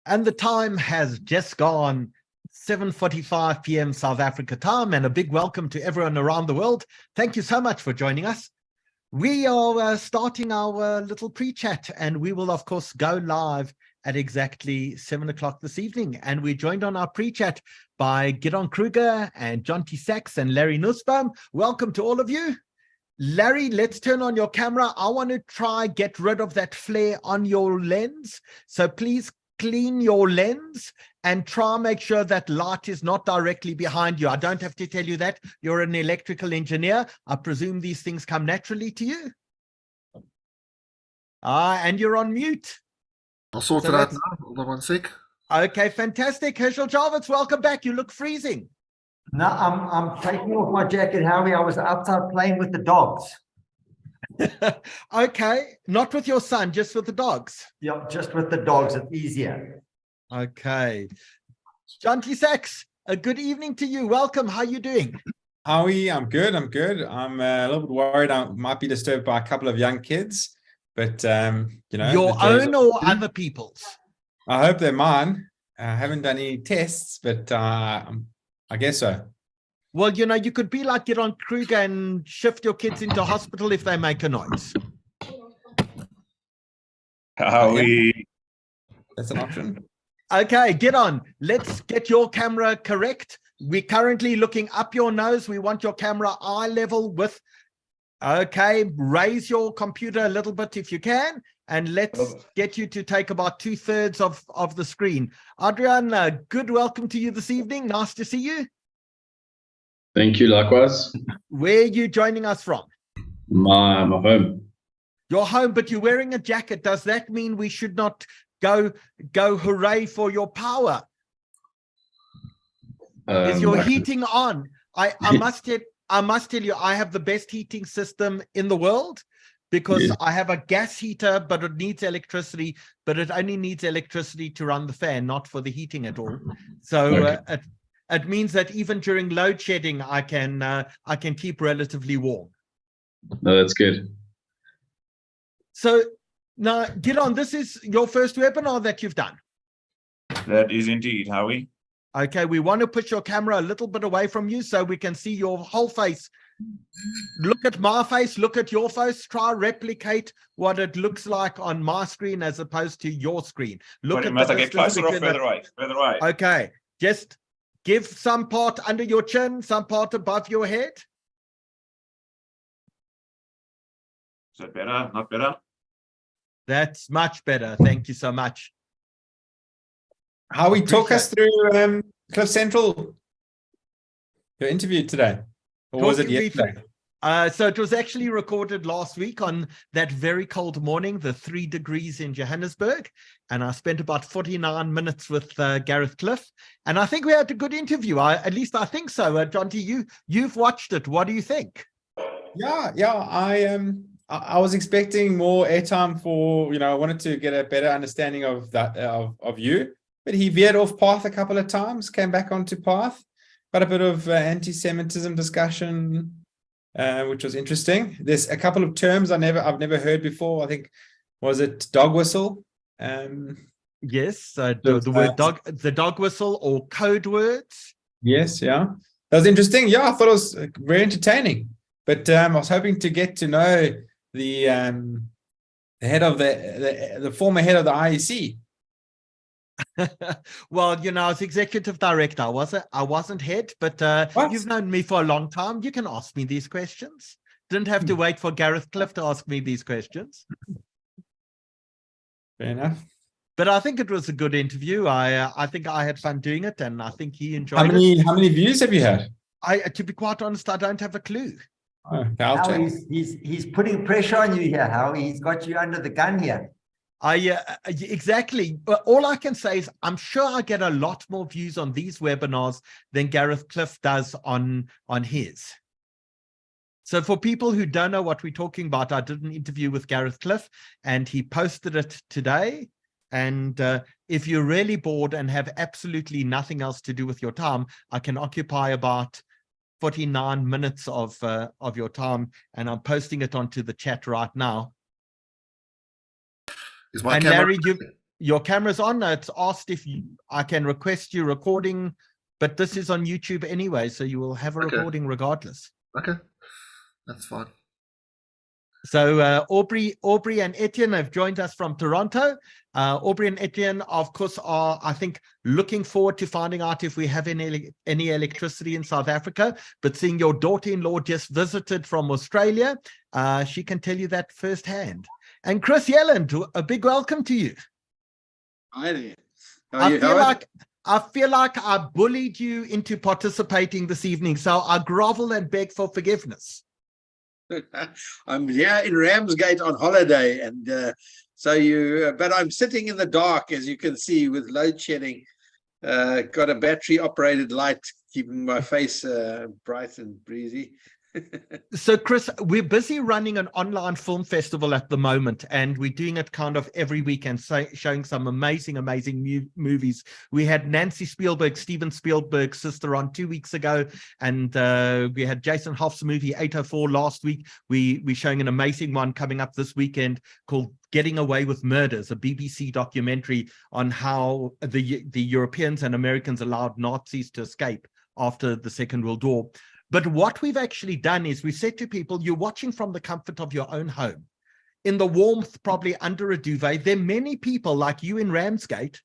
And the time has just gone 7:45 p.m. South Africa time, and a big welcome to everyone around the world. Thank you so much for joining us. We are starting our little pre-chat, and we will, of course, go live at exactly 7 o'clock this evening. And we're joined on our pre-chat by Gidon Kruger and John T. Sachs and Larry Nussbaum. Welcome to all of you. Larry, let's turn on your camera. I want to try get rid of that flare on your lens. So please clean your lens and try and make sure that light is not directly behind you. I don't have to tell you that. You're an electrical engineer. I presume these things come naturally to you. And you're on mute. I'll sort it out now. Hold on 1 sec. Okay, fantastic. Herschel Jarvis, welcome back. You look freezing. No, I'm taking off my jacket, Howie. I was outside playing with the dogs. Okay, not with your son, just with the dogs. Yeah, just with the dogs. It's easier. Okay. John T. Sachs, a good evening to you. Welcome. How are you doing? Howie, I'm good. I'm a little bit worried. I might be disturbed by a couple of young kids, but you know, your own or other people's? I hope they're mine. I haven't done any tests, but I guess so. Well, you know, you could be like Gidon Kruger and shift your kids into hospital if they make a noise. Howie. That's an option. Okay, Gidon, let's get your camera correct. We're currently looking up your nose. We want your camera eye level with, okay, raise your computer a little bit if you can, and let's get you to take about 2/3 of the screen. Adrian, good welcome to you this evening. Nice to see you. Thank you, likewise. Where are you joining us from? My home. You're home, but you're wearing a jacket. Does that mean we should not go hooray for your power? Is your heating on? I must tell you, I have the best heating system in the world because I have a gas heater, but it needs electricity, but it only needs electricity to run the fan, not for the heating at all. So it means that even during load shedding, I can keep relatively warm. No, that's good. So now, Gidon, this is your first webinar that you've done. That is indeed, Howie. Okay, we want to put your camera a little bit away from you so we can see your whole face. Look at my face, look at your face, try replicate what it looks like on my screen as opposed to your screen. Look at must I get closer or further away? Further away. Okay, just give some part under your chin, some part above your head. Is that better? Not better? That's much better. Thank you so much. Howie, talk us through Cliff Central, your interview today. Or was it yesterday? So it was actually recorded last week on that very cold morning, the 3 degrees in Johannesburg. And I spent about 49 minutes with Gareth Cliff. And I think we had a good interview. At least I think so. John T, you've watched it. What do you think? Yeah. I was expecting more airtime for, I wanted to get a better understanding of that, of you. But he veered off path a couple of times, came back onto path. Got a bit of anti-Semitism discussion, which was interesting. There's a couple of terms I've never heard before. I think, was it dog whistle? Yes, the word dog, the dog whistle or code words. Yes, yeah, that was interesting. Yeah, I thought it was very entertaining. But I was hoping to get to know the head of the former head of the IEC. Well, I was executive director. I wasn't head, but you've known me for a long time. You can ask me these questions. Didn't have to wait for Gareth Cliff to ask me these questions. Fair enough. But I think it was a good interview. I think I had fun doing it, and I think he enjoyed it. How many views have you had? To be quite honest, I don't have a clue. Oh, he's putting pressure on you here, Howie. He's got you under the gun here. Exactly. But all I can say is I'm sure I get a lot more views on these webinars than Gareth Cliff does on his. So for people who don't know what we're talking about, I did an interview with Gareth Cliff and he posted it today. And if you're really bored and have absolutely nothing else to do with your time, I can occupy about 49 minutes of your time, and I'm posting it onto the chat right now. Is my and camera... Larry, your camera's on. It's asked if I can request you recording, but this is on YouTube anyway, so you will have a Okay. recording regardless. Okay, that's fine. So Aubrey and Etienne have joined us from Toronto. Aubrey and Etienne, of course, are, I think, looking forward to finding out if we have any electricity in South Africa. But seeing your daughter-in-law just visited from Australia, she can tell you that firsthand. And Chris Yelland, a big welcome to you. Hi there. I feel like I bullied you into participating this evening, so I grovel and beg for forgiveness. I'm here in Ramsgate on holiday, and but I'm sitting in the dark, as you can see, with load shedding. Got a battery operated light keeping my face bright and breezy. So Chris, we're busy running an online film festival at the moment, and we're doing it kind of every weekend, showing some amazing movies. We had Nancy Spielberg, Steven Spielberg's sister, on 2 weeks ago, and we had Jason Hoff's movie 804 last week. We're showing an amazing one coming up this weekend called Getting Away with Murders, a BBC documentary on how the Europeans and Americans allowed Nazis to escape after the Second World War. But what we've actually done is we said to people, you're watching from the comfort of your own home, in the warmth, probably under a duvet. There are many people like you in Ramsgate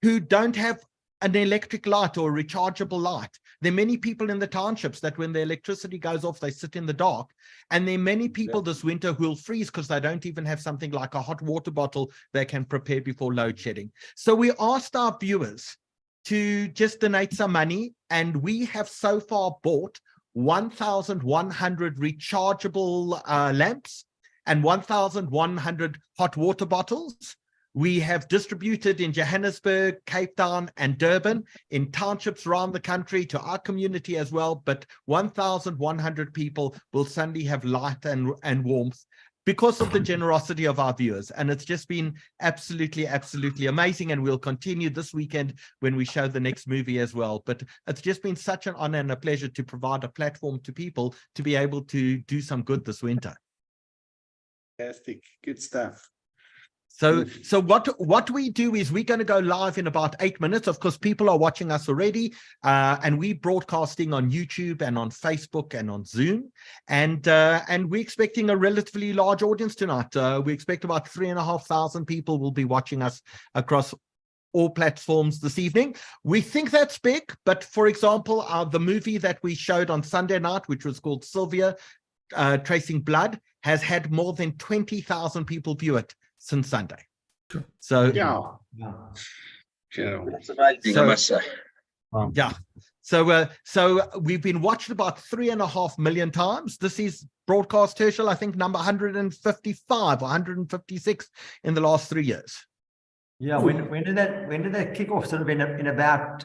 who don't have an electric light or a rechargeable light. There are many people in the townships that when the electricity goes off, they sit in the dark. And there are many people this winter who will freeze because they don't even have something like a hot water bottle they can prepare before load shedding. So we asked our viewers to just donate some money, and we have so far bought 1,100 rechargeable lamps and 1,100 hot water bottles. We have distributed in Johannesburg, Cape Town, and Durban, in townships around the country, to our community as well. But 1,100 people will suddenly have light and warmth because of the generosity of our viewers. And it's just been absolutely amazing. And we'll continue this weekend when we show the next movie as well. But it's just been such an honor and a pleasure to provide a platform to people to be able to do some good this winter. Fantastic, good stuff. So what we do is we're going to go live in about 8 minutes. Of course, people are watching us already, and we're broadcasting on YouTube and on Facebook and on Zoom. And we're expecting a relatively large audience tonight. We expect about 3,500 people will be watching us across all platforms this evening. We think that's big, but for example, the movie that we showed on Sunday night, which was called Sylvia, Tracing Blood, has had more than 20,000 people view it since Sunday. So Yeah. That's amazing, I must say. yeah. So we've been watched about 3.5 million times. This is broadcast, Churchill, I think number 155 or 156 in the last 3 years. Yeah, when did that kick off? Sort of in about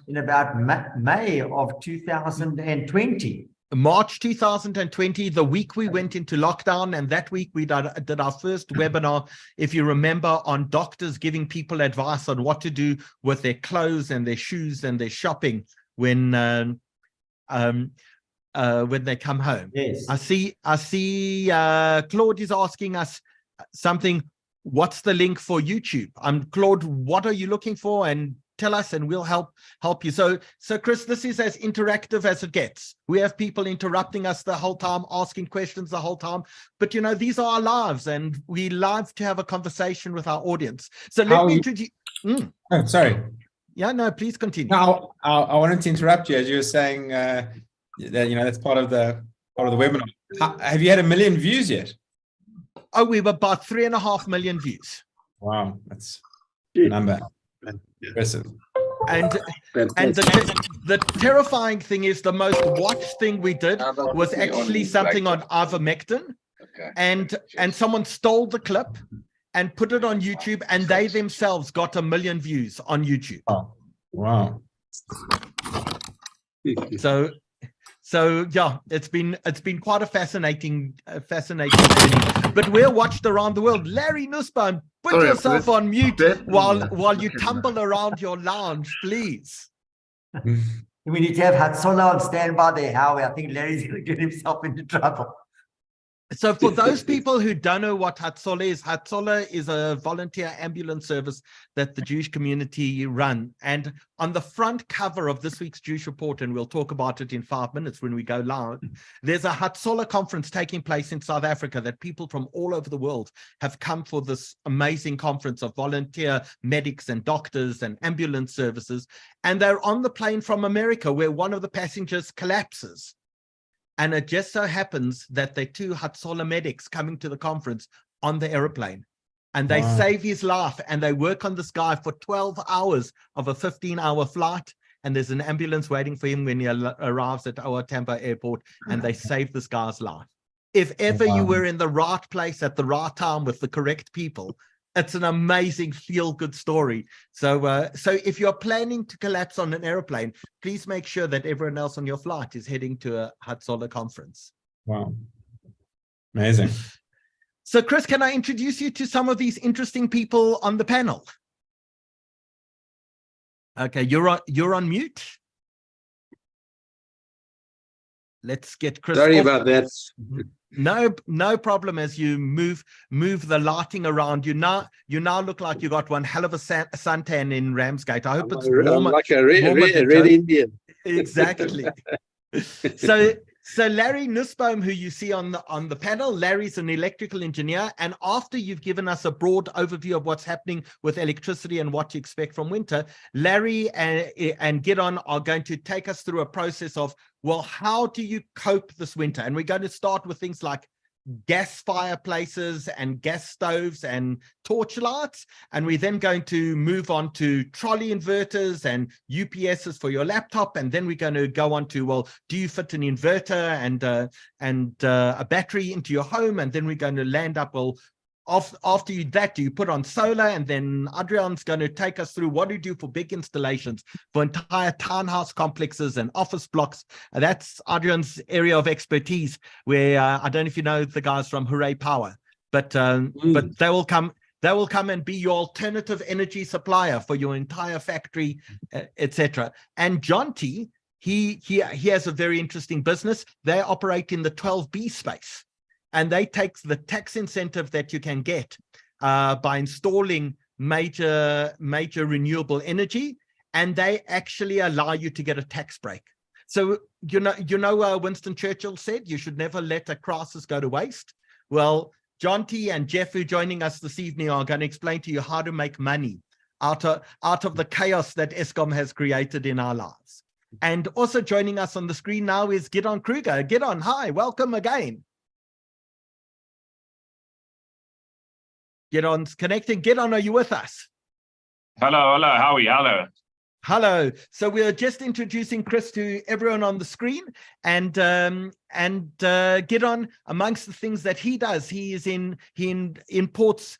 May of 2020. March 2020, the week we went into lockdown, and that week we did our first webinar, if you remember, on doctors giving people advice on what to do with their clothes and their shoes and their shopping when they come home. Yes. I see Claude is asking us something. What's the link for YouTube? Claude, what are you looking for? And tell us and we'll help you. So Chris, this is as interactive as it gets. We have people interrupting us the whole time, asking questions the whole time. But, you know, these are our lives, and we love to have a conversation with our audience. So let me introduce... Oh, sorry. Yeah, no, please continue. Now, I wanted to interrupt you as you were saying that, you know, that's part of the webinar. Have you had 1 million views yet? Oh, we were about 3.5 million views. Wow, that's a number. Impressive. And the terrifying thing is the most watched thing we did was actually something on ivermectin, and someone stole the clip and put it on YouTube, and they themselves got 1 million views on YouTube. Oh, wow. So yeah, it's been quite a fascinating journey. But we're watched around the world. Larry Nussbaum, put yourself on mute while you tumble around your lounge, please. We need to have Hatzolah on standby there, Howie. I think Larry's going to get himself into trouble. So for those people who don't know what Hatzolah is a volunteer ambulance service that the Jewish community run. And on the front cover of this week's Jewish Report, and we'll talk about it in 5 minutes when we go live, there's a Hatzolah conference taking place in South Africa that people from all over the world have come for this amazing conference of volunteer medics and doctors and ambulance services. And they're on the plane from America where one of the passengers collapses. And it just so happens that they're 2 Hatzolah medics coming to the conference on the airplane. And they save his life, and they work on this guy for 12 hours of a 15-hour flight. And there's an ambulance waiting for him when he arrives at our Tampa airport, and they save this guy's life. If ever you were in the right place at the right time with the correct people, it's an amazing feel-good story. So, so if you're planning to collapse on an airplane, please make sure that everyone else on your flight is heading to a Hatzolah conference. Wow. Amazing. So, Chris, can I introduce you to some of these interesting people on the panel? Okay, you're on mute. Let's get Chris. Sorry about that. No problem. As you move the lighting around, you now look like you got one hell of a suntan in Ramsgate. I hope it's warmer. I'm like a red Indian. Exactly. So Larry Nussbaum, who you see on the panel, Larry's an electrical engineer, and after you've given us a broad overview of what's happening with electricity and what to expect from winter, Larry and Gideon are going to take us through a process of, well, how do you cope this winter? And we're going to start with things like gas fireplaces and gas stoves and torch lights, and we're then going to move on to trolley inverters and UPSs for your laptop, and then we're going to go on to, well, do you fit an inverter and a battery into your home? And then we're going to land up, well, after that, do you put on solar? And then Adrian's going to take us through what do you do for big installations for entire townhouse complexes and office blocks. That's Adrian's area of expertise, where I don't know if you know the guys from Hooray Power, but they will come and be your alternative energy supplier for your entire factory, etc. And John T, he has a very interesting business. They operate in the 12B space. And they take the tax incentive that you can get by installing major renewable energy, and they actually allow you to get a tax break. So you know Winston Churchill said you should never let a crisis go to waste. Well, John T and Jeff, who joining us this evening, are going to explain to you how to make money out of the chaos that Eskom has created in our lives. And also joining us on the screen now is Gideon Kruger. Gideon, hi, welcome again. Gideon's connecting. Gideon, are you with us? Hello, how are you? Hello. So we're just introducing Chris to everyone on the screen, and Gideon, amongst the things that he does, he imports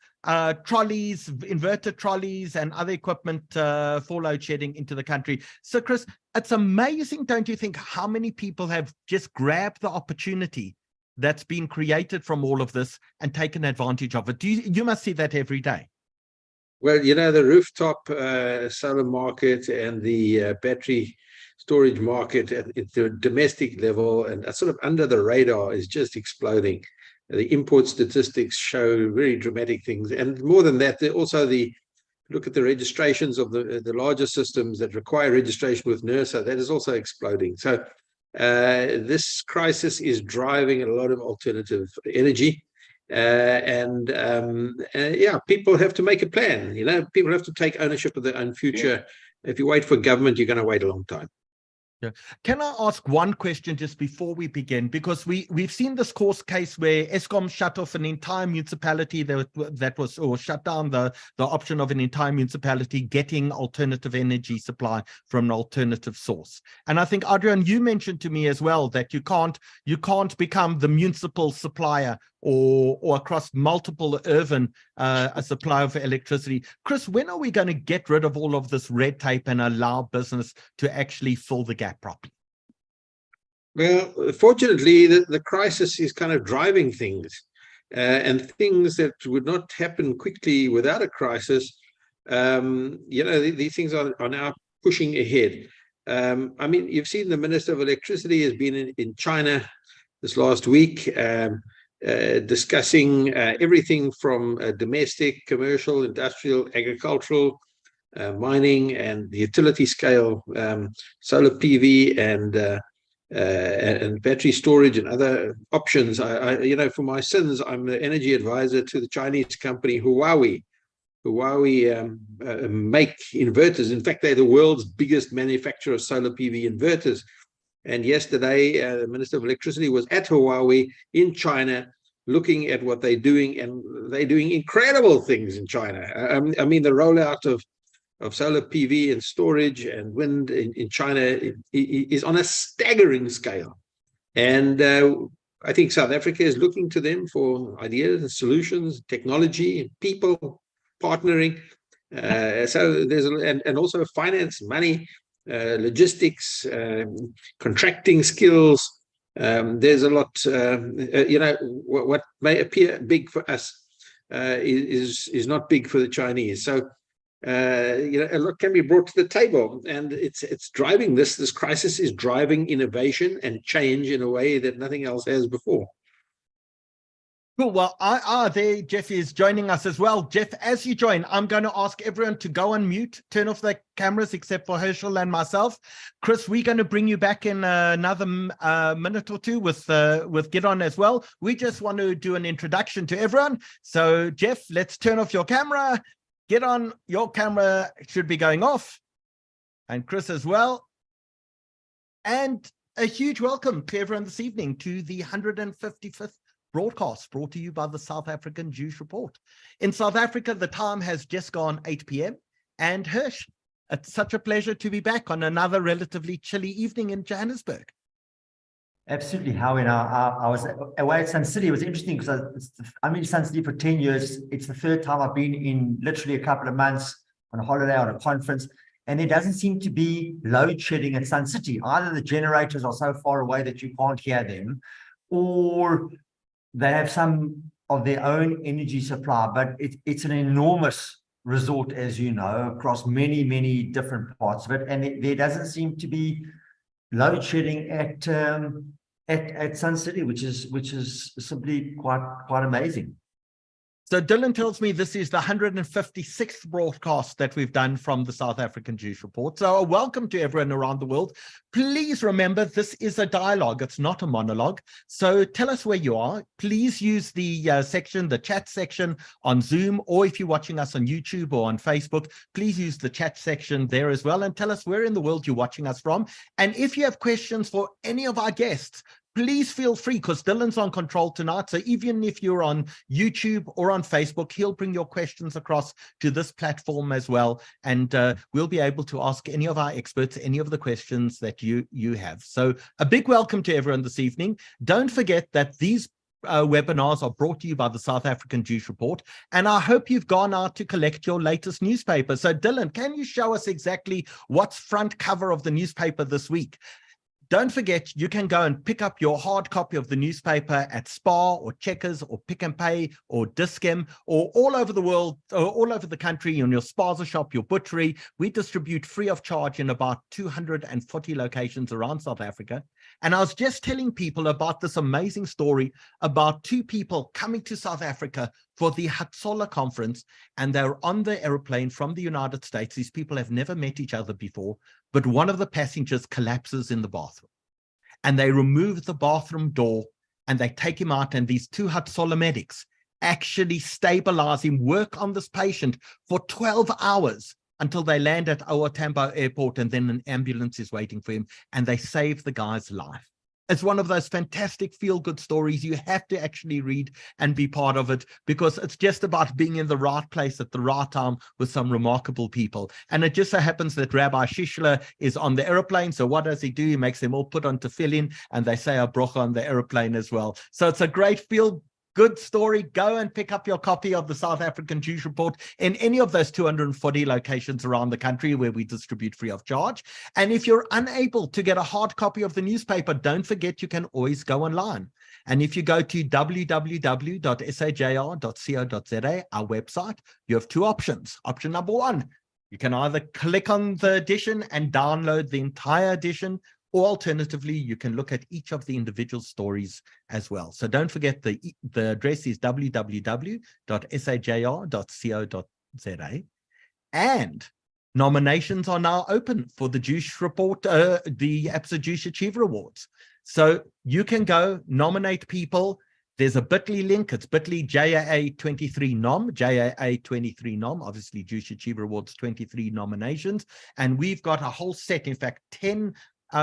trolleys, inverter trolleys, and other equipment for load shedding into the country. So, Chris, it's amazing, don't you think, how many people have just grabbed the opportunity that's been created from all of this and taken advantage of it? You must see that every day. Well, you know, the rooftop solar market and the battery storage market at the domestic level and sort of under the radar is just exploding. The import statistics show very dramatic things. And more than that, also look at the registrations of the larger systems that require registration with NERSA, that is also exploding. So this crisis is driving a lot of alternative energy, and people have to make a plan. You know, people have to take ownership of their own future. If you wait for government, you're going to wait a long time. Yeah. Can I ask one question just before we begin? Because we've seen this court case where Eskom shut off an entire municipality or shut down the option of an entire municipality getting alternative energy supply from an alternative source. And I think, Adrian, you mentioned to me as well that you can't become the municipal supplier or across multiple urban a supplier of electricity. Chris, when are we going to get rid of all of this red tape and allow business to actually fill the gap properly? Well, fortunately, the crisis is kind of driving things, and things that would not happen quickly without a crisis. These things are now pushing ahead. I mean, you've seen the Minister of Electricity has been in China this last week. discussing everything from domestic, commercial, industrial, agricultural, mining, and the utility scale, solar PV and battery storage and other options. For my sins, I'm the energy advisor to the Chinese company Huawei. Huawei make inverters. In fact, they're the world's biggest manufacturer of solar PV inverters. And yesterday, the Minister of Electricity was at Huawei in China, looking at what they're doing, and they're doing incredible things in China. I mean, the rollout of solar PV and storage and wind in China is on a staggering scale. And I think South Africa is looking to them for ideas and solutions, technology, and people partnering. So there's and also finance, money, logistics, contracting skills. There's a lot. What may appear big for us is not big for the Chinese. So a lot can be brought to the table, and it's driving this crisis is driving innovation and change in a way that nothing else has before. Cool. Well, there Jeff is joining us as well. Jeff, as you join, I'm going to ask everyone to go on mute, turn off their cameras except for Herschel and myself. Chris, we're going to bring you back in another minute or two with Get On as well. We just want to do an introduction to everyone. So, Jeff, let's turn off your camera. Get On, your camera should be going off. And Chris as well. And a huge welcome to everyone this evening to the 155th broadcast brought to you by the South African Jewish Report. In South Africa, the time has just gone 8 p.m. And Hirsch, it's such a pleasure to be back on another relatively chilly evening in Johannesburg. Absolutely, Howie. I was away at Sun City. It was interesting because I'm in Sun City for 10 years. It's the third time I've been in literally a couple of months on a holiday, on a conference. And there doesn't seem to be load shedding at Sun City. Either the generators are so far away that you can't hear them, or they have some of their own energy supply, but it's an enormous resort, as you know, across many, many different parts of it. And there doesn't seem to be load shedding at Sun City, which is simply quite amazing. So Dylan tells me this is the 156th broadcast that we've done from the South African Jewish Report. So a welcome to everyone around the world. Please remember, this is a dialogue. It's not a monologue. So tell us where you are. Please use the the chat section on Zoom, or if you're watching us on YouTube or on Facebook, please use the chat section there as well, and tell us where in the world you're watching us from. And if you have questions for any of our guests, please feel free, because Dylan's on control tonight. So even if you're on YouTube or on Facebook, he'll bring your questions across to this platform as well. And we'll be able to ask any of our experts any of the questions that you have. So a big welcome to everyone this evening. Don't forget that these webinars are brought to you by the South African Jewish Report. And I hope you've gone out to collect your latest newspaper. So Dylan, can you show us exactly what's front cover of the newspaper this week? Don't forget, you can go and pick up your hard copy of the newspaper at Spar or Checkers or Pick and Pay or Dis-Chem or all over the world, or all over the country, in your spaza shop, your butchery. We distribute free of charge in about 240 locations around South Africa. And I was just telling people about this amazing story about two people coming to South Africa for the Hatzolah conference, and they're on the airplane from the United States. These people have never met each other before, but one of the passengers collapses in the bathroom, and they remove the bathroom door and they take him out, and these two Hatzolah medics actually stabilize him, work on this patient for 12 hours until they land at OR Tambo Airport, and then an ambulance is waiting for him, and they save the guy's life. It's one of those fantastic feel-good stories. You have to actually read and be part of it, because it's just about being in the right place at the right time with some remarkable people. And it just so happens that Rabbi Shishler is on the aeroplane. So what does he do? He makes them all put on tefillin, and they say a brocha on the aeroplane as well. So it's a great feel-good story. Go and pick up your copy of the South African Jewish Report in any of those 240 locations around the country where we distribute free of charge. And if you're unable to get a hard copy of the newspaper, don't forget you can always go online. And if you go to www.sajr.co.za, our website, you have two options. Option number one, you can either click on the edition and download the entire edition, or alternatively, you can look at each of the individual stories as well. So don't forget the address is www.sajr.co.za. And nominations are now open for the Juice Report, the Absa Juice Achiever Awards. So you can go nominate people. There's a bit.ly link. It's bit.ly JAA23nom, JAA23nom, obviously Juice Achiever Awards 23 nominations. And we've got a whole set, in fact, 10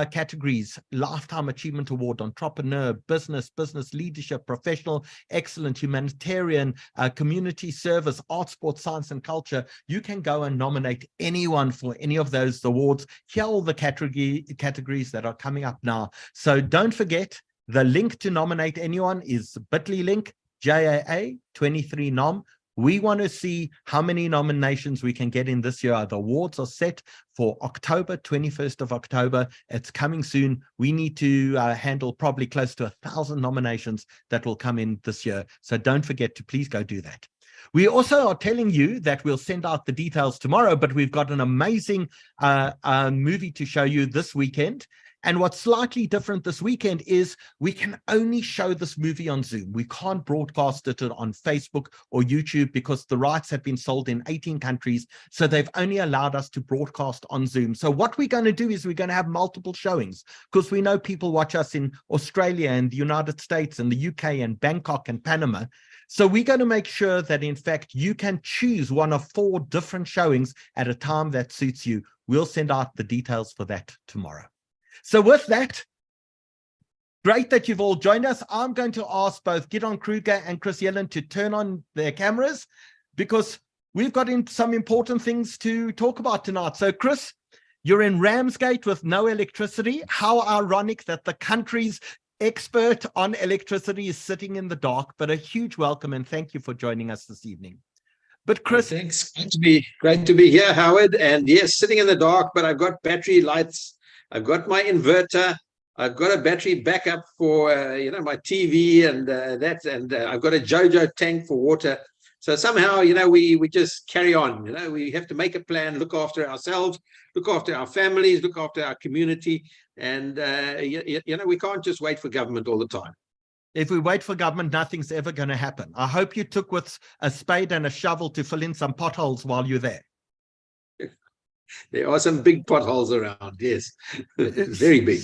categories: Lifetime Achievement Award, Entrepreneur, Business Leadership, Professional Excellent, Humanitarian, Community Service, Art, Sports, Science and Culture. You can go and nominate anyone for any of those awards. Here are all the categories that are coming up now. So don't forget, the link to nominate anyone is bit.ly link JAA23nom. We want to see how many nominations we can get in this year. The awards are set for October, 21st of October. It's coming soon. We need to handle probably close to 1,000 nominations that will come in this year. So don't forget to please go do that. We also are telling you that we'll send out the details tomorrow, but we've got an amazing movie to show you this weekend. And what's slightly different this weekend is we can only show this movie on Zoom. We can't broadcast it on Facebook or YouTube because the rights have been sold in 18 countries. So they've only allowed us to broadcast on Zoom. So what we're going to do is we're going to have multiple showings, because we know people watch us in Australia and the United States and the UK and Bangkok and Panama. So we're going to make sure that, in fact, you can choose one of 4 different showings at a time that suits you. We'll send out the details for that tomorrow. So with that, great that you've all joined us. I'm going to ask both Gidon Kruger and Chris Yelland to turn on their cameras, because we've got some important things to talk about tonight. So Chris, you're in Ramsgate with no electricity. How ironic that the country's expert on electricity is sitting in the dark, but a huge welcome and thank you for joining us this evening. But Chris, thanks. Great to be here, Howard. And yes, sitting in the dark, but I've got battery lights. I've got my inverter. I've got a battery backup for my TV and I've got a JoJo tank for water. So somehow, we just carry on. We have to make a plan, look after ourselves, look after our families, look after our community, and we can't just wait for government all the time. If we wait for government, nothing's ever going to happen. I hope you took with a spade and a shovel to fill in some potholes while you're there. There are some big potholes around, yes, very big.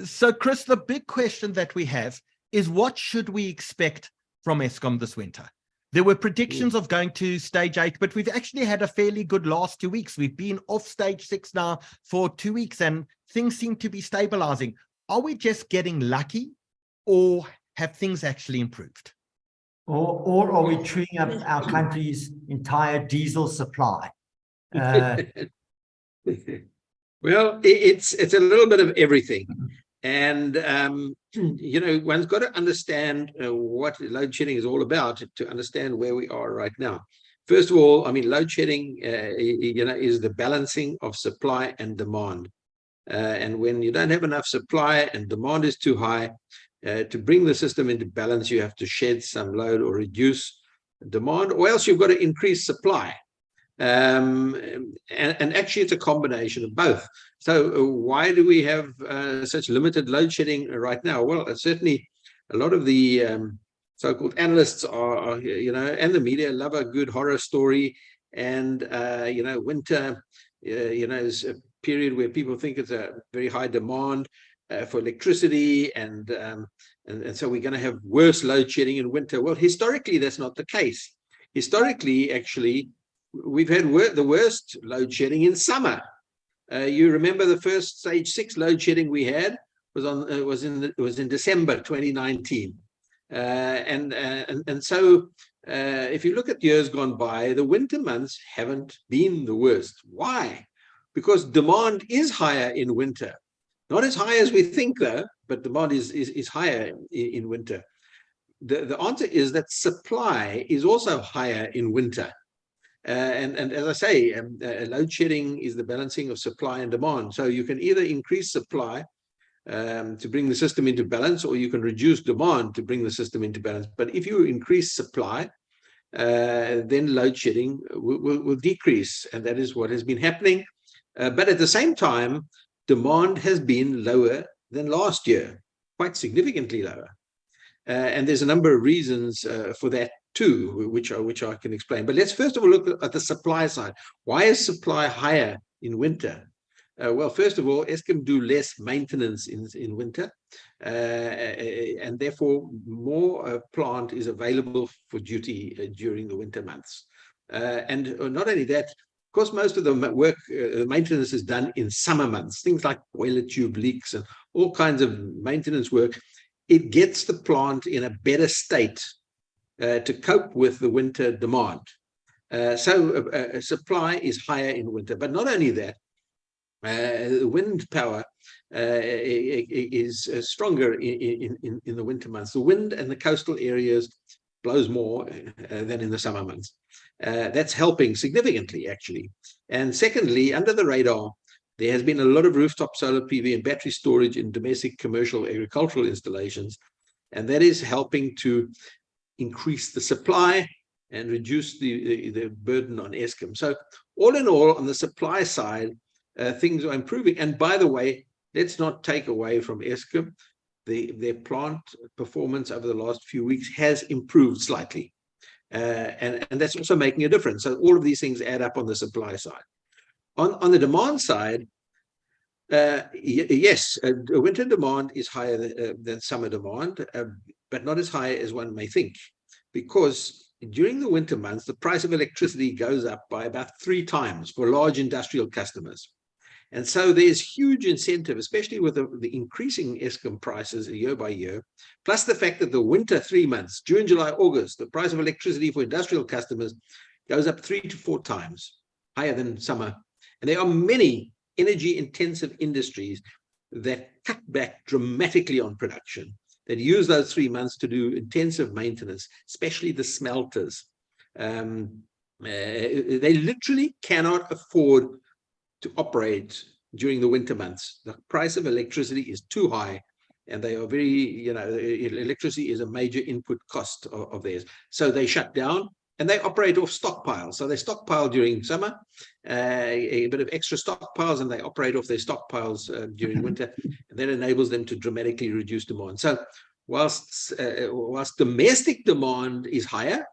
So, Chris, the big question that we have is, what should we expect from Eskom this winter? There were predictions of going to stage 8, but we've actually had a fairly good last 2 weeks. We've been off stage 6 now for 2 weeks, and things seem to be stabilizing. Are we just getting lucky, or have things actually improved? Or are we chewing up our country's entire diesel supply? Well, it's a little bit of everything. And, one's got to understand what load shedding is all about to understand where we are right now. First of all, load shedding, is the balancing of supply and demand. And when you don't have enough supply and demand is too high, to bring the system into balance, you have to shed some load or reduce demand, or else you've got to increase supply. And actually it's a combination of both. So why do we have such limited load shedding right now? Well, certainly a lot of the so-called analysts are and the media love a good horror story. And winter is a period where people think it's a very high demand for electricity, and so we're going to have worse load shedding in winter. Well, historically that's not the case. Historically, actually, we've had the worst load shedding in summer. You remember the first stage 6 load shedding we had was in December 2019, and so if you look at years gone by, the winter months haven't been the worst. Why? Because demand is higher in winter, not as high as we think though, but demand is higher in winter. The answer is that supply is also higher in winter. And as I say, load shedding is the balancing of supply and demand. So you can either increase supply to bring the system into balance, or you can reduce demand to bring the system into balance. But if you increase supply, then load shedding will decrease. And that is what has been happening. But at the same time, demand has been lower than last year, quite significantly lower. And there's a number of reasons for that too, which I can explain. But let's first of all look at the supply side. Why is supply higher in winter? Well, first of all, Eskom do less maintenance in winter, and therefore more plant is available for duty during the winter months. And not only that, of course, most of the work, maintenance is done in summer months, things like boiler tube leaks and all kinds of maintenance work. It gets the plant in a better state to cope with the winter demand. So supply is higher in winter, but not only that, wind power is stronger in the winter months. The wind in the coastal areas blows more than in the summer months. That's helping significantly, actually. And secondly, under the radar, there has been a lot of rooftop solar PV and battery storage in domestic, commercial, agricultural installations, and that is helping to increase the supply and reduce the burden on Eskom. So all in all, on the supply side, things are improving. And by the way, let's not take away from Eskom, their plant performance over the last few weeks has improved slightly. And that's also making a difference. So all of these things add up on the supply side. On the demand side, yes, winter demand is higher than summer demand, but not as high as one may think, because during the winter months, the price of electricity goes up by about 3 times for large industrial customers. And so there's huge incentive, especially with the increasing Eskom prices year by year, plus the fact that the winter 3 months, June, July, August, the price of electricity for industrial customers goes up 3 to 4 times higher than summer. And there are many energy-intensive industries that cut back dramatically on production, that use those 3 months to do intensive maintenance, especially the smelters. They literally cannot afford to operate during the winter months. The price of electricity is too high, and they are very, electricity is a major input cost of theirs. So they shut down, and they operate off stockpiles. So they stockpile during summer, a bit of extra stockpiles, and they operate off their stockpiles during winter. And that enables them to dramatically reduce demand. So whilst domestic demand is higher,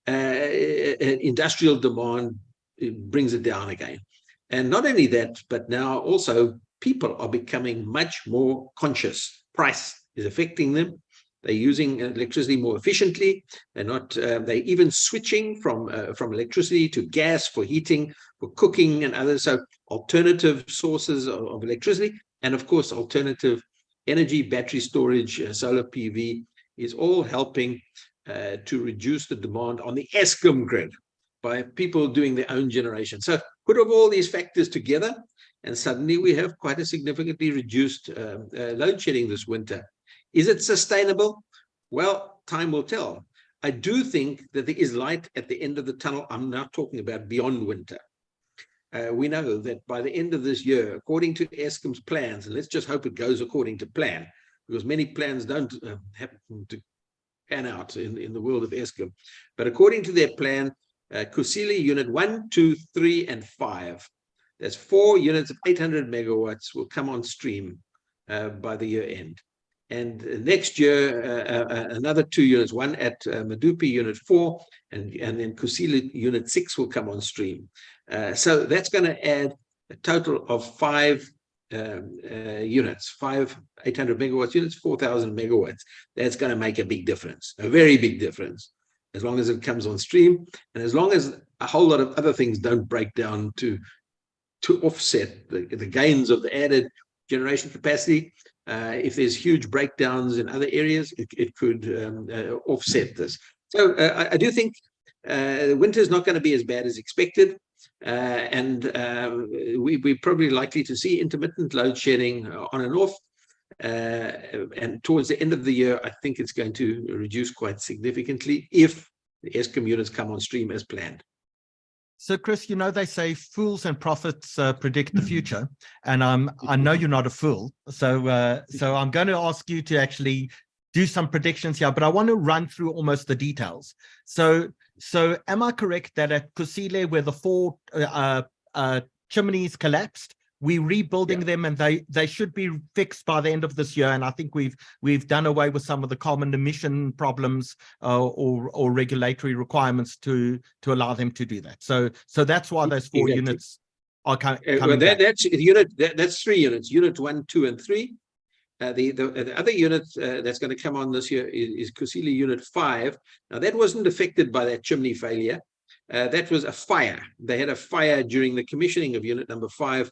industrial demand, it brings it down again. And not only that, but now also people are becoming much more conscious. Price is affecting them. They're using electricity more efficiently. They're even switching from electricity to gas for heating, for cooking and others. So alternative sources of electricity, and of course, alternative energy, battery storage, solar PV is all helping to reduce the demand on the Eskom grid by people doing their own generation. So put all these factors together, and suddenly we have quite a significantly reduced load shedding this winter. Is it sustainable? Well, time will tell. I do think that there is light at the end of the tunnel. I'm now talking about beyond winter. We know that by the end of this year, according to Eskom's plans, and let's just hope it goes according to plan, because many plans don't happen to pan out in the world of Eskom. But according to their plan, Kusile Unit 1, 2, 3, and 5, there's 4 units of 800 megawatts will come on stream by the year end. And next year, another 2 units, one at Medupi Unit 4, and then Kusile Unit 6 will come on stream. So that's going to add a total of 5 units, 5 800 megawatts units, 4,000 megawatts. That's going to make a big difference, a very big difference, as long as it comes on stream, and as long as a whole lot of other things don't break down to offset the gains of the added generation capacity. If there's huge breakdowns in other areas, it could offset this. So I do think winter is not going to be as bad as expected, and we're probably likely to see intermittent load shedding on and off. And towards the end of the year, I think it's going to reduce quite significantly if the Eskom units come on stream as planned. So, Chris, they say fools and prophets predict the future, and I know you're not a fool. So I'm going to ask you to actually do some predictions here, but I want to run through almost the details. So am I correct that at Kusile, where the 4 chimneys collapsed, we're rebuilding them, and they should be fixed by the end of this year. And I think we've done away with some of the common emission problems or regulatory requirements to allow them to do that. So that's why those 4 units are coming. Well, that's 3 units, unit 1, 2, and 3. The other unit that's going to come on this year is Kusile unit 5. Now that wasn't affected by that chimney failure. That was a fire. They had a fire during the commissioning of unit number 5.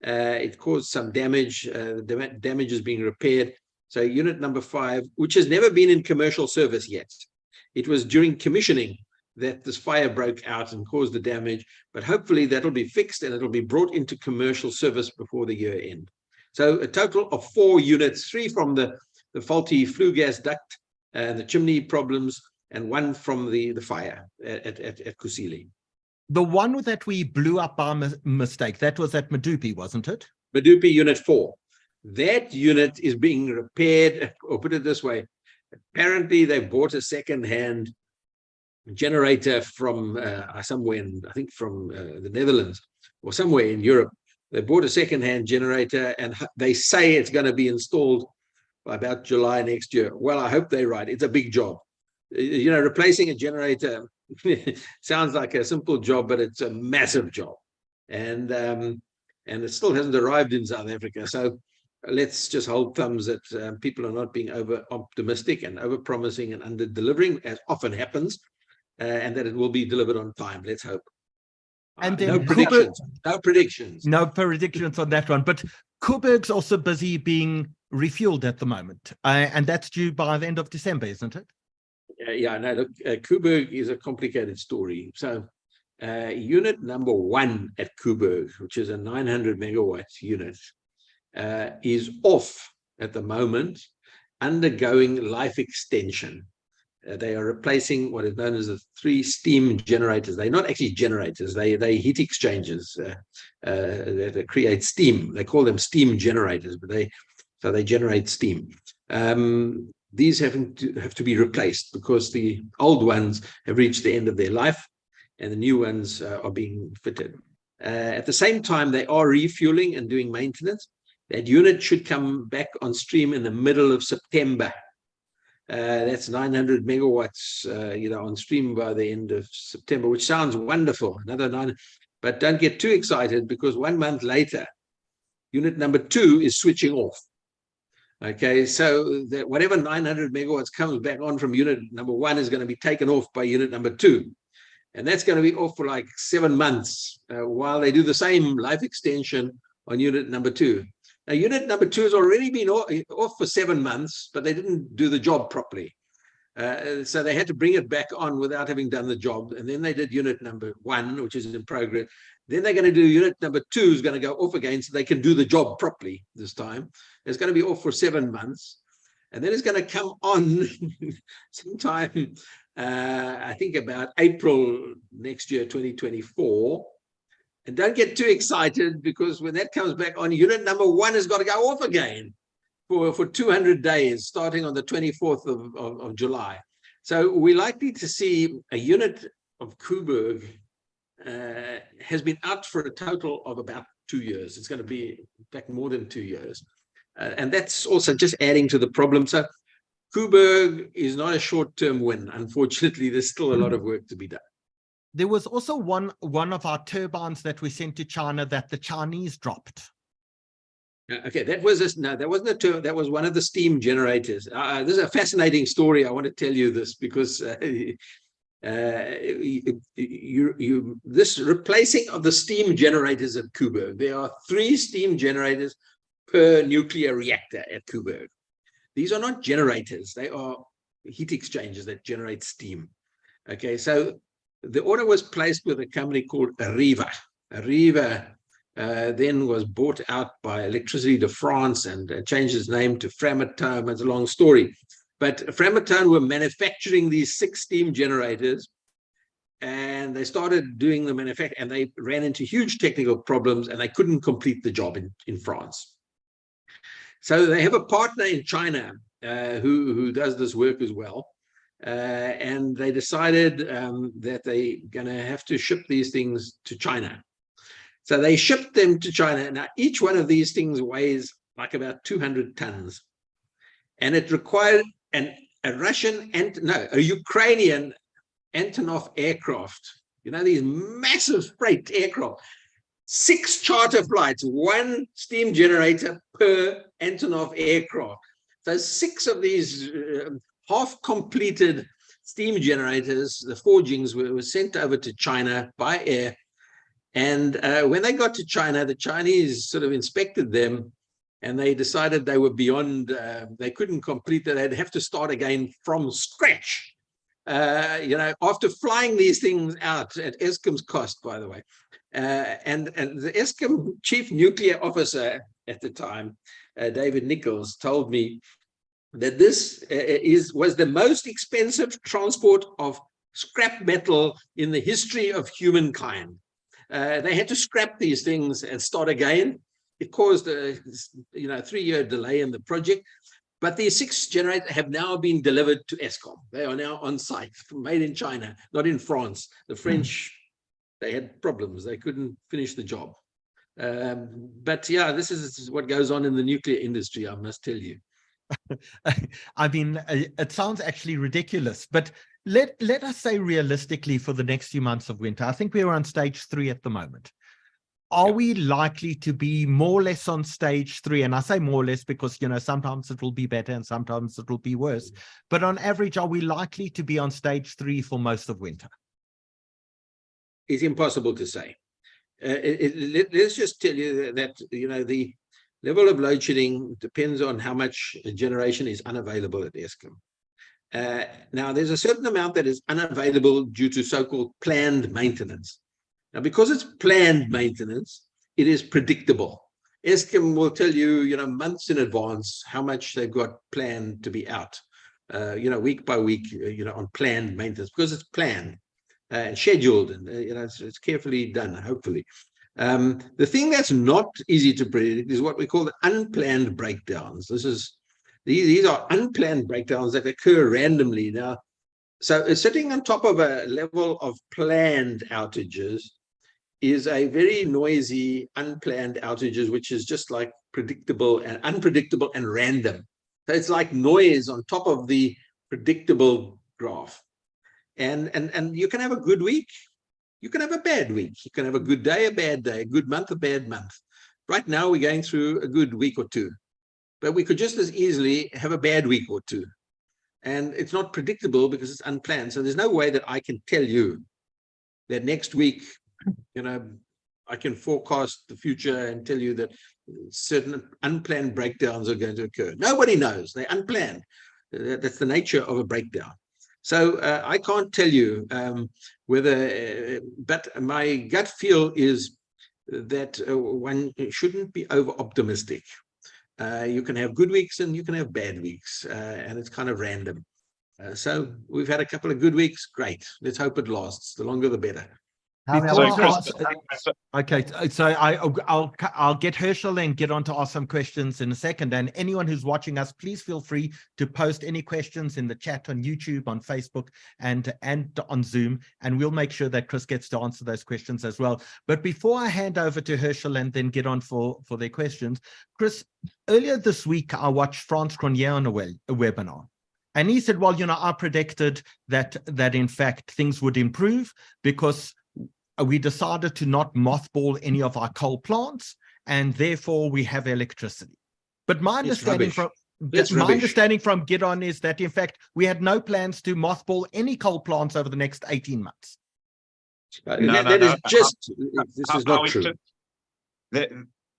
It caused some damage. The damage is being repaired. So unit number 5, which has never been in commercial service yet, it was during commissioning that this fire broke out and caused the damage. But hopefully that'll be fixed and it'll be brought into commercial service before the year end. So a total of 4 units, 3 from the faulty flue gas duct and the chimney problems, and 1 from the fire at Kusile. The one that we blew up by mistake, that was at Medupi, wasn't it? Medupi unit 4. That unit is being repaired, or put it this way, apparently they bought a second-hand generator from somewhere I think from the Netherlands or somewhere in Europe. They bought a second-hand generator, and they say it's going to be installed by about July next year. Well, I hope they're right. It's a big job. You know, replacing a generator sounds like a simple job, but it's a massive job. And it still hasn't arrived in South Africa. So let's just hold thumbs that people are not being over-optimistic and over-promising and under-delivering, as often happens, and that it will be delivered on time. Let's hope. And then no predictions. No predictions on that one. But Koeberg's also busy being refueled at the moment, and that's due by the end of December, isn't it? Yeah, no, look, Koeberg is a complicated story. So unit number 1 at Koeberg, which is a 900 megawatts unit, is off at the moment, undergoing life extension. They are replacing what is known as the 3 steam generators. They're not actually generators. They're heat exchangers that create steam. They call them steam generators, but they generate steam. These have to be replaced because the old ones have reached the end of their life, and the new ones are being fitted. At the same time, they are refueling and doing maintenance. That unit should come back on stream in the middle of September. That's 900 megawatts, on stream by the end of September, which sounds wonderful. Another 9, but don't get too excited, because 1 month later, unit number 2 is switching off. Okay, so that whatever 900 megawatts comes back on from unit number 1 is going to be taken off by unit number 2, and that's going to be off for like 7 months while they do the same life extension on unit number 2. Now, unit number 2 has already been off for 7 months, but they didn't do the job properly. So they had to bring it back on without having done the job. And then they did unit number 1, which is in progress. Then they're going to do unit number 2, is going to go off again so they can do the job properly this time. It's going to be off for 7 months. And then it's going to come on sometime, I think about April next year, 2024. And don't get too excited, because when that comes back on, unit number 1 has got to go off again for 200 days, starting on the 24th of July. So we're likely to see a unit of Koeberg has been out for a total of about 2 years. It's going to be, in fact, more than 2 years. And that's also just adding to the problem. So Koeberg is not a short-term win. Unfortunately, there's still a lot of work to be done. There was also one of our turbines that we sent to China that the Chinese dropped. Okay, that wasn't a turbine. That was one of the steam generators. This is a fascinating story. I want to tell you this because this replacing of the steam generators at Koeberg. There are 3 steam generators per nuclear reactor at Koeberg. These are not generators. They are heat exchangers that generate steam. Okay, so the order was placed with a company called Arriva. Arriva then was bought out by Electricity de France and changed its name to Framatome. It's a long story. But Framatome were manufacturing these 6 steam generators, and they started doing the manufacture, and they ran into huge technical problems, and they couldn't complete the job in France. So they have a partner in China who does this work as well. And they decided that they're going to have to ship these things to China. So they shipped them to China. Now, each one of these things weighs like about 200 tons. And it required a Ukrainian Antonov aircraft, these massive freight aircraft, 6 charter flights, 1 steam generator per Antonov aircraft. So 6 of these half-completed steam generators, the forgings, were sent over to China by air. And when they got to China, the Chinese sort of inspected them, and they decided they were beyond, they couldn't complete it. They'd have to start again from scratch. After flying these things out at Eskom's cost, by the way. And the Eskom chief nuclear officer at the time, David Nichols, told me that this was the most expensive transport of scrap metal in the history of humankind. They had to scrap these things and start again. It caused a 3-year delay in the project. But these 6 generators have now been delivered to Eskom. They are now on site, made in China, not in France. The French, they had problems. They couldn't finish the job. But yeah, this is what goes on in the nuclear industry, I must tell you. I mean, it sounds actually ridiculous, but let us say realistically for the next few months of winter, I think we're on stage 3 at the moment. Are we likely to be more or less on stage 3? And I say more or less because, sometimes it will be better and sometimes it will be worse. But on average, are we likely to be on stage 3 for most of winter? It's impossible to say. Let's just tell you that, the level of load shedding depends on how much generation is unavailable at Eskom. Now, there's a certain amount that is unavailable due to so-called planned maintenance. Now, because it's planned maintenance, it is predictable. Eskom will tell you, months in advance how much they've got planned to be out, week by week, on planned maintenance, because it's planned and scheduled, and it's carefully done, hopefully. The thing that's not easy to predict is what we call the unplanned breakdowns. These are unplanned breakdowns that occur randomly. Now, so sitting on top of a level of planned outages is a very noisy, unplanned outages, which is just like predictable and unpredictable and random. So it's like noise on top of the predictable graph. And you can have a good week. You can have a bad week. You can have a good day, a bad day, a good month, a bad month. Right now, we're going through a good week or 2. But we could just as easily have a bad week or 2. And it's not predictable because it's unplanned. So there's no way that I can tell you that next week, I can forecast the future and tell you that certain unplanned breakdowns are going to occur. Nobody knows. They're unplanned. That's the nature of a breakdown. So I can't tell you whether, but my gut feel is that one shouldn't be over-optimistic. You can have good weeks and you can have bad weeks, and it's kind of random. So we've had a couple of good weeks. Great. Let's hope it lasts. The longer, the better. Okay, so I'll get Herschel and get on to ask some questions in a second. And anyone who's watching us, please feel free to post any questions in the chat on YouTube, on Facebook, and on Zoom, and we'll make sure that Chris gets to answer those questions as well. But before I hand over to Herschel and then get on for their questions, Chris, earlier this week I watched Franz Cronje on a webinar. And he said, well, I predicted that in fact things would improve because we decided to not mothball any of our coal plants, and therefore we have electricity. But my understanding from Gidon is that in fact we had no plans to mothball any coal plants over the next 18 months. This is not true.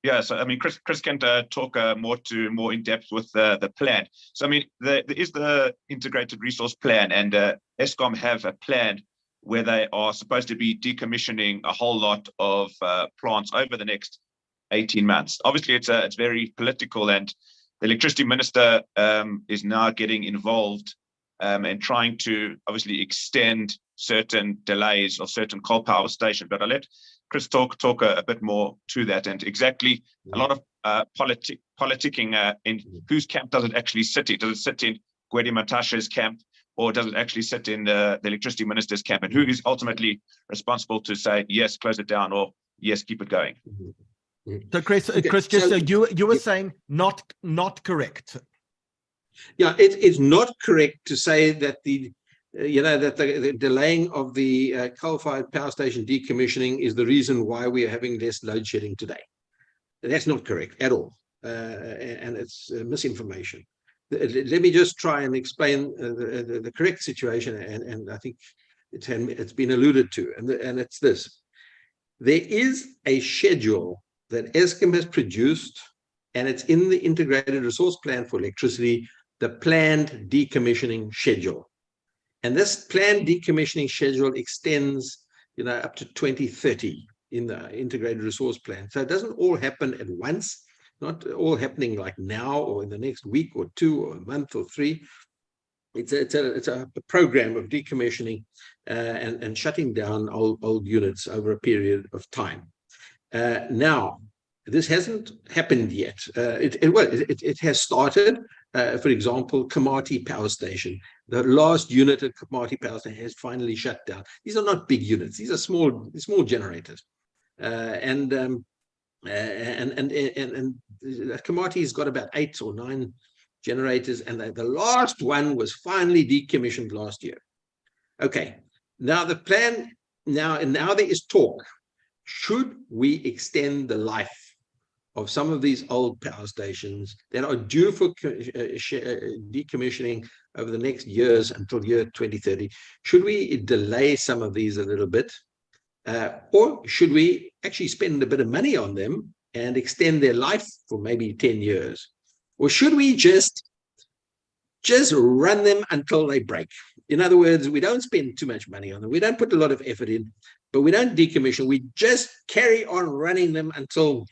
Yeah, so I mean, Chris can talk more in depth with the plan. So I mean, there is the integrated resource plan, and Eskom have a plan where they are supposed to be decommissioning a whole lot of plants over the next 18 months. Obviously, it's very political, and the electricity minister is now getting involved and trying to obviously extend certain delays of certain coal power stations. But I'll let Chris talk a bit more to that, and exactly a lot of politicking in whose camp does it actually sit in? Does it sit in Gwedi Matashe's camp, or does it actually sit in the electricity minister's camp? And who is ultimately responsible to say, yes, close it down, or yes, keep it going. So Chris, Okay, Chris, just so- you were saying not correct. Yeah, it's not correct to say that the delaying of the coal-fired power station decommissioning is the reason why we are having less load shedding today. That's not correct at all, and it's misinformation. Let me just try and explain the correct situation, and I think it's been alluded to, and it's this. There is a schedule that Eskom has produced, and it's in the integrated resource plan for electricity, the planned decommissioning schedule. And this planned decommissioning schedule extends, up to 2030 in the integrated resource plan. So it doesn't all happen at once, not all happening like now or in the next week or two or a month or three. It's a program of decommissioning and shutting down old units over a period of time. Now, this hasn't happened yet. It has started. For example, Komati Power Station, the last unit at Komati Power Station has finally shut down. These are not big units; these are small generators. And Komati's got about 8 or 9 generators, and the last one was finally decommissioned last year. Okay, now the plan now there is talk. Should we extend the life of some of these old power stations that are due for decommissioning over the next years until year 2030? Should we delay some of these a little bit? Or should we actually spend a bit of money on them and extend their life for maybe 10 years? Or should we just run them until they break? In other words, we don't spend too much money on them. We don't put a lot of effort in, but we don't decommission. We just carry on running them until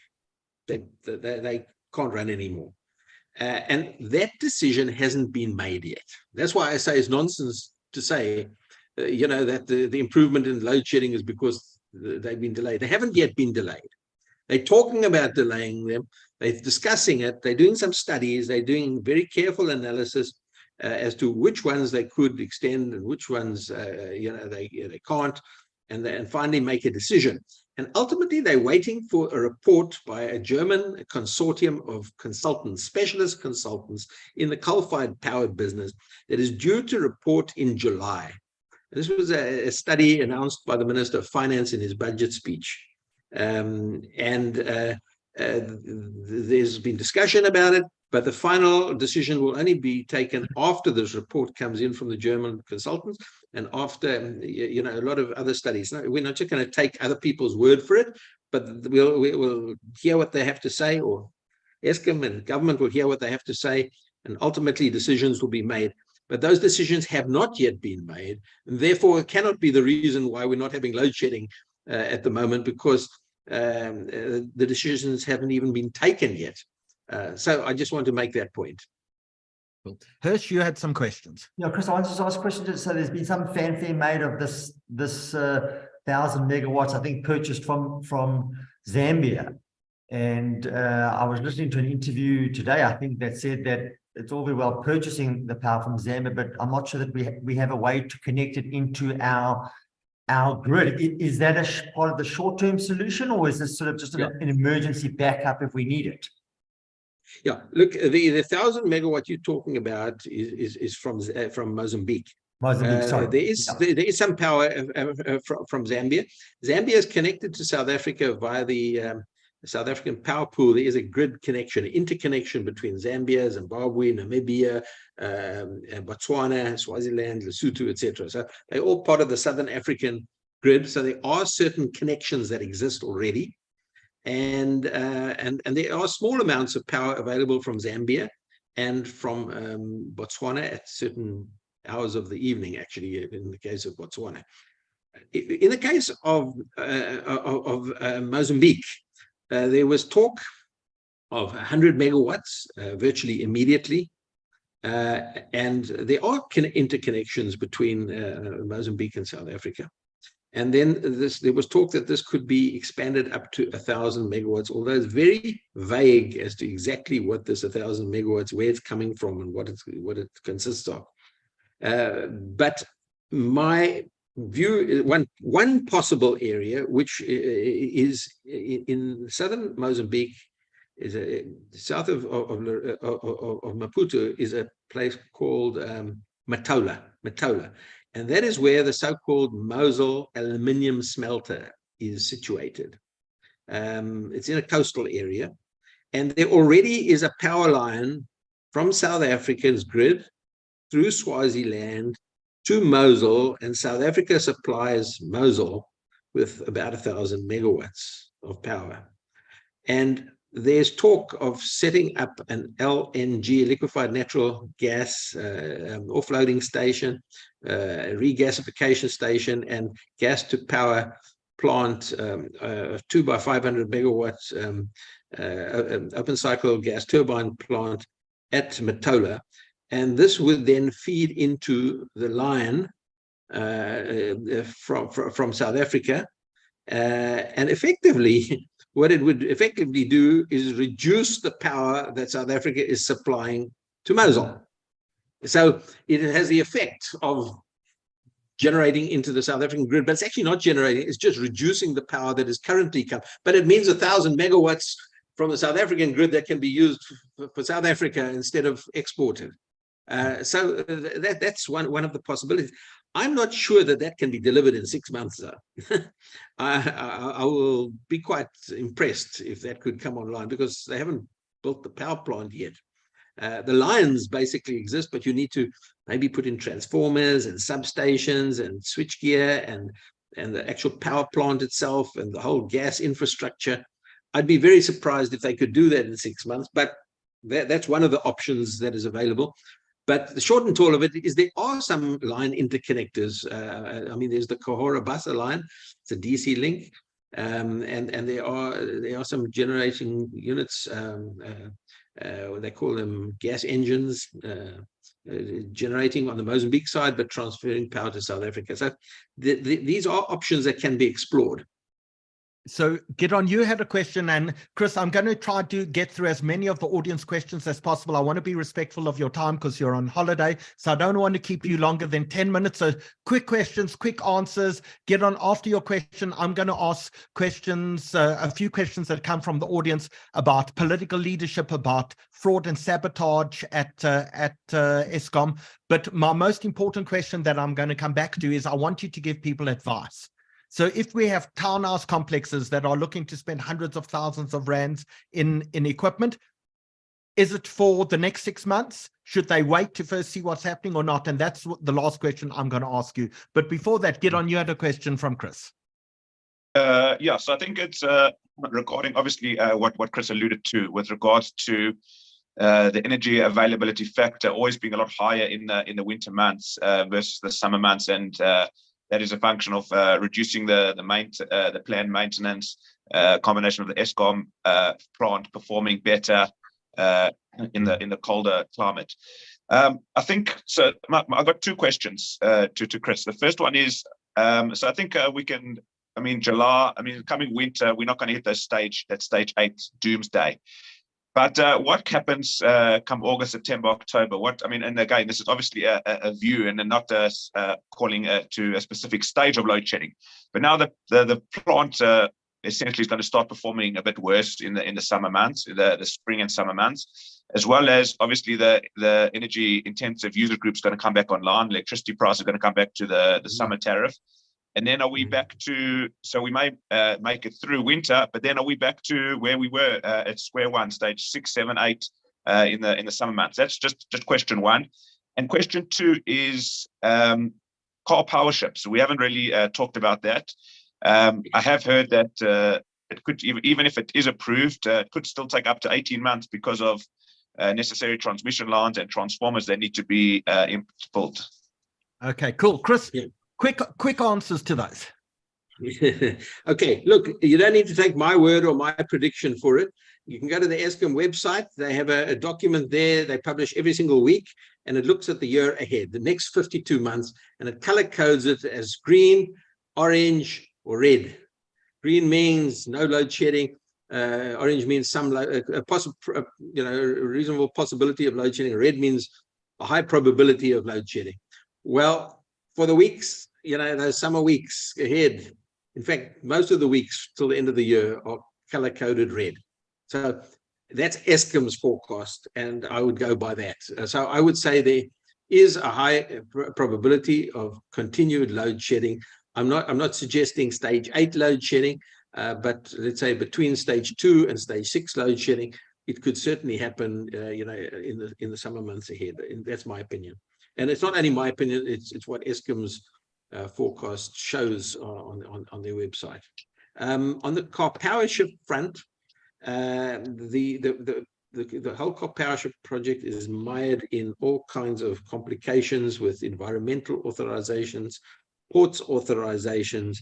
they can't run anymore. And that decision hasn't been made yet. That's why I say it's nonsense to say, that the improvement in load shedding is because they've been delayed. They haven't yet been delayed. They're talking about delaying them. They're discussing it. They're doing some studies. They're doing very careful analysis as to which ones they could extend and which ones, they can't, and finally make a decision. And ultimately, they're waiting for a report by a German consortium of consultants, specialist consultants in the coal-fired power business that is due to report in July. This was a study announced by the Minister of Finance in his budget speech. There's been discussion about it, but the final decision will only be taken after this report comes in from the German consultants and after a lot of other studies. We're not just going to take other people's word for it, but we'll hear what they have to say, or Eskom and government will hear what they have to say, and ultimately decisions will be made. But those decisions have not yet been made, and therefore it cannot be the reason why we're not having load shedding at the moment, because the decisions haven't even been taken yet. So I just want to make that point. Hirsch, you had some questions. Yeah, Chris, I wanted to ask a question. So there's been some fanfare made of this 1,000 megawatts, I think, purchased from Zambia. And I was listening to an interview today, I think, that said that it's all very well purchasing the power from Zambia, but I'm not sure that we have a way to connect it into our grid. Is that a part of the short-term solution, or is this sort of just an emergency backup if we need it? Yeah, look, the 1,000 megawatt you're talking about is from Mozambique. Sorry. There is some power from Zambia. Zambia is connected to South Africa via the South African power pool. There is a grid connection, interconnection between Zambia, Zimbabwe, Namibia, Botswana, Swaziland, Lesotho, etc. So they're all part of the Southern African grid. So there are certain connections that exist already. And there are small amounts of power available from Zambia and from Botswana at certain hours of the evening, actually, in the case of Botswana. In the case of Mozambique, there was talk of 100 megawatts virtually immediately. And there are interconnections between Mozambique and South Africa. And then there was talk that this could be expanded up to 1,000 megawatts, although it's very vague as to exactly what this 1,000 megawatts, where it's coming from and what it consists of. But my one possible area, which is in southern Mozambique, is south of Maputo, is a place called Matola, and that is where the so-called Mosul aluminium smelter is situated. It's in a coastal area, and there already is a power line from South Africa's grid through Swaziland to Mosul, and South Africa supplies Mosul with about 1,000 megawatts of power. And there's talk of setting up an LNG, liquefied natural gas, offloading station, regasification station, and gas to power plant, 2 by 500 megawatts open cycle gas turbine plant at Matola. And this would then feed into the line from South Africa. And effectively, what it would effectively do is reduce the power that South Africa is supplying to Mosul. So it has the effect of generating into the South African grid, but it's actually not generating, it's just reducing the power that is currently coming. But it means 1,000 megawatts from the South African grid that can be used for South Africa instead of exported. So that's one of the possibilities. I'm not sure that can be delivered in 6 months, though. I will be quite impressed if that could come online, because they haven't built the power plant yet. The lines basically exist, but you need to maybe put in transformers and substations and switchgear and the actual power plant itself and the whole gas infrastructure. I'd be very surprised if they could do that in 6 months, but that's one of the options that is available. But the short and tall of it is there are some line interconnectors. I mean, there's the Kohora Bassa line. It's a DC link. And there are some generating units. They call them gas engines, generating on the Mozambique side, but transferring power to South Africa. So these are options that can be explored. So Gideon, you had a question, and Chris, I'm going to try to get through as many of the audience questions as possible. I want to be respectful of your time because you're on holiday, so I don't want to keep you longer than 10 minutes. So quick questions, quick answers. Gideon, after your question, I'm going to ask questions, a few questions that come from the audience about political leadership, about fraud and sabotage at Eskom. But my most important question that I'm going to come back to is I want you to give people advice. So if we have townhouse complexes that are looking to spend hundreds of thousands of rands in equipment, is it for the next 6 months? Should they wait to first see what's happening or not? And that's the last question I'm going to ask you. But before that, Gideon, you had a question from Chris. Yeah, so I think it's regarding obviously what Chris alluded to with regards to the energy availability factor always being a lot higher in the winter months versus the summer months, and that is a function of reducing the planned maintenance, combination of the Eskom plant performing better in the colder climate. I think so. I've got two questions to Chris. The first one is, so I think we can. I mean, July. I mean, coming winter, we're not going to hit that stage 8 doomsday. But what happens come August, September, October? And again, this is obviously a view and not calling to a specific stage of load shedding. But now the plant essentially is going to start performing a bit worse in the summer months, the spring and summer months, as well as obviously the energy intensive user group is going to come back online. Electricity price is going to come back to the summer tariff. And then are we back to, so we may make it through winter, but then are we back to where we were at square one, stage 6, 7, 8 in the summer months? That's just question one. And question two is car power ships. We haven't really talked about that. I have heard that it could, even if it is approved, it could still take up to 18 months because of necessary transmission lines and transformers that need to be built. Okay, cool. Chris, yeah. Quick answers to those. Okay, look, you don't need to take my word or my prediction for it. You can go to the Eskom website. They have a document there they publish every single week, and it looks at the year ahead, the next 52 months, and it color codes it as green, orange, or red. Green means no load shedding. Orange means some reasonable possibility of load shedding. Red means a high probability of load shedding. Well, for the weeks those summer weeks ahead, in fact, most of the weeks till the end of the year are color-coded red. So that's Eskom's forecast, and I would go by that. So I would say there is a high probability of continued load shedding. I'm not suggesting stage 8 load shedding, but let's say between stage 2 and stage 6 load shedding, it could certainly happen, in the summer months ahead. And that's my opinion. And it's not only my opinion; it's what Eskom's forecast shows on their website. On the car power shift front, the whole car power shift project is mired in all kinds of complications with environmental authorizations, ports authorizations,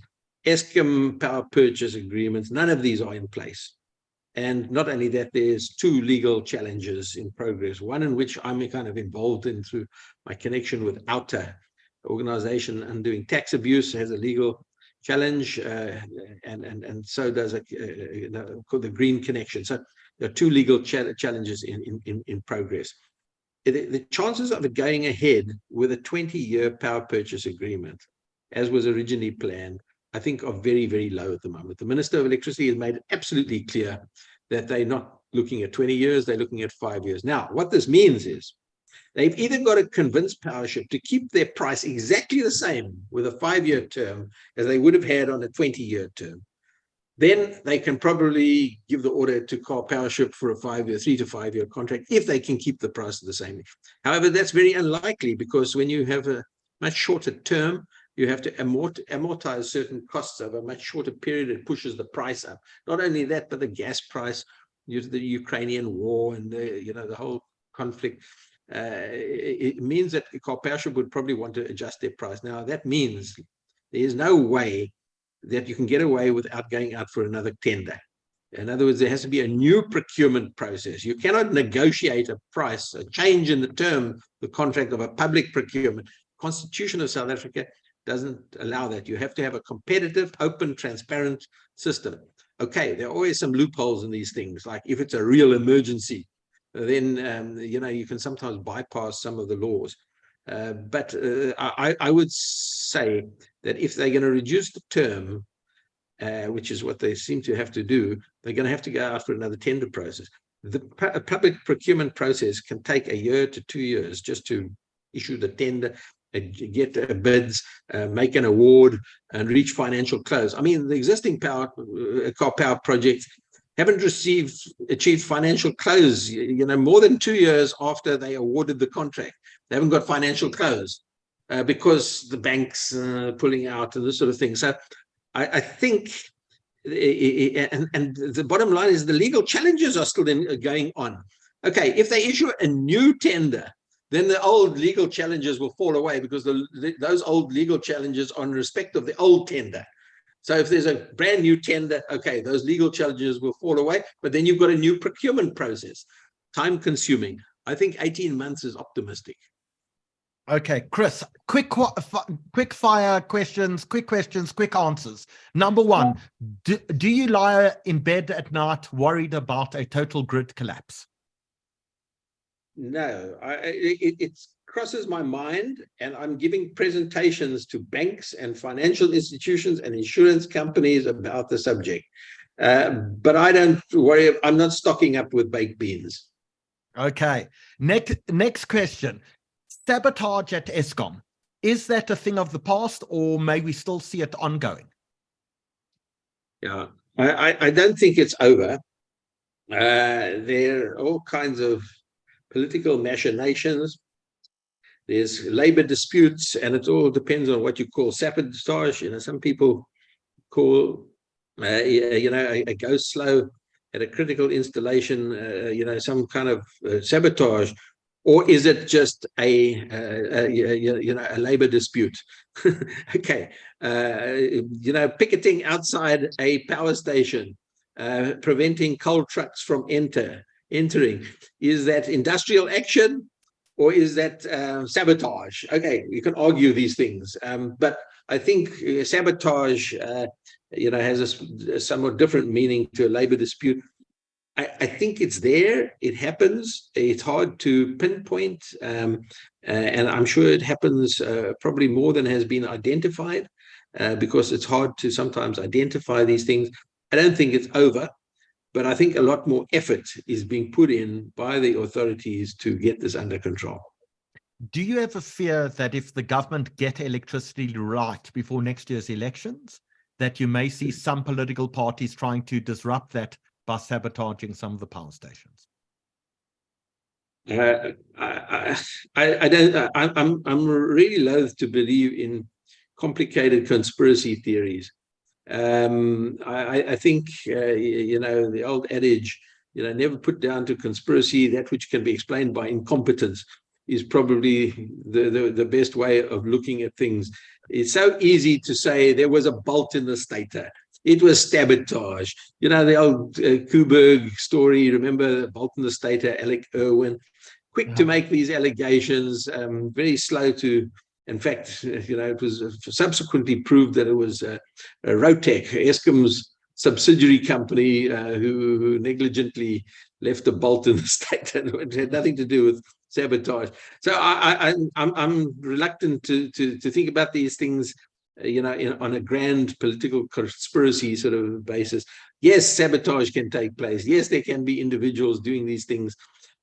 Eskom power purchase agreements. None of these are in place. And not only that, there's 2 legal challenges in progress, one in which I'm kind of involved in through my connection with OUTA, organization undoing tax abuse, has a legal challenge, and so does called the Green Connection. So there are 2 legal challenges in progress. The chances of it going ahead with a 20-year power purchase agreement, as was originally planned, I think are very, very low at the moment. The Minister of Electricity has made it absolutely clear that they're not looking at 20 years, they're looking at 5 years. Now, what this means is they've either got to convince Powership to keep their price exactly the same with a 5-year term as they would have had on a 20-year term. Then they can probably give the order to Car Powership for a 5-year, 3 to 5 year contract if they can keep the price the same. However, that's very unlikely, because when you have a much shorter term, you have to amortize certain costs over a much shorter period. It pushes the price up. Not only that, but the gas price due to the Ukrainian war and the whole conflict. It means that Car Powership would probably want to adjust their price. Now, that means there is no way that you can get away without going out for another tender. In other words, there has to be a new procurement process. You cannot negotiate a price, a change in the term, the contract of a public procurement. Constitution of South Africa doesn't allow that. You have to have a competitive, open, transparent system. Okay, there are always some loopholes in these things, like if it's a real emergency, then you can sometimes bypass some of the laws. But I would say that if they're going to reduce the term, which is what they seem to have to do, they're going to have to go out for another tender process. The public procurement process can take 1 year to 2 years just to issue the tender, get bids, make an award, and reach financial close. I mean, the existing car power projects haven't achieved financial close, more than 2 years after they awarded the contract. They haven't got financial close because the banks pulling out and this sort of thing. So I think, and the bottom line is the legal challenges are still going on. Okay, if they issue a new tender, then the old legal challenges will fall away, because those old legal challenges are in respect of the old tender. So if there's a brand new tender, okay, those legal challenges will fall away, but then you've got a new procurement process, time consuming. I think 18 months is optimistic. Okay, Chris, quick fire questions, quick answers. Number one, do you lie in bed at night worried about a total grid collapse? No, it crosses my mind, and I'm giving presentations to banks and financial institutions and insurance companies about the subject. But I don't worry. I'm not stocking up with baked beans. Okay. Next question. Sabotage at Eskom. Is that a thing of the past, or may we still see it ongoing? Yeah, I don't think it's over. There are all kinds of political machinations. There's labor disputes, and it all depends on what you call sabotage. Some people call, a go slow at a critical installation, some kind of sabotage, or is it just a labor dispute? Okay, picketing outside a power station, preventing coal trucks from entering. Is that industrial action, or is that sabotage? Okay, you can argue these things, but I think sabotage, has a somewhat different meaning to a labor dispute. I think it's there. It happens. It's hard to pinpoint, and I'm sure it happens probably more than has been identified, because it's hard to sometimes identify these things. I don't think it's over, but I think a lot more effort is being put in by the authorities to get this under control. Do you ever fear that if the government get electricity right before next year's elections, that you may see some political parties trying to disrupt that by sabotaging some of the power stations? I don't. I'm really loath to believe in complicated conspiracy theories. I think the old adage, never put down to conspiracy that which can be explained by incompetence, is probably the best way of looking at things. It's so easy to say there was a bolt in the stator. It was sabotage. The old Koeberg story, remember the bolt in the stator, Alec Irwin, quick to make these allegations, very slow to, in fact, it was subsequently proved that it was Rotec, Eskom's subsidiary company, who negligently left a bolt in the stator. It had nothing to do with sabotage. So I'm reluctant to think about these things, on a grand political conspiracy sort of basis. Yes, sabotage can take place. Yes, there can be individuals doing these things,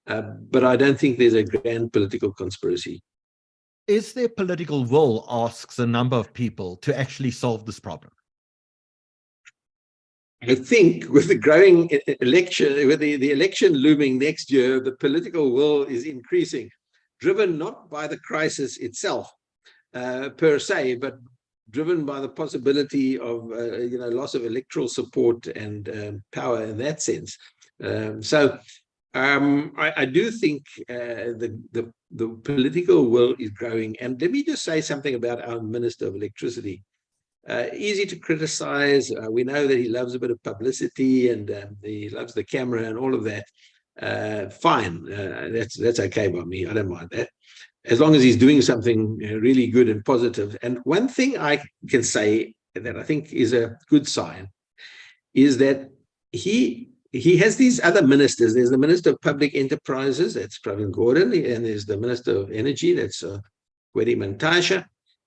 but I don't think there's a grand political conspiracy. Is there political will, asks a number of people, to actually solve this problem? I think with the growing election, with the election looming next year, the political will is increasing, driven not by the crisis itself per se, but driven by the possibility of loss of electoral support and power in that sense. So I do think the political will is growing. And let me just say something about our Minister of Electricity. Easy to criticize. We know that he loves a bit of publicity and he loves the camera and all of that. Fine, that's okay by me. I don't mind that, as long as he's doing something really good and positive. And one thing I can say that I think is a good sign is that he has these other ministers. There's the Minister of Public Enterprises, that's Pravin Gordhan, and there's the Minister of Energy, that's Kwedi Mantashe.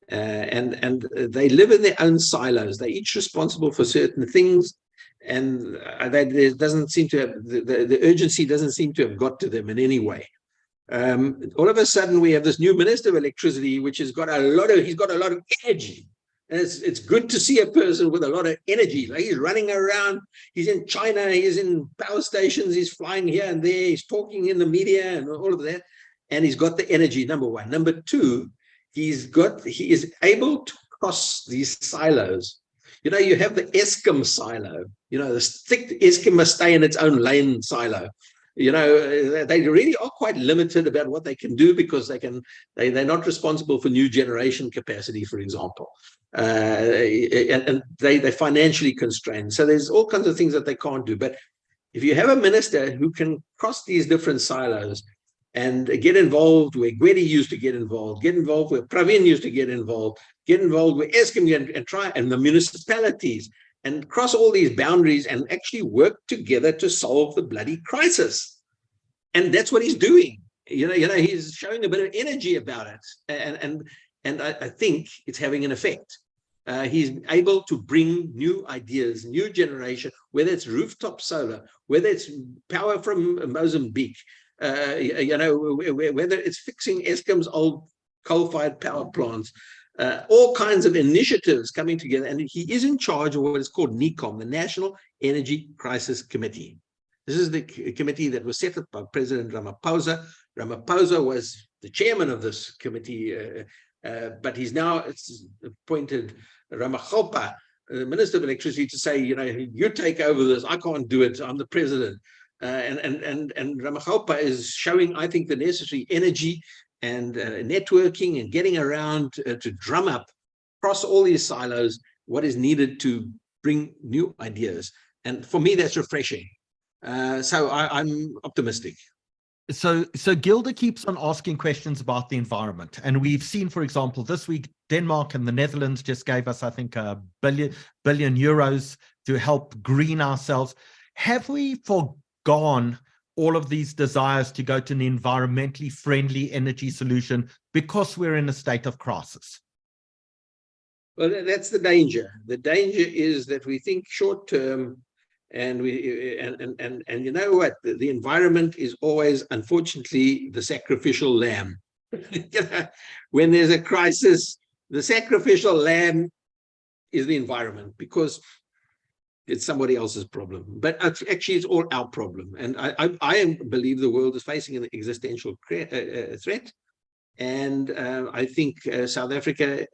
And they live in their own silos. They're each responsible for certain things, and there doesn't seem to have the urgency doesn't seem to have got to them in any way. All of a sudden, we have this new Minister of Electricity, which has got he's got a lot of energy, and it's good to see a person with a lot of energy. Like, he's running around, he's in China, he's in power stations, he's flying here and there, he's talking in the media and all of that, and he's got the energy. Number one. Number two, he is able to cross these silos. You have the Eskom silo, the strict Eskom must stay in its own lane silo. They really are quite limited about what they can do, because they're not responsible for new generation capacity, for example. And they're financially constrained. So there's all kinds of things that they can't do. But if you have a minister who can cross these different silos and get involved where Kwedi used to get involved where Pravin used to get involved where Eskom and the municipalities, and cross all these boundaries and actually work together to solve the bloody crisis. And that's what he's doing. He's showing a bit of energy about it. And I think it's having an effect. He's able to bring new ideas, new generation, whether it's rooftop solar, whether it's power from Mozambique, whether it's fixing Eskom's old coal-fired power plants, all kinds of initiatives coming together. And he is in charge of what is called NECOM, the National Energy Crisis Committee. This is the committee that was set up by President Ramaphosa. Ramaphosa was the chairman of this committee, but he's now appointed Ramakgopa, the Minister of Electricity, to say, you take over this. I can't do it. I'm the president. And Ramakgopa is showing, I think, the necessary energy and networking and getting around to drum up across all these silos what is needed to bring new ideas. And for me, that's refreshing. So I'm optimistic. So Gilda keeps on asking questions about the environment. And we've seen, for example, this week, Denmark and the Netherlands just gave us, I think, $1 billion to help green ourselves. Have we gone all of these desires to go to an environmentally friendly energy solution because we're in a state of crisis? Well, that's the danger. The danger is that we think short term, and you know what? The environment is always, unfortunately, the sacrificial lamb. When there's a crisis, the sacrificial lamb is the environment, because it's somebody else's problem. But actually, it's all our problem. And I believe the world is facing an existential threat. And I think South Africa,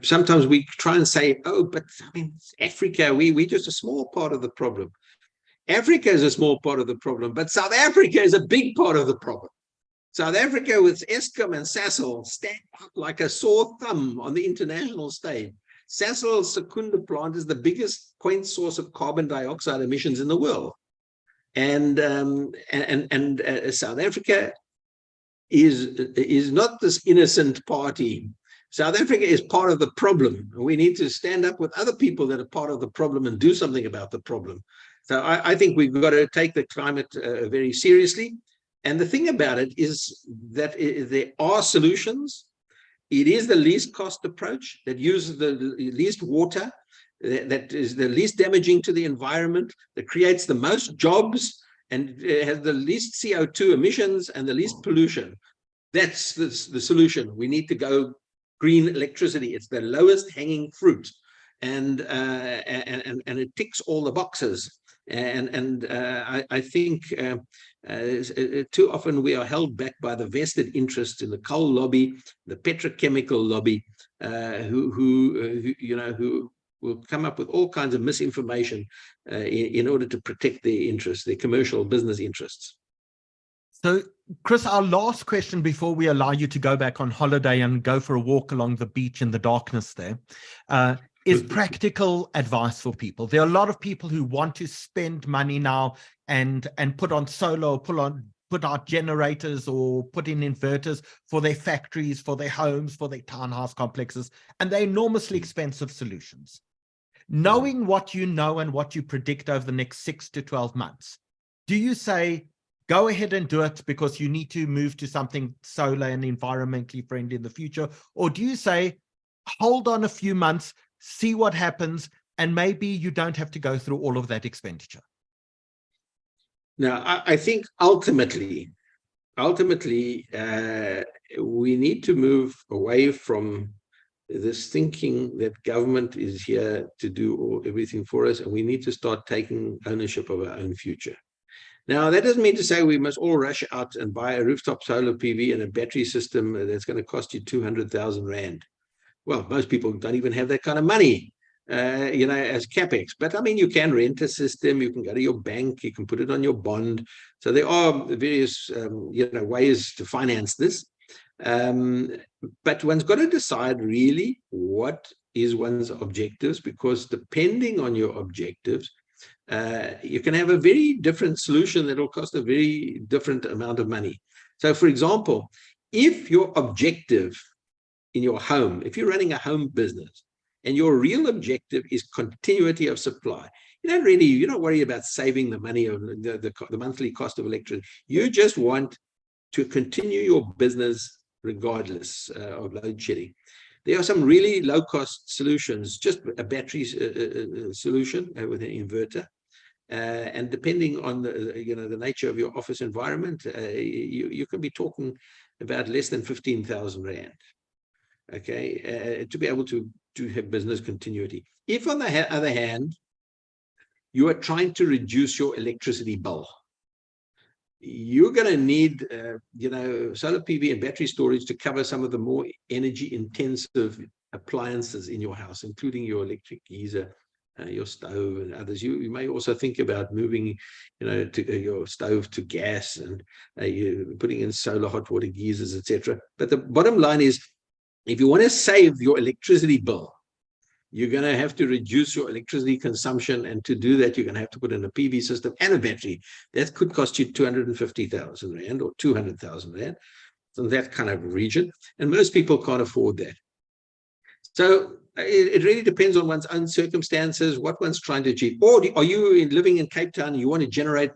sometimes we try and say, oh, but I mean, Africa, we're just a small part of the problem. Africa is a small part of the problem, but South Africa is a big part of the problem. South Africa with Eskom and Sasol stand out like a sore thumb on the international stage. Sasol's Secunda plant is the biggest point source of carbon dioxide emissions in the world. And South Africa is not this innocent party. South Africa is part of the problem. We need to stand up with other people that are part of the problem and do something about the problem. So I think we've got to take the climate very seriously. And the thing about it is that there are solutions. It is the least cost approach that uses the least water, that is the least damaging to the environment, that creates the most jobs, and has the least CO2 emissions and the least pollution. That's the solution. We need to go green electricity. It's the lowest hanging fruit, and it ticks all the boxes. And I think too often we are held back by the vested interests in the coal lobby, the petrochemical lobby, who will come up with all kinds of misinformation in order to protect their interests, their commercial business interests. So, Chris, our last question before we allow you to go back on holiday and go for a walk along the beach in the darkness there, is practical advice for people. There are a lot of people who want to spend money now and put on solar, or put out generators, or put in inverters for their factories, for their homes, for their townhouse complexes, and they're enormously expensive solutions. Knowing what you know and what you predict over the next 6 to 12 months, do you say, go ahead and do it because you need to move to something solar and environmentally friendly in the future? Or do you say, hold on a few months, see what happens, and maybe you don't have to go through all of that expenditure? Now, I think ultimately, we need to move away from this thinking that government is here to do everything for us, and we need to start taking ownership of our own future. Now, that doesn't mean to say we must all rush out and buy a rooftop solar PV and a battery system that's going to cost you 200,000 Rand. Well, most people don't even have that kind of money, as capex. But I mean, you can rent a system, you can go to your bank, you can put it on your bond. So there are various, ways to finance this. But one's got to decide really what is one's objectives, because depending on your objectives, you can have a very different solution that will cost a very different amount of money. So, for example, if your objective in your home, if you're running a home business and your real objective is continuity of supply, you're not worried about saving the money of the monthly cost of electricity. You just want to continue your business regardless of load shedding. There are some really low-cost solutions, just a battery solution with an inverter. And depending on the nature of your office environment, you can be talking about less than 15,000 Rand. Okay, to be able to have business continuity. If, on the other hand, you are trying to reduce your electricity bill, you're going to need, solar PV and battery storage to cover some of the more energy-intensive appliances in your house, including your electric geyser, your stove, and others. You may also think about moving, your stove to gas, and you putting in solar hot water geysers, etc. But the bottom line is, if you want to save your electricity bill, you're going to have to reduce your electricity consumption. And to do that, you're going to have to put in a PV system and a battery. That could cost you 250,000 Rand or 200,000 Rand, in that kind of region. And most people can't afford that. So it really depends on one's own circumstances, what one's trying to achieve. Or are you living in Cape Town and you want to generate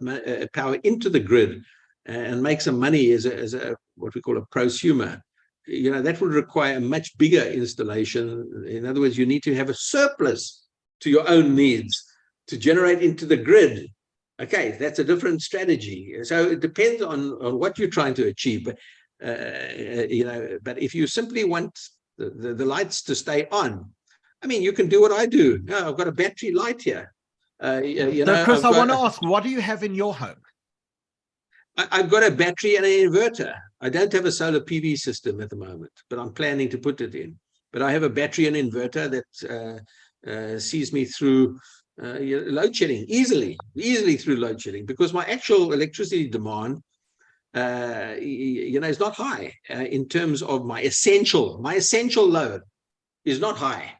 power into the grid and make some money as a what we call a prosumer? That would require a much bigger installation. In other words, you need to have a surplus to your own needs to generate into the grid. Okay, that's a different strategy. So it depends on what you're trying to achieve. But but if you simply want the lights to stay on, I mean, you can do what I do. No, I've got a battery light here. So Chris, I want to ask, what do you have in your home? I've got a battery and an inverter. I don't have a solar PV system at the moment, but I'm planning to put it in. But I have a battery and inverter that sees me through load shedding easily through load shedding, because my actual electricity demand is not high in terms of my essential load is not high.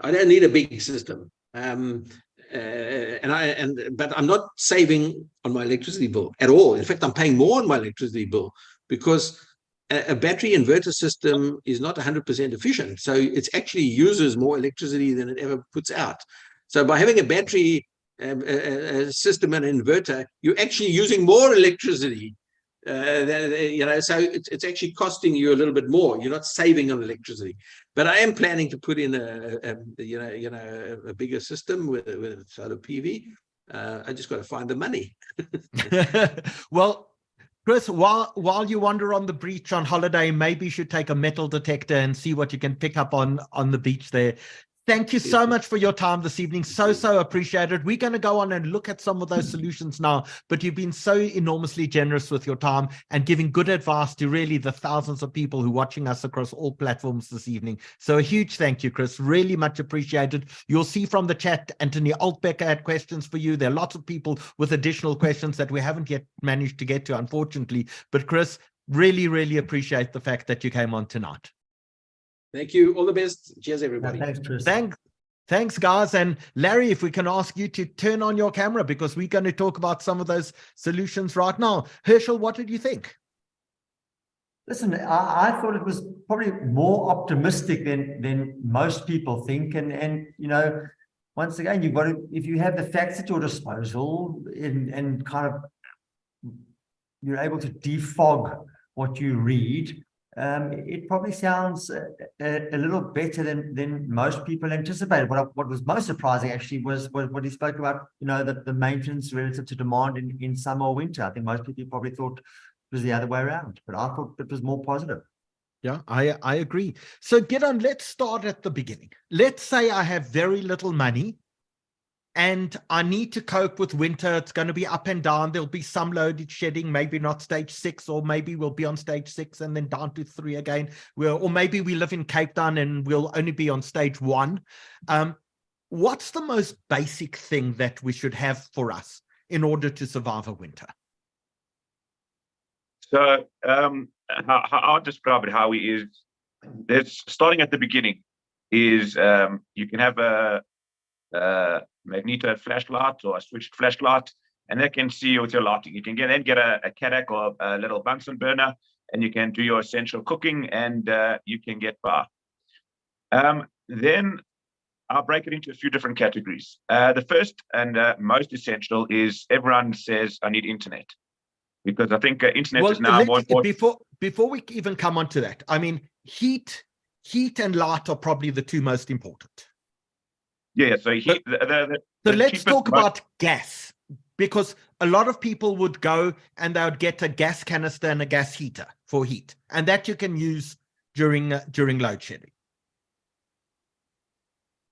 I don't need a big system. But I'm not saving on my electricity bill at all. In fact, I'm paying more on my electricity bill because a battery inverter system is not 100% efficient. So it actually uses more electricity than it ever puts out. So by having a battery system and inverter, you're actually using more electricity. So it's actually costing you a little bit more. You're not saving on electricity. But I am planning to put in a bigger system with solar PV. I just got to find the money. Well, Chris, while you wander on the beach on holiday, maybe you should take a metal detector and see what you can pick up on the beach there. Thank you so much for your time this evening. So appreciated. We're going to go on and look at some of those solutions now, but you've been so enormously generous with your time and giving good advice to really the thousands of people who are watching us across all platforms this evening. So a huge thank you, Chris. Really much appreciated. You'll see from the chat, Anthony Altbecker had questions for you. There are lots of people with additional questions that we haven't yet managed to get to, unfortunately. But Chris, really appreciate the fact that you came on tonight. Thank you. All the best. Cheers, everybody. Thanks, Chris. Thanks, guys. And Larry, if we can ask you to turn on your camera, because we're going to talk about some of those solutions right now. Herschel, what did you think? Listen, I thought it was probably more optimistic than most people think. And once again, you've got to, if you have the facts at your disposal and kind of you're able to defog what you read, it probably sounds a little better than most people anticipated. What was most surprising actually was what he spoke about, the maintenance relative to demand in summer or winter. I think most people probably thought it was the other way around, but I thought it was more positive. Yeah, I agree. So let's start at the beginning. Let's say I have very little money and I need to cope with winter. It's going to be up and down. There'll be some load shedding, maybe not stage 6, or maybe we'll be on stage 6 and then down to 3 again. Or maybe we live in Cape Town and we'll only be on stage 1. What's the most basic thing that we should have for us in order to survive a winter? So how I'll describe it, how is it's starting at the beginning is you can have a magneto flashlight or a switched flashlight, and that can see with your lighting. You can then get a Koeberg or a little Bunsen burner, and you can do your essential cooking, and you can get by. Then I'll break it into a few different categories. The first and most essential is everyone says, I need internet, because I think internet is now more important. Before we even come on to that, I mean, heat and light are probably the two most important. Yeah, so let's talk about gas, because a lot of people would go and they would get a gas canister and a gas heater for heat, and that you can use during load shedding.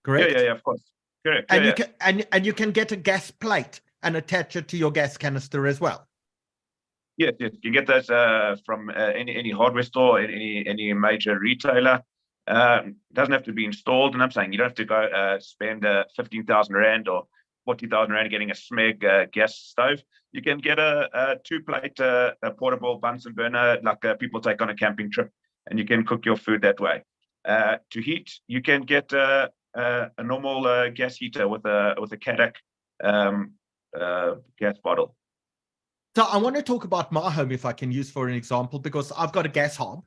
Correct? Yeah, of course. Correct. And you can get a gas plate and attach it to your gas canister as well. Yes, you can get those from any hardware store, any major retailer. It doesn't have to be installed, and I'm saying you don't have to go spend 15,000 Rand or 40,000 Rand getting a Smeg gas stove. You can get a 2-plate a portable Bunsen burner like people take on a camping trip, and you can cook your food that way. To heat, you can get a normal gas heater with a Koeberg gas bottle. So I want to talk about my home, if I can use for an example, because I've got a gas hob.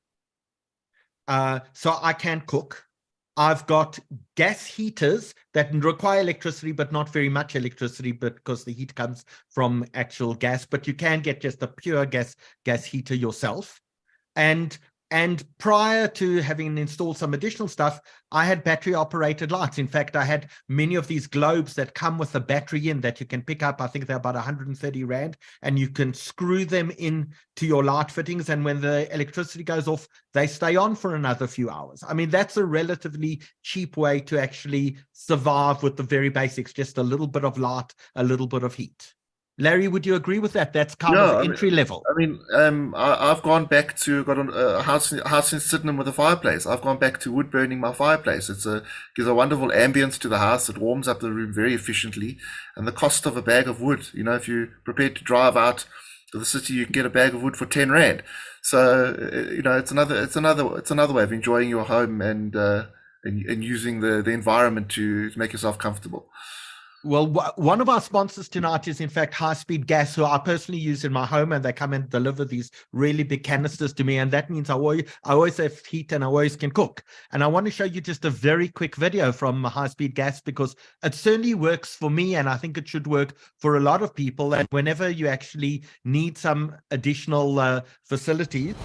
So I can cook. I've got gas heaters that require electricity, but not very much electricity because the heat comes from actual gas, but you can get just a pure gas heater yourself. And prior to having installed some additional stuff, I had battery operated lights. In fact, I had many of these globes that come with a battery in that you can pick up. I think they're about 130 Rand, and you can screw them in to your light fittings. And when the electricity goes off, they stay on for another few hours. I mean, that's a relatively cheap way to actually survive with the very basics, just a little bit of light, a little bit of heat. Larry, would you agree with that? That's kind of entry level. I've gone back to got a house in Sydenham with a fireplace. I've gone back to wood burning my fireplace. Gives a wonderful ambience to the house. It warms up the room very efficiently. And the cost of a bag of wood, if you're prepared to drive out to the city, you can get a bag of wood for 10 Rand. So it's another way of enjoying your home and using the environment to make yourself comfortable. Well, one of our sponsors tonight is, in fact, High Speed Gas, who I personally use in my home, and they come and deliver these really big canisters to me. And that means I always have heat and I always can cook. And I want to show you just a very quick video from High Speed Gas, because it certainly works for me, and I think it should work for a lot of people. And whenever you actually need some additional facilities.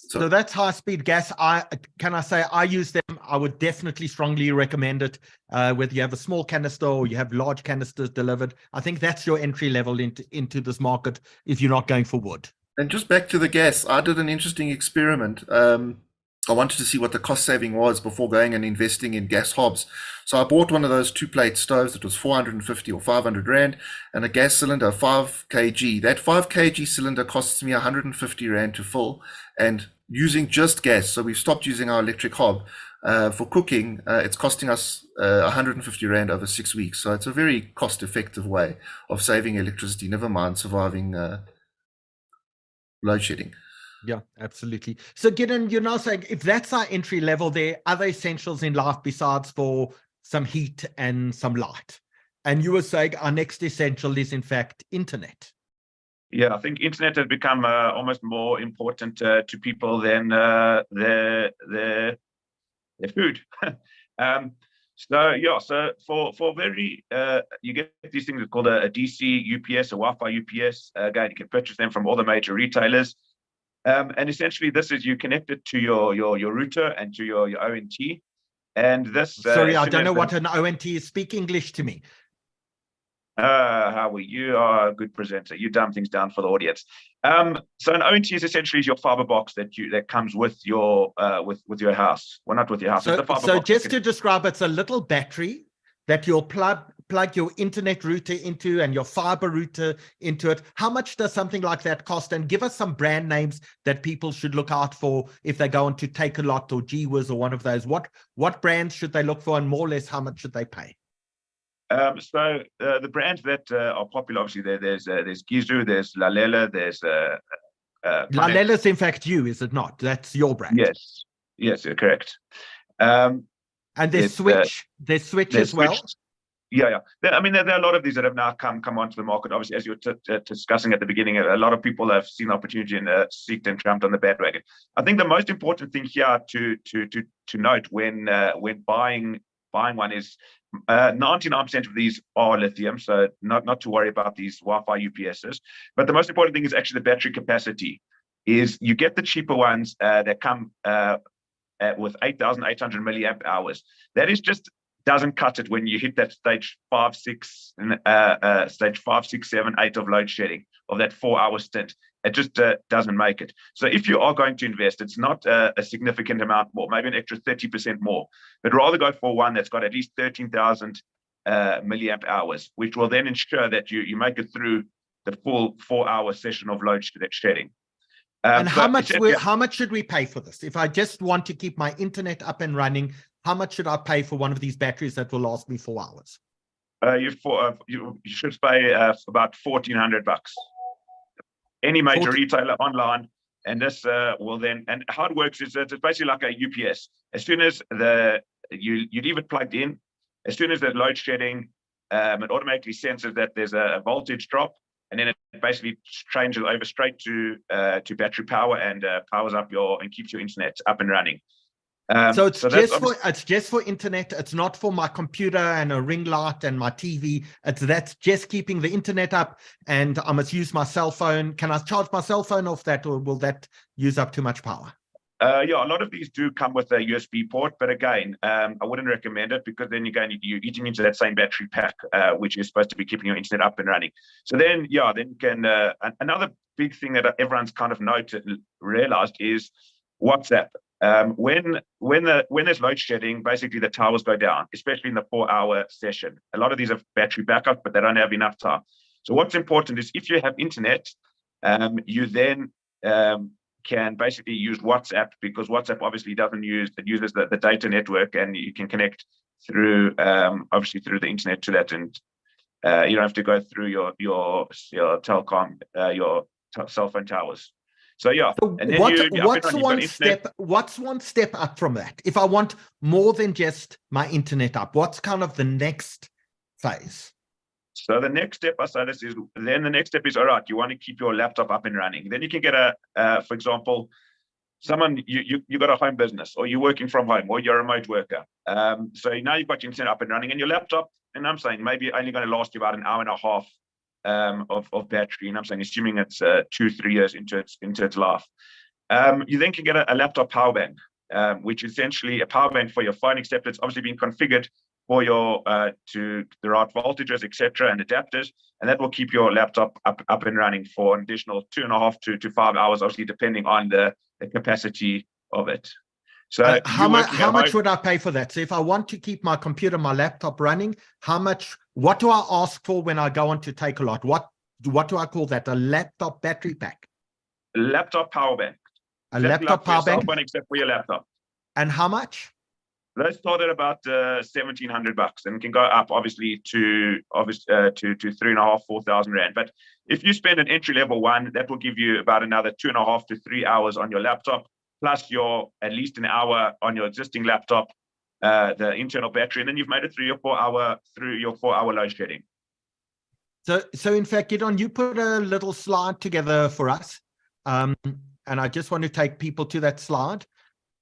So that's High Speed Gas. I use them. I would definitely strongly recommend it, whether you have a small canister or you have large canisters delivered. I think that's your entry level into this market if you're not going for wood. And just back to the gas, I did an interesting experiment. I wanted to see what the cost saving was before going and investing in gas hobs. So I bought one of those 2-plate stoves that was 450 or 500 Rand, and a gas cylinder, 5 kg. That 5 kg cylinder costs me 150 Rand to fill, and using just gas, so we've stopped using our electric hob for cooking, it's costing us 150 Rand over 6 weeks. So it's a very cost-effective way of saving electricity, never mind surviving load shedding. Yeah, absolutely. So Gideon, you're now saying if that's our entry level, there are other essentials in life besides for some heat and some light. And you were saying our next essential is, in fact, internet. Yeah, I think internet has become almost more important to people than their food. So for very you get these things called a DC UPS, a Wi-Fi UPS. Again, you can purchase them from all the major retailers. And essentially, this is you connect it to your router and to your ONT. And this. Sorry, I don't know what an ONT is. Speak English to me. Howie, you are a good presenter. You dumb things down for the audience. So an ONT is essentially your fiber box that comes with your with your house. Well, not with your house. So, the fiber so box just to describe, it's a little battery that you'll plug your internet router into and your fiber router into it. How much does something like that cost? And give us some brand names that people should look out for if they go on to Takealot or GWiz or one of those. What brands should they look for, and more or less how much should they pay? So the brands that are popular, obviously, there's Gizu, there's Lalela, there's Lalela's in fact you, is it not? That's your brand. Yes, you're correct. And there's Switch. There's Switch as well. Yeah. I mean, there are a lot of these that have now come onto the market. Obviously, as you were discussing at the beginning, a lot of people have seen opportunity and seeked and jumped on the bandwagon. I think the most important thing here to note when buying one is 99% of these are lithium, so not to worry about these Wi-Fi UPSs. But the most important thing is actually the battery capacity. Is you get the cheaper ones that come with 8,800 milliamp hours. That is just doesn't cut it when you hit that stage 5, 6, 7, 8 of load shedding of that 4-hour stint. It just doesn't make it. So if you are going to invest, it's not a significant amount more, maybe an extra 30% more, but rather go for one that's got at least 13,000 milliamp hours, which will then ensure that you make it through the full 4-hour session of load shedding. And how but much it's- how much should we pay for this? If I just want to keep my internet up and running, how much should I pay for one of these batteries that will last me 4 hours? you should pay about $1,400. Any major retailer online, and this will then. And how it works is that it's basically like a UPS. As soon as you leave it plugged in, as soon as there's load shedding, it automatically senses that there's a voltage drop, and then it basically changes over straight to battery power and powers up and keeps your internet up and running. So it's just for internet. It's not for my computer and a ring light and my TV. That's just keeping the internet up, and I must use my cell phone. Can I charge my cell phone off that, or will that use up too much power? Yeah, a lot of these do come with a USB port, but again, I wouldn't recommend it, because then you're eating into that same battery pack, which is supposed to be keeping your internet up and running. So then, yeah, then you can. Another big thing that everyone's kind of realized is WhatsApp. When there's load shedding, basically the towers go down, especially in the 4-hour session. A lot of these have battery backup, but they don't have enough time. So what's important is if you have internet, you then can basically use WhatsApp, because WhatsApp obviously uses the data network, and you can connect through obviously through the internet to that, and you don't have to go through your telecom, your cell phone towers. So yeah, so and then what's one step up from that? If I want more than just my internet up, what's kind of the next phase? So the next step, I say this is, then the next step is, all right, you want to keep your laptop up and running. Then you can get for example, you got a home business, or you're working from home, or you're a remote worker. So now you've got your internet up and running, and your laptop, and I'm saying maybe only going to last you about an hour and a half of battery, and I'm saying assuming it's 2-3 years into its life. You then can get a laptop power bank, which is essentially a power bank for your phone, except it's obviously been configured for your to the right voltages, etc., and adapters, and that will keep your laptop up and running for an additional 2.5 to 5 hours, obviously depending on the capacity of it. So how much would I pay for that? So if I want to keep my computer, my laptop running, what do I ask for when I go on to Takealot? What do I call that? A laptop battery pack? Laptop power bank. A laptop power bank? Except for your laptop. And how much? They start at about $1,700, and can go up obviously to 3,500-4,000 rand. But if you spend an entry level one, that will give you about another 2.5 to 3 hours on your laptop, plus at least an hour on your existing laptop, the internal battery, and then you've made it through your 4-hour load shedding. So in fact, Gideon, you put a little slide together for us, and I just want to take people to that slide.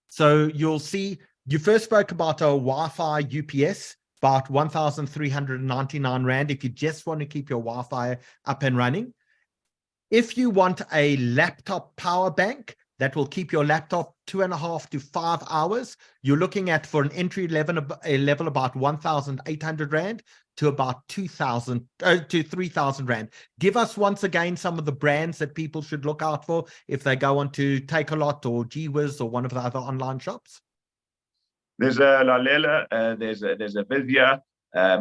So you'll see. You first spoke about a Wi-Fi UPS, about 1,399 Rand if you just want to keep your Wi-Fi up and running. If you want a laptop power bank that will keep your laptop 2.5 to 5 hours, you're looking at, for an entry level about 1,800 Rand to about 2,000 to 3,000 Rand. Give us once again some of the brands that people should look out for if they go on to Takealot or GWiz or one of the other online shops. There's a Lalela, there's a Vizia,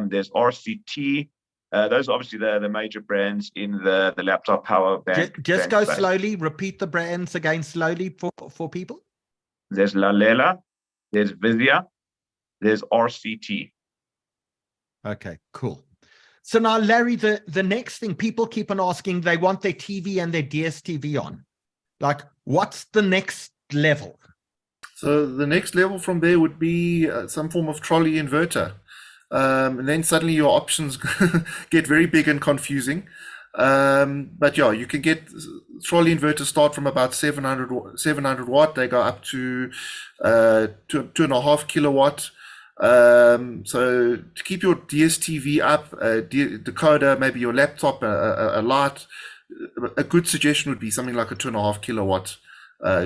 there's RCT. Those are obviously the major brands in the laptop power bank. Just go slowly. Repeat the brands again slowly for people. There's Lalela, there's Vizia, there's RCT. Okay, cool. So now, Larry, the next thing people keep on asking, they want their TV and their DSTV on. Like, what's the next level? So the next level from there would be some form of trolley inverter. And then suddenly your options get very big and confusing. But yeah, you can get trolley inverters start from about 700 watt. They go up to 2.5 kilowatt. So to keep your DSTV up, decoder, maybe your laptop, a light, a good suggestion would be something like a 2.5 kilowatt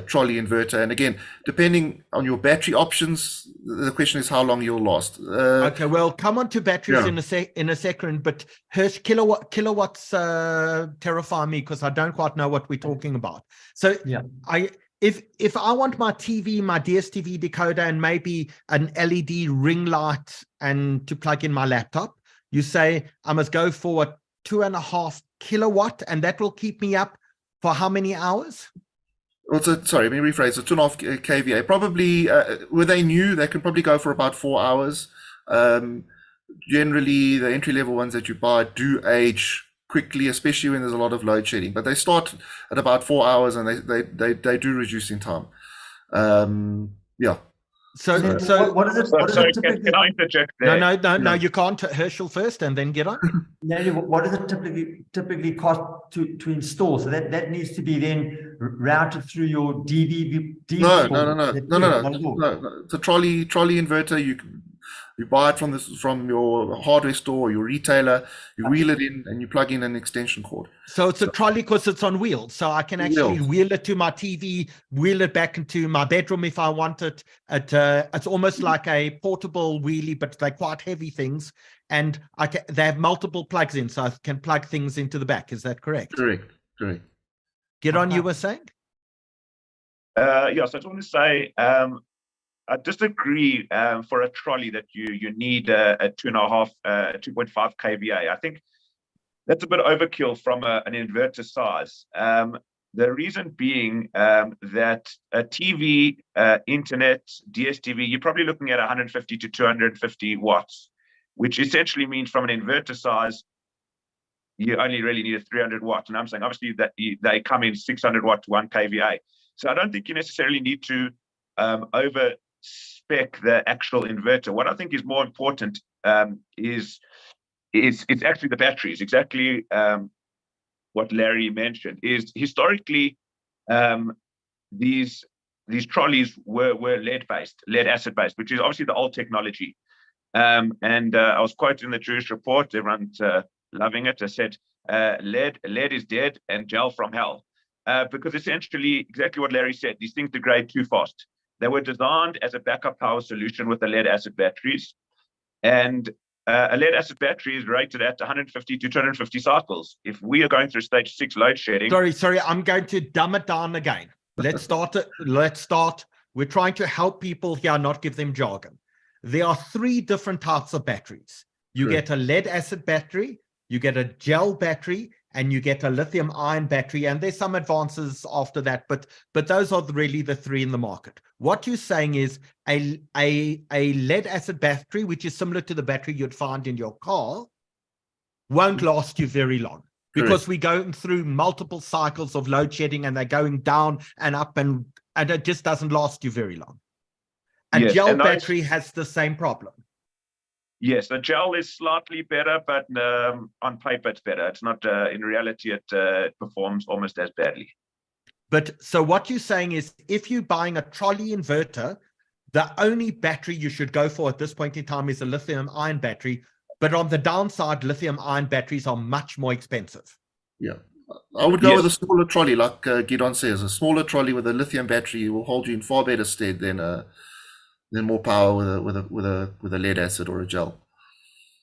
trolley inverter. And again, depending on your battery options, the question is how long you'll last. Okay, well, come on to batteries in a second, but Hirsch, kilowatts terrify me because I don't quite know what we're talking about. So yeah, if I want my TV, my DSTV decoder, and maybe an LED ring light and to plug in my laptop, you say I must go for a 2.5 kilowatt, and that will keep me up for how many hours? Sorry, let me rephrase. So 2.5 kVA. Probably, were they new? They can probably go for about 4 hours. Generally, the entry-level ones that you buy do age quickly, especially when there's a lot of load shedding. But they start at about 4 hours, and they do reduce in time. Yeah. So what is it? What is Sorry, it typically? can I interject there? no, you can't. Herschel first and then get on. Larry, what does it typically cost to install? So that needs to be then routed through your DV. No. It's a trolley inverter. You buy it from your hardware store or your retailer. You wheel it in and you plug in an extension cord. So it's a trolley because it's on wheels. So I can actually wheel it to my TV, wheel it back into my bedroom if I want it. It's almost like a portable wheelie, but they're quite heavy things. And they have multiple plugs in, so I can plug things into the back. Is that correct? Correct. Get on, you were saying? So I just want to say, I disagree for a trolley that you need a 2.5 kVA. I think that's a bit overkill from an inverter size. The reason being that a TV, internet, DSTV, you're probably looking at 150 to 250 watts, which essentially means from an inverter size, you only really need a 300 watt. And I'm saying obviously that they come in 600 watt to 1 kVA. So I don't think you necessarily need to over-spec the actual inverter. What I think is more important is it's actually the batteries. Exactly what Larry mentioned is historically these trolleys were lead acid based, which is obviously the old technology. And I was quoted in the Jewish report. Everyone's loving it. I said lead is dead and gel from hell. Because essentially, exactly what Larry said, these things degrade too fast. They were designed as a backup power solution with the lead acid batteries. And a lead acid battery is rated at 150 to 250 cycles. If we are going through stage 6 load shedding. Sorry, I'm going to dumb it down again. Let's start. We're trying to help people here, not give them jargon. There are 3 different types of batteries. You get a lead acid battery, you get a gel battery, and you get a lithium ion battery, and there's some advances after that, but those are really the 3 in the market. What you're saying is a lead acid battery, which is similar to the battery you'd find in your car, won't last you very long because we're going through multiple cycles of load shedding and they're going down and up, and it just doesn't last you very long. A gel battery has the same problem. Yes, the gel is slightly better, but on paper it's better. It's not, in reality, it performs almost as badly. But so what you're saying is if you're buying a trolley inverter, the only battery you should go for at this point in time is a lithium ion battery. But on the downside, lithium ion batteries are much more expensive. Yeah, I would go with a smaller trolley, like Gidon says. A smaller trolley with a lithium battery will hold you in far better stead than more power with a lead acid or a gel.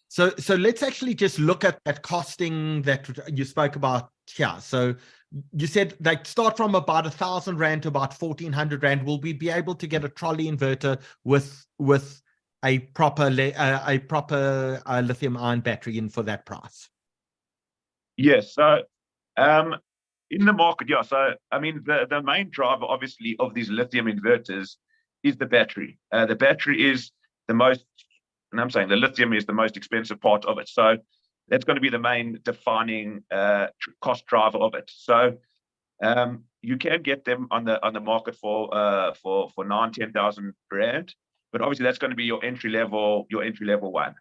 So let's actually just look at that costing that you spoke about here. So you said they start from about 1,000 Rand to about 1,400 Rand. Will we be able to get a trolley inverter with a proper lithium ion battery in for that price? Yes. So in the market, so I mean the main driver obviously of these lithium inverters is the battery. The battery is the most, and I'm saying the lithium is the most expensive part of it. So that's going to be the main defining cost driver of it. So you can get them on the market for 9,000-10,000 Rand, but obviously that's going to be your entry level one.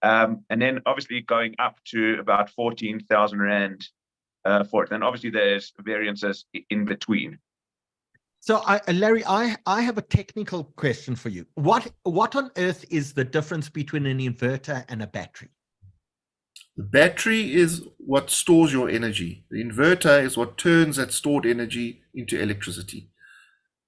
And then obviously going up to about 14,000 Rand for it. And obviously there's variances in between. So, Larry, I have a technical question for you. What on earth is the difference between an inverter and a battery? The battery is what stores your energy. The inverter is what turns that stored energy into electricity.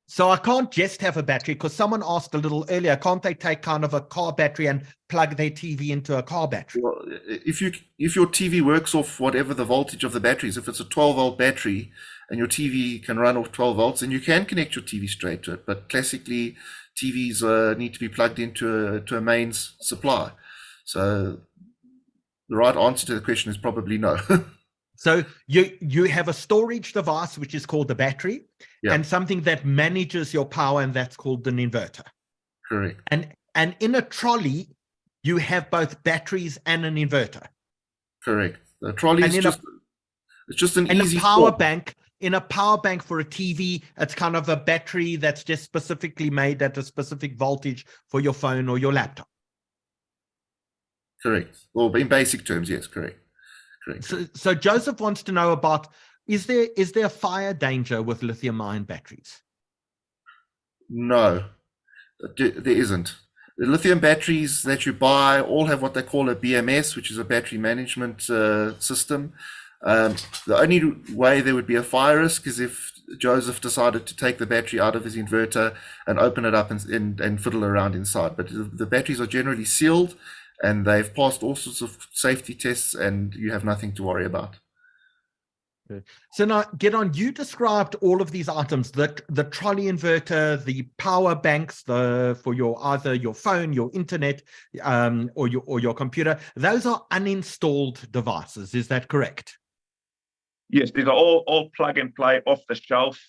So I can't just have a battery, because someone asked a little earlier, can't they take kind of a car battery and plug their TV into a car battery? Well, if your TV works off whatever the voltage of the battery is, if it's a 12-volt battery and your TV can run off 12 volts, then you can connect your TV straight to it. But classically, TVs need to be plugged into a mains supply. So the right answer to the question is probably no. So you have a storage device, which is called the battery, Yeah. and something that manages your power, and that's called an inverter. Correct. And in a trolley, you have both batteries and an inverter. Correct. The trolley And is just an In easy a power swap. bank, for a TV, it's kind of a battery that's just specifically made at a specific voltage for your phone or your laptop. Correct. Well, in basic terms, yes, correct. So Joseph wants to know about, is there a fire danger with lithium-ion batteries? No, there isn't. The lithium batteries that you buy all have what they call a BMS, which is a battery management system. The only way there would be a fire risk is if Joseph decided to take the battery out of his inverter and open it up and fiddle around inside. But the batteries are generally sealed, and they've passed all sorts of safety tests, and you have nothing to worry about. So now, Gideon, you described all of these items, the trolley inverter, the power banks, for either your phone, your internet, or your computer. Those are uninstalled devices. Is that correct? Yes, these are all plug and play off the shelf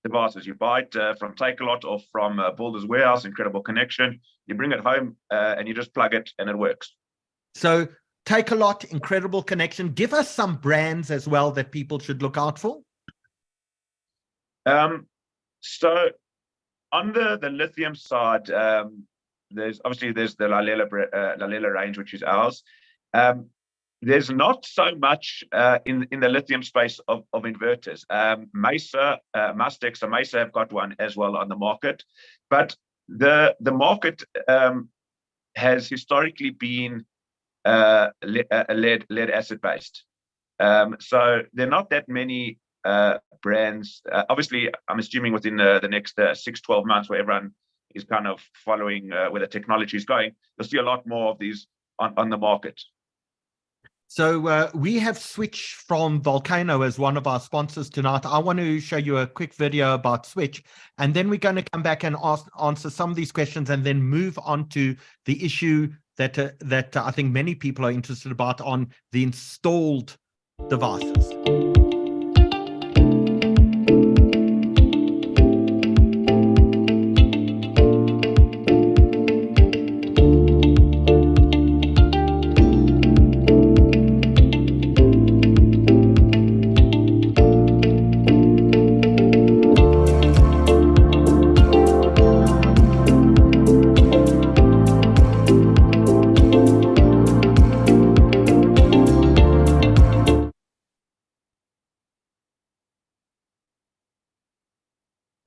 devices. You buy it from Takealot or from Builder's Warehouse, incredible connection. You bring it home and you just plug it and it works. So Takealot, incredible connection. Give us some brands as well that people should look out for. So on the lithium side, there's the Lalela range, which is ours. There's not so much in the lithium space of inverters. Mesa, Mustex, so Mesa have got one as well on the market, but the market has historically been lead acid based. So there are not that many brands. Obviously, I'm assuming within the next 6-12 months, where everyone is kind of following where the technology is going, you'll see a lot more of these on the market. So we have Switch from Volkano as one of our sponsors tonight. I want to show you a quick video about Switch, and then we're going to come back and answer some of these questions, and then move on to the issue that I think many people are interested about on the installed devices.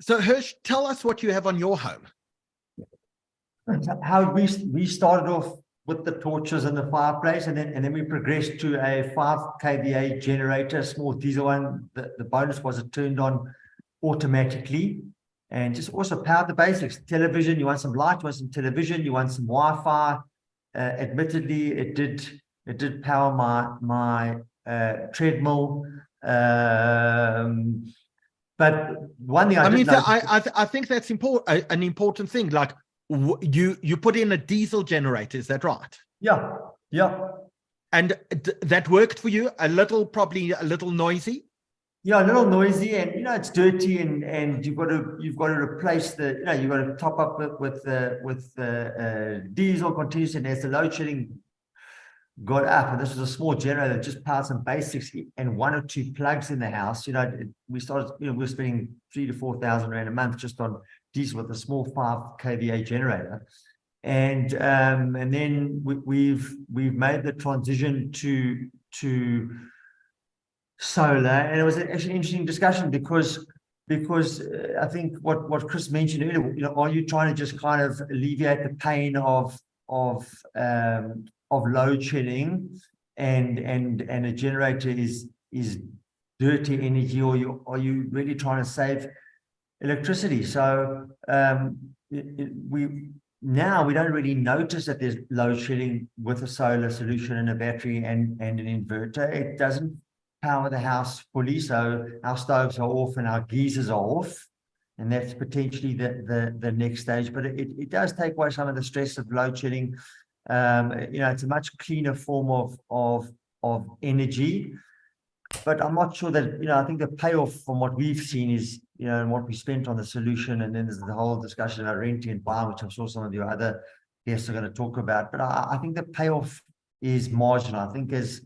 So Hirsch, tell us what you have on your home. How we started off with the torches and the fireplace, and then we progressed to a 5 kVA generator, small diesel one. The bonus was it turned on automatically, and just also powered the basics. Television, you want some light, you want some television, you want some Wi-Fi. Admittedly, it did power my treadmill. But one thing I think that's important. An important thing, like you put in a diesel generator, is that right? Yeah. And that worked for you? Probably a little noisy. Yeah, a little noisy, and it's dirty, and you've got to replace you've got to top up with diesel continuously, and as the load shedding got up, and this was a small generator that just powered some basics and 1 or 2 plugs in the house. We started, we were spending 3,000 to 4,000 rand a month just on diesel with a small 5 kVA generator, and then we've made the transition to solar, and it was actually an interesting discussion because I think what Chris mentioned earlier, are you trying to just kind of alleviate the pain of load shedding, and a generator is dirty energy, or are you really trying to save electricity? So we don't really notice that there's load shedding with a solar solution and a battery and an inverter. It doesn't power the house fully, so our stoves are off and our geysers are off, and that's potentially the next stage. But it does take away some of the stress of load shedding. It's a much cleaner form of energy. but I'm not sure that, I think the payoff from what we've seen is, and what we spent on the solution, and then there's the whole discussion about renting and buying, which I'm sure some of your other guests are going to talk about. But I think the payoff is marginal. I think as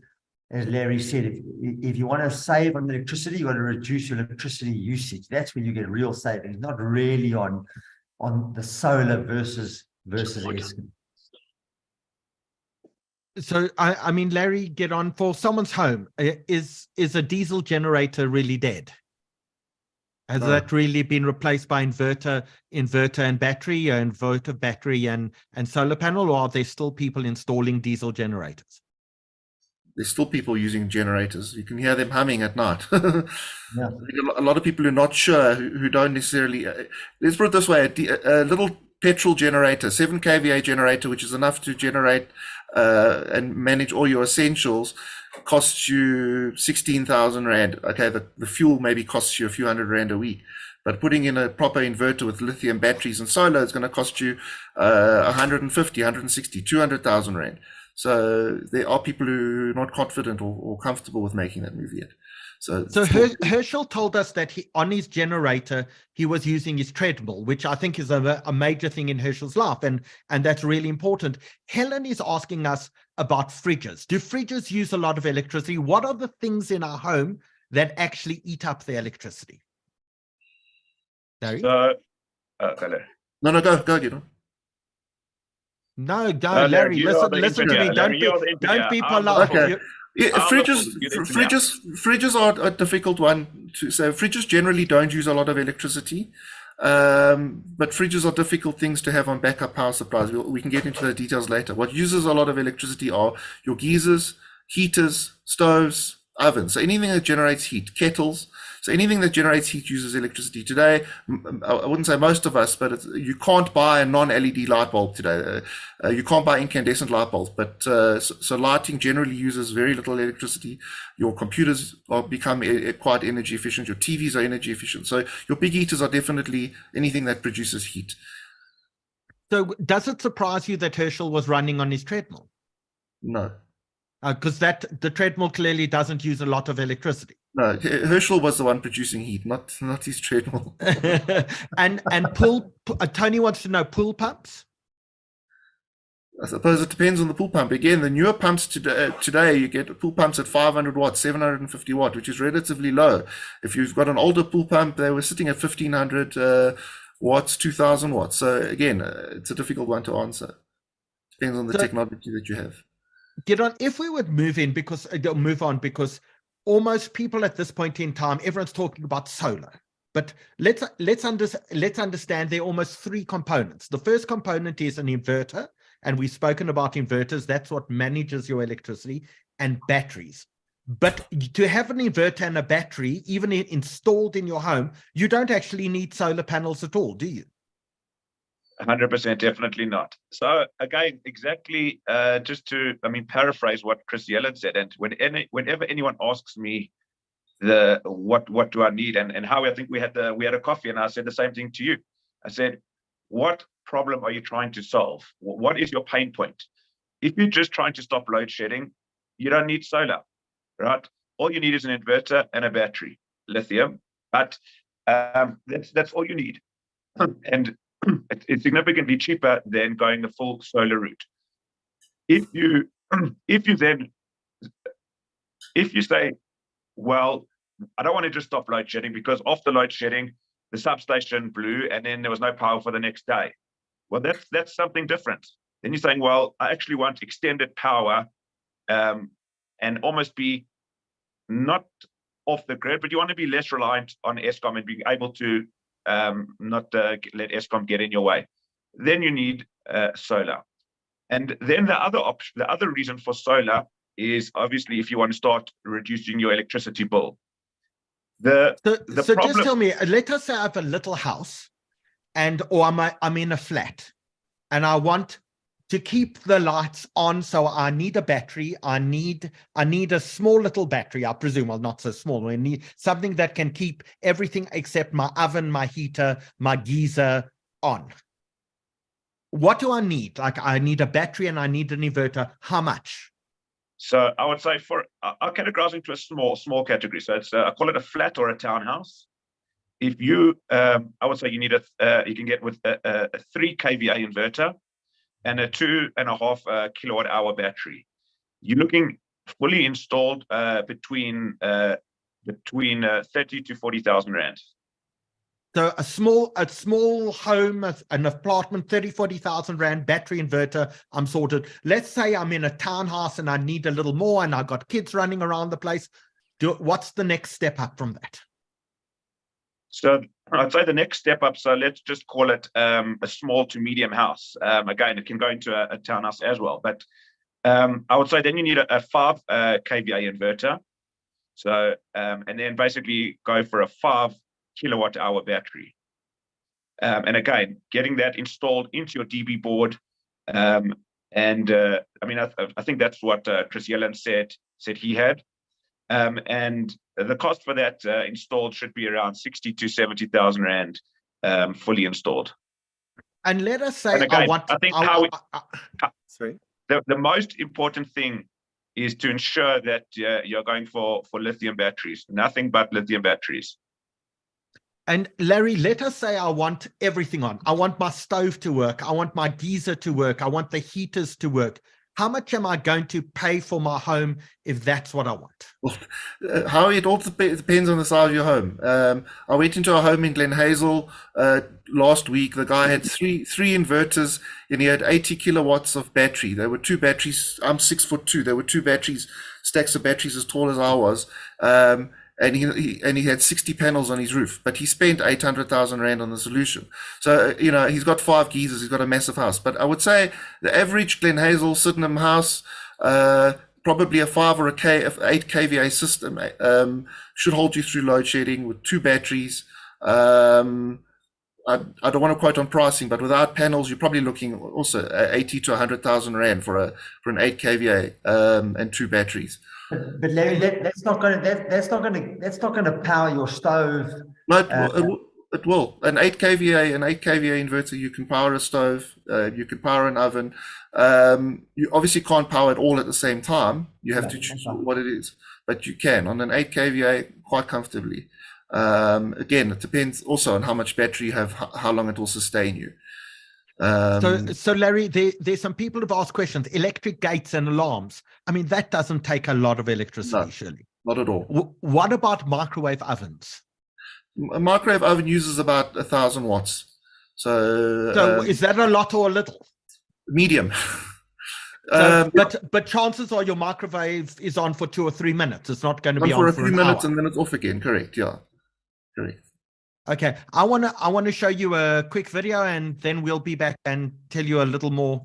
Larry said, if you want to save on electricity, you got to reduce your electricity usage. That's when you get real savings, not really on the solar versus Eskom. So, I mean, Larry, get on for someone's home. Is a diesel generator really dead? Has that really been replaced by inverter and battery, or inverter, battery, and solar panel, or are there still people installing diesel generators? There's still people using generators. You can hear them humming at night. Yeah. A lot of people who are not sure, who don't necessarily. Let's put it this way: a little petrol generator, 7 kVA generator, which is enough to generate and manage all your essentials, costs you 16,000 Rand. Okay, the fuel maybe costs you a few hundred Rand a week, but putting in a proper inverter with lithium batteries and solar is going to cost you 150, 160, 200,000 Rand. So there are people who are not confident or comfortable with making that move yet. So Herschel told us that on his generator, he was using his treadmill, which I think is a major thing in Herschel's life. And that's really important. Helen is asking us about fridges. Do fridges use a lot of electricity? What are the things in our home that actually eat up the electricity? Larry? Hello. No, go, you know. No, go, Larry. Listen to me. Don't be polite. Okay. Yeah, fridges are a difficult one to say. Fridges generally don't use a lot of electricity, but fridges are difficult things to have on backup power supplies. We can get into the details later. What uses a lot of electricity are your geysers, heaters, stoves, ovens. So anything that generates heat, kettles. So anything that generates heat uses electricity. Today, I wouldn't say most of us, but you can't buy a non-LED light bulb today. You can't buy incandescent light bulbs, but so lighting generally uses very little electricity. Your computers become quite energy efficient. Your TVs are energy efficient. So your big heaters are definitely anything that produces heat. So does it surprise you that Herschel was running on his treadmill? No. Because the treadmill clearly doesn't use a lot of electricity. No, Herschel was the one producing heat, not his treadmill. and pool. Tony wants to know pool pumps. I suppose it depends on the pool pump. Again, the newer pumps today, you get pool pumps at 500 watts, 750 watt, which is relatively low. If you've got an older pool pump, they were sitting at 1500 watts, 2000 watts. So again, it's a difficult one to answer. Depends on the technology that you have. Get on. If we would move on, because almost people at this point in time, everyone's talking about solar. But let's understand there are almost 3 components. The first component is an inverter, and we've spoken about inverters. That's what manages your electricity, and batteries. But to have an inverter and a battery, even installed in your home, you don't actually need solar panels at all, do you? 100%, definitely not. So again, exactly, just to, paraphrase what Chris Yelland said, and whenever anyone asks me what do I need and how, I think we had a coffee, and I said the same thing to you. I said, what problem are you trying to solve? What is your pain point? If you're just trying to stop load shedding, you don't need solar, right? All you need is an inverter and a battery, lithium, but that's all you need. And it's significantly cheaper than going the full solar route. If you say, well, I don't want to just stop load shedding because after load shedding, the substation blew and then there was no power for the next day. Well, that's something different. Then you're saying, well, I actually want extended power and almost be not off the grid, but you want to be less reliant on Eskom and be able to not let Eskom get in your way. Then you need solar. And then the other reason for solar is obviously if you want to start reducing your electricity bill. So just tell me, let us say I have a little house or I'm in a flat and I want to keep the lights on, so I need a battery. I need a small little battery, I presume. Well, not so small. I need something that can keep everything except my oven, my heater, my geyser on. What do I need? Like, I need a battery and I need an inverter. How much? So I would say I'll categorize into a small category. So it's I call it a flat or a townhouse. If you, I would say you need you can get with a 3 kVA inverter and a 2.5 kilowatt hour battery. You're looking fully installed between 30 to 40,000 rand. So a small home, an apartment, 30, 40,000 rand battery inverter, I'm sorted. Let's say I'm in a townhouse and I need a little more and I've got kids running around the place. What's the next step up from that? So I'd say the next step up, so let's just call it a small to medium house. Again, it can go into a townhouse as well. But I would say then you need a 5 kVA inverter. So, and then basically go for a 5 kilowatt hour battery. And again, getting that installed into your DB board. I mean, I think that's what Chris Yelland said he had. And the cost for that installed should be around 60 to 70,000 rand fully installed. And let us say, again, sorry. The most important thing is to ensure that you're going for lithium batteries, nothing but lithium batteries. And Larry, let us say I want everything on. I want my stove to work. I want my geyser to work. I want the heaters to work. How much am I going to pay for my home if that's what I want? Well, how it all depends on the size of your home. I went into a home in Glen Hazel last week. The guy had three inverters and he had 80 kilowatts of battery. There were 2 batteries. I'm 6'2". There were 2 batteries, stacks of batteries as tall as I was. And he had 60 panels on his roof, but he spent 800,000 rand on the solution. So, you know, he's got 5 geysers, he's got a massive house. But I would say the average Glen Hazel Sydenham house, probably a 5 or 8 kVA system, should hold you through load shedding with 2 batteries. I don't want to quote on pricing, but without panels, you're probably looking also 80 to 100,000 rand for an 8 kVA and 2 batteries. But Larry, that's not going to power your stove. No, it will. An 8 kVA inverter, you can power a stove, you can power an oven. You obviously can't power it all at the same time. You have to choose what it is, but you can on an 8 kVA quite comfortably. Again, it depends also on how much battery you have, how long it will sustain you. So Larry, there's some people who've asked questions. Electric gates and alarms. I mean, that doesn't take a lot of electricity, surely. Not at all. What about microwave ovens? A microwave oven uses about 1,000 watts. So is that a lot or a little? Medium. But chances are your microwave is on for 2 or 3 minutes. It's not going to be on for 3 minutes hour. and then it's off again. Correct. Yeah. Correct. Okay, I want to show you a quick video and then we'll be back and tell you a little more,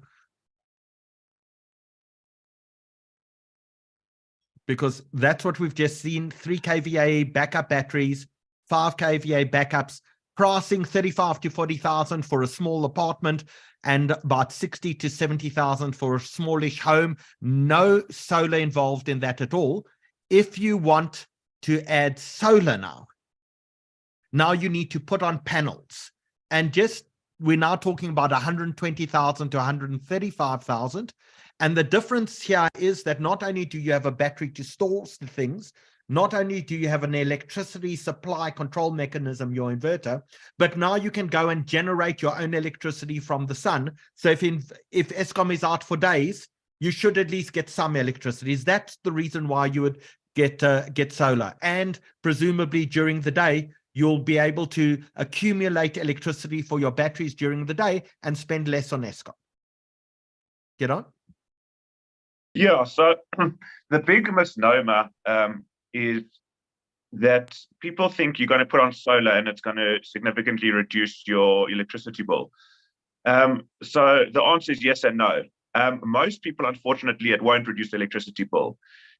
because that's what we've just seen. 3 kVA backup batteries, 5 kVA backups, pricing 35 to 40,000 for a small apartment and about 60 to 70,000 for a smallish home. No solar involved in that at all. If you want to add solar now you need to put on panels, and we're now talking about 120,000 to 135,000. And the difference here is that not only do you have a battery to store the things, not only do you have an electricity supply control mechanism, your inverter, but now you can go and generate your own electricity from the sun. So if Eskom is out for days, you should at least get some electricity. That's the reason why you would get solar. And presumably during the day, you'll be able to accumulate electricity for your batteries during the day and spend less on Eskom. Get on? Yeah, so the big misnomer is that people think you're going to put on solar and it's going to significantly reduce your electricity bill. So the answer is yes and no. Most people, unfortunately, it won't reduce the electricity bill.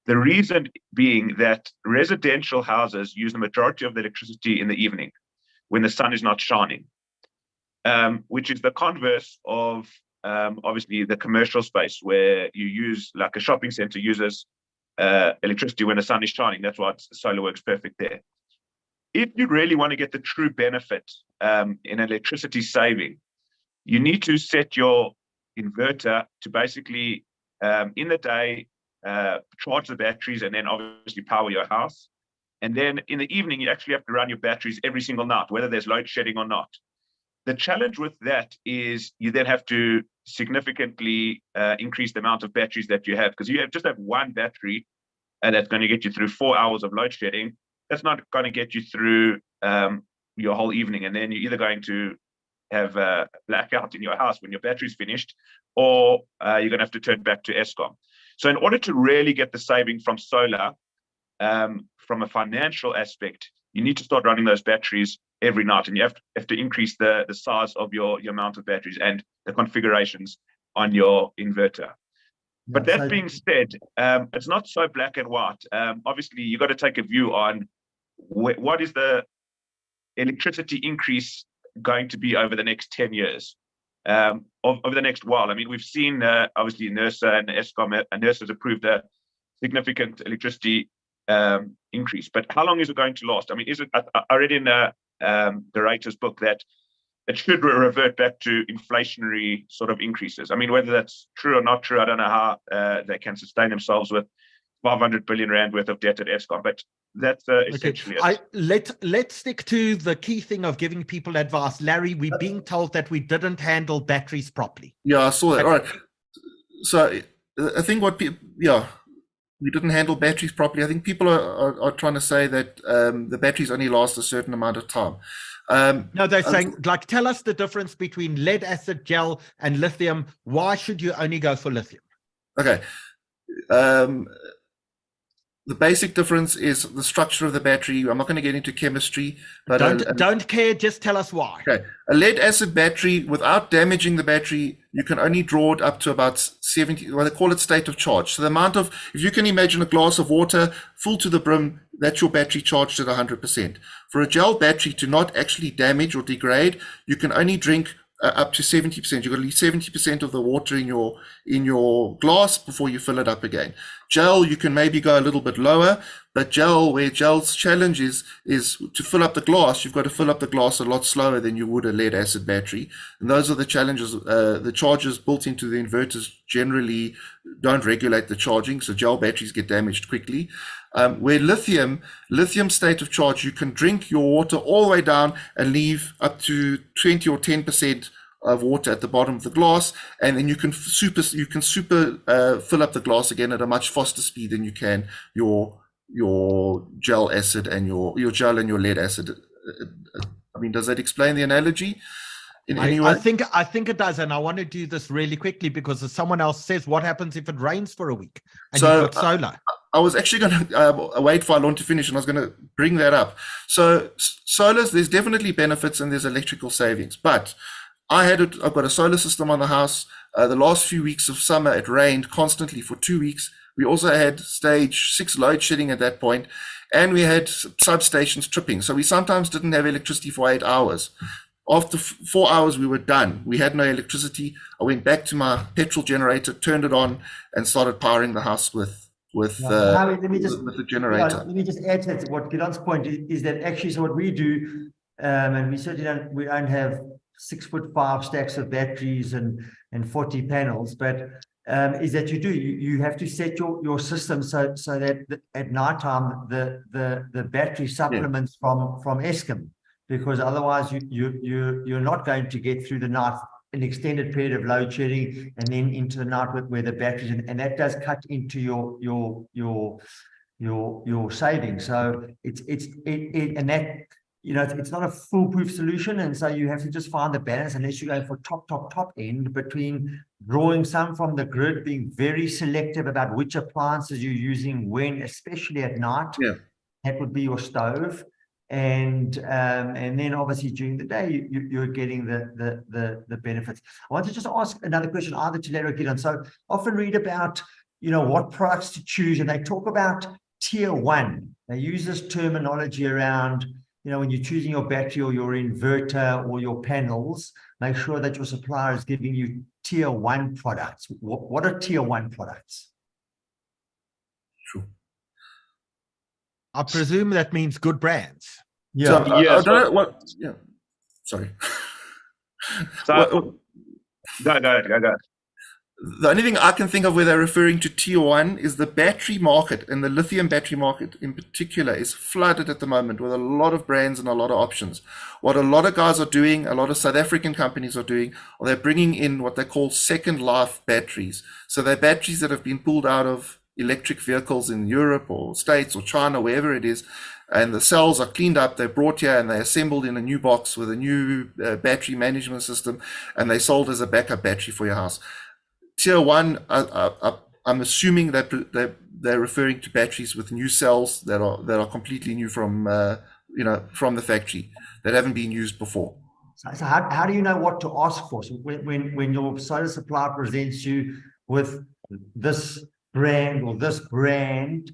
The reason being that residential houses use the majority of the electricity in the evening when the sun is not shining, which is the converse of obviously the commercial space where you use, like a shopping center uses electricity when the sun is shining. That's why solar works perfect there. If you really want to get the true benefit in electricity saving, you need to set your inverter to basically in the day charge the batteries, and then obviously power your house. And then in the evening, you actually have to run your batteries every single night, whether there's load shedding or not. The challenge with that is you then have to significantly increase the amount of batteries that you have, because you just have one battery, and that's going to get you through 4 hours of load shedding. That's not going to get you through your whole evening. And then you're either going to have a blackout in your house when your battery's finished, or you're going to have to turn back to Eskom. So in order to really get the saving from solar, from a financial aspect, you need to start running those batteries every night, and you have to increase the size of your amount of batteries and the configurations on your inverter. But that being said, it's not so black and white. Obviously, you got to take a view on what is the electricity increase going to be over the next 10 years, over the next while. I mean, we've seen obviously NERSA and Eskom, and NERSA has approved a significant electricity increase. But how long is it going to last? I mean, is it? I read in the writer's book that it should revert back to inflationary sort of increases. I mean, whether that's true or not true, I don't know how they can sustain themselves with 500 billion rand worth of debt at Eskom, but that's essentially it. Let's stick to the key thing of giving people advice. Larry, we're being told that we didn't handle batteries properly. Yeah, I saw that. All right. So I think we didn't handle batteries properly. I think people are trying to say that the batteries only last a certain amount of time. No, they're saying, like, tell us the difference between lead acid gel and lithium. Why should you only go for lithium? Okay. The basic difference is the structure of the battery. I'm not going to get into chemistry, but don't care. Just tell us why. Okay. A lead acid battery, without damaging the battery, you can only draw it up to about 70, well, they call it state of charge. So the amount of, if you can imagine a glass of water full to the brim, that's your battery charged at 100%. For a gel battery to not actually damage or degrade, you can only drink up to 70%. You've got to leave 70% of the water in your glass before you fill it up again. Gel, you can maybe go a little bit lower, but where gel's challenge is to fill up the glass, you've got to fill up the glass a lot slower than you would a lead acid battery. And those are the challenges. The chargers built into the inverters generally don't regulate the charging, so gel batteries get damaged quickly. Where lithium state of charge, you can drink your water all the way down and leave up to 20 or 10% of water at the bottom of the glass, and then you can super fill up the glass again at a much faster speed than you can your gel acid and your gel and your lead acid. I mean, does that explain the analogy in any way? I think it does, and I want to do this really quickly because as someone else says, what happens if it rains for a week and you've got solar? I was actually going to wait for Alon to finish, and I was going to bring that up. So solars, there's definitely benefits and there's electrical savings, but I've got a solar system on the house. The last few weeks of summer, it rained constantly for 2 weeks. We also had stage 6 load shedding at that point, and we had substations tripping. So we sometimes didn't have electricity for 8 hours. After 4 hours, we were done. We had no electricity. I went back to my petrol generator, turned it on, and started powering the house with the generator. Let me just add to that. What Gidon's point is that actually, so what we do, and we certainly don't have 6'5" stacks of batteries and 40 panels, but is that you have to set your system so that at night time the battery supplements from Eskom, because otherwise you're not going to get through the night, an extended period of load shedding, and then into the night where the batteries, and that does cut into your savings. So and that, it's not a foolproof solution, and so you have to just find the balance, unless you go for top end, between drawing some from the grid, being very selective about which appliances you're using when, especially at night. Yeah. That would be your stove, and then obviously during the day you're getting the benefits. I want to just ask another question, either to Larry or Gideon. So often read about what products to choose, and they talk about tier 1. They use this terminology around, when you're choosing your battery or your inverter or your panels, make sure that your supplier is giving you tier 1 products. What are tier 1 products? Sure. I presume that means good brands. Yeah. So, I don't know what. Yeah. Sorry. So, go ahead. The only thing I can think of where they're referring to tier one is the battery market, and the lithium battery market in particular is flooded at the moment with a lot of brands and a lot of options. What a lot of guys are doing, a lot of South African companies are doing, are they're bringing in what they call second life batteries. So they're batteries that have been pulled out of electric vehicles in Europe or States or China, wherever it is, and the cells are cleaned up, they're brought here and they're assembled in a new box with a new battery management system, and they're sold as a backup battery for your house. Tier one, I'm assuming that they're referring to batteries with new cells that are completely new from from the factory that haven't been used before. So how do you know what to ask for? So when your solar supplier presents you with this brand or this brand,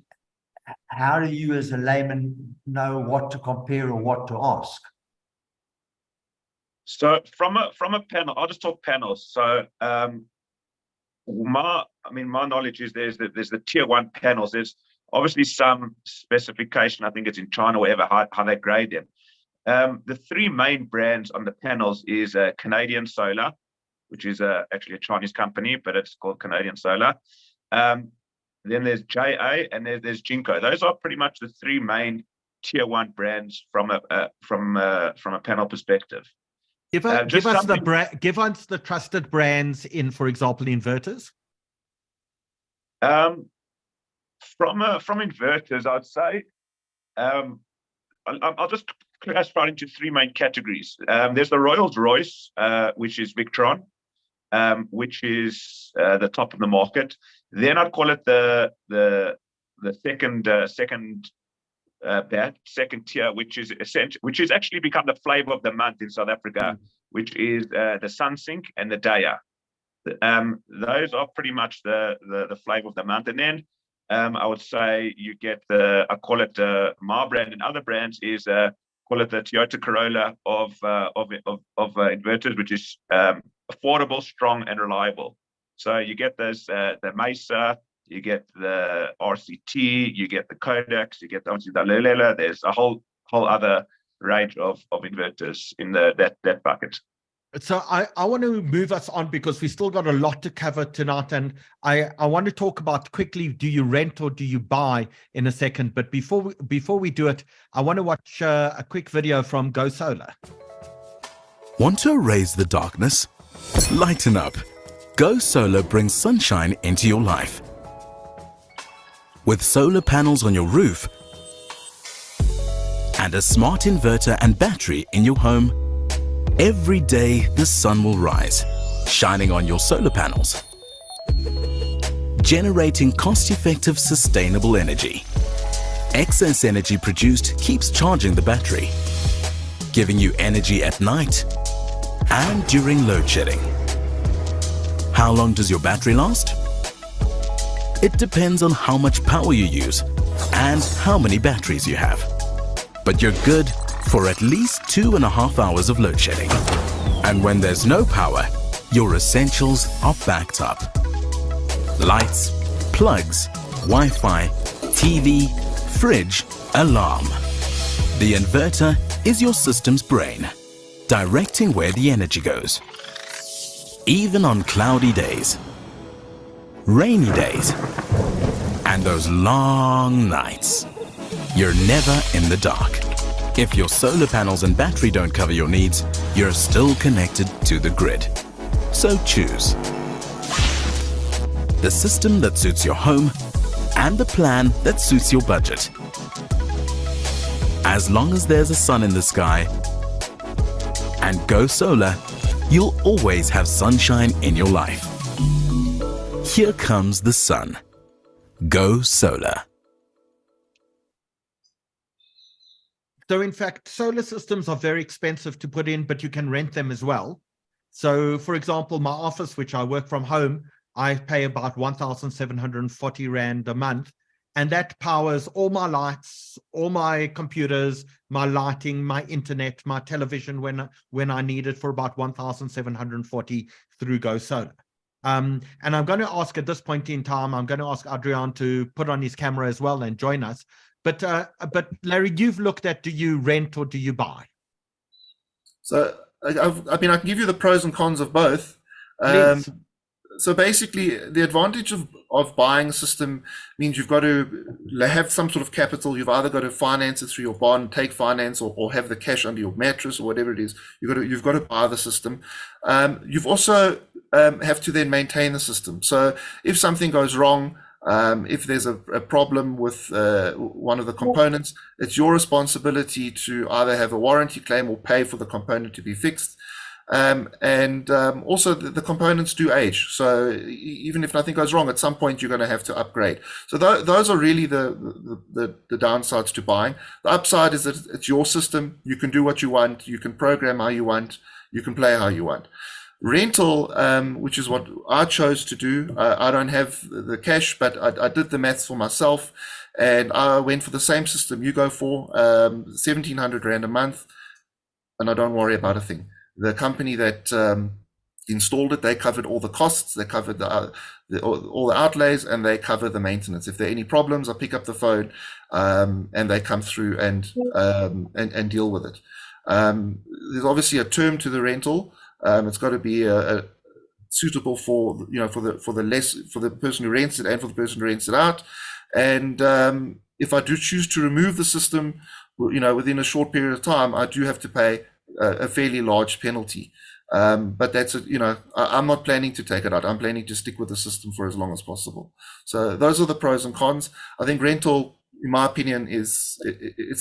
how do you as a layman know what to compare or what to ask? So from a panel, I'll just talk panels. So my knowledge is there's the tier one panels. There's obviously some specification. I think it's in China, wherever how they grade them. The three main brands on the panels is Canadian Solar, which is actually a Chinese company, but it's called Canadian Solar. Then there's JA and there's Jinko. Those are pretty much the three main tier one brands from a panel perspective. Give us the trusted brands in, for example, inverters. From inverters, I'd say I'll just classify into three main categories. There's the Rolls-Royce, which is Victron, which is the top of the market. Then I'd call it the second tier, which is actually become the flavor of the month in South Africa, which is the SunSync and the Daya. Those are pretty much the flavor of the month. And then I would say you get I call it my brand, and other brands is call it the Toyota Corolla of inverters, which is affordable, strong, and reliable. So you get those the Mesa, you get the RCT, you get the Codex, you get obviously the Lelela. There's a whole other range of inverters in that bucket. So I want to move us on because we still got a lot to cover tonight, and I want to talk about quickly, do you rent or do you buy in a second? But before we do it, I want to watch a quick video from GoSolr. Want to erase the darkness? Lighten up. GoSolr brings sunshine into your life. With solar panels on your roof and a smart inverter and battery in your home, every day the sun will rise, shining on your solar panels, generating cost-effective, sustainable energy. Excess energy produced keeps charging the battery, giving you energy at night and during load shedding. How long does your battery last? It depends on how much power you use and how many batteries you have. But you're good for at least 2.5 hours of load shedding. And when there's no power, your essentials are backed up. Lights, plugs, Wi-Fi, TV, fridge, alarm. The inverter is your system's brain, directing where the energy goes. Even on cloudy days, rainy days, and those long nights, you're never in the dark. If your solar panels and battery don't cover your needs, you're still connected to the grid. So choose the system that suits your home and the plan that suits your budget. As long as there's a sun in the sky and GoSolr, you'll always have sunshine in your life. Here comes the sun. GoSolr. So in fact, solar systems are very expensive to put in, but you can rent them as well. So for example, my office, which I work from home, I pay about 1,740 Rand a month. And that powers all my lights, all my computers, my lighting, my internet, my television when I need it for about 1,740 through GoSolr. And I'm going to ask at this point in time, I'm going to ask Adrian to put on his camera as well and join us. But Larry, you've looked at, do you rent or do you buy? So I mean, I can give you the pros and cons of both. So basically, the advantage of buying a system means you've got to have some sort of capital. You've either got to finance it through your bond, take finance, or have the cash under your mattress or whatever it is. You've got to buy the system. You've also have to then maintain the system. So if something goes wrong, if there's a problem with one of the components, it's your responsibility to either have a warranty claim or pay for the component to be fixed. Also the components do age. So even if nothing goes wrong, at some point you're going to have to upgrade. So those are really the downsides to buying. The upside is that it's your system. You can do what you want. You can program how you want. You can play how you want. Rental, which is what I chose to do. I don't have the cash, but I did the maths for myself, and I went for the same system you go for, 1,700 Rand a month, and I don't worry about a thing. The company that installed it, they covered all the costs, they covered all the outlays, and they cover the maintenance. If there are any problems, I pick up the phone and they come through and deal with it. There's obviously a term to the rental. It's got to be suitable for the person who rents it and for the person who rents it out. And if I do choose to remove the system, within a short period of time, I do have to pay a fairly large penalty. But that's I'm not planning to take it out. I'm planning to stick with the system for as long as possible. So those are the pros and cons. I think rental, in my opinion, it's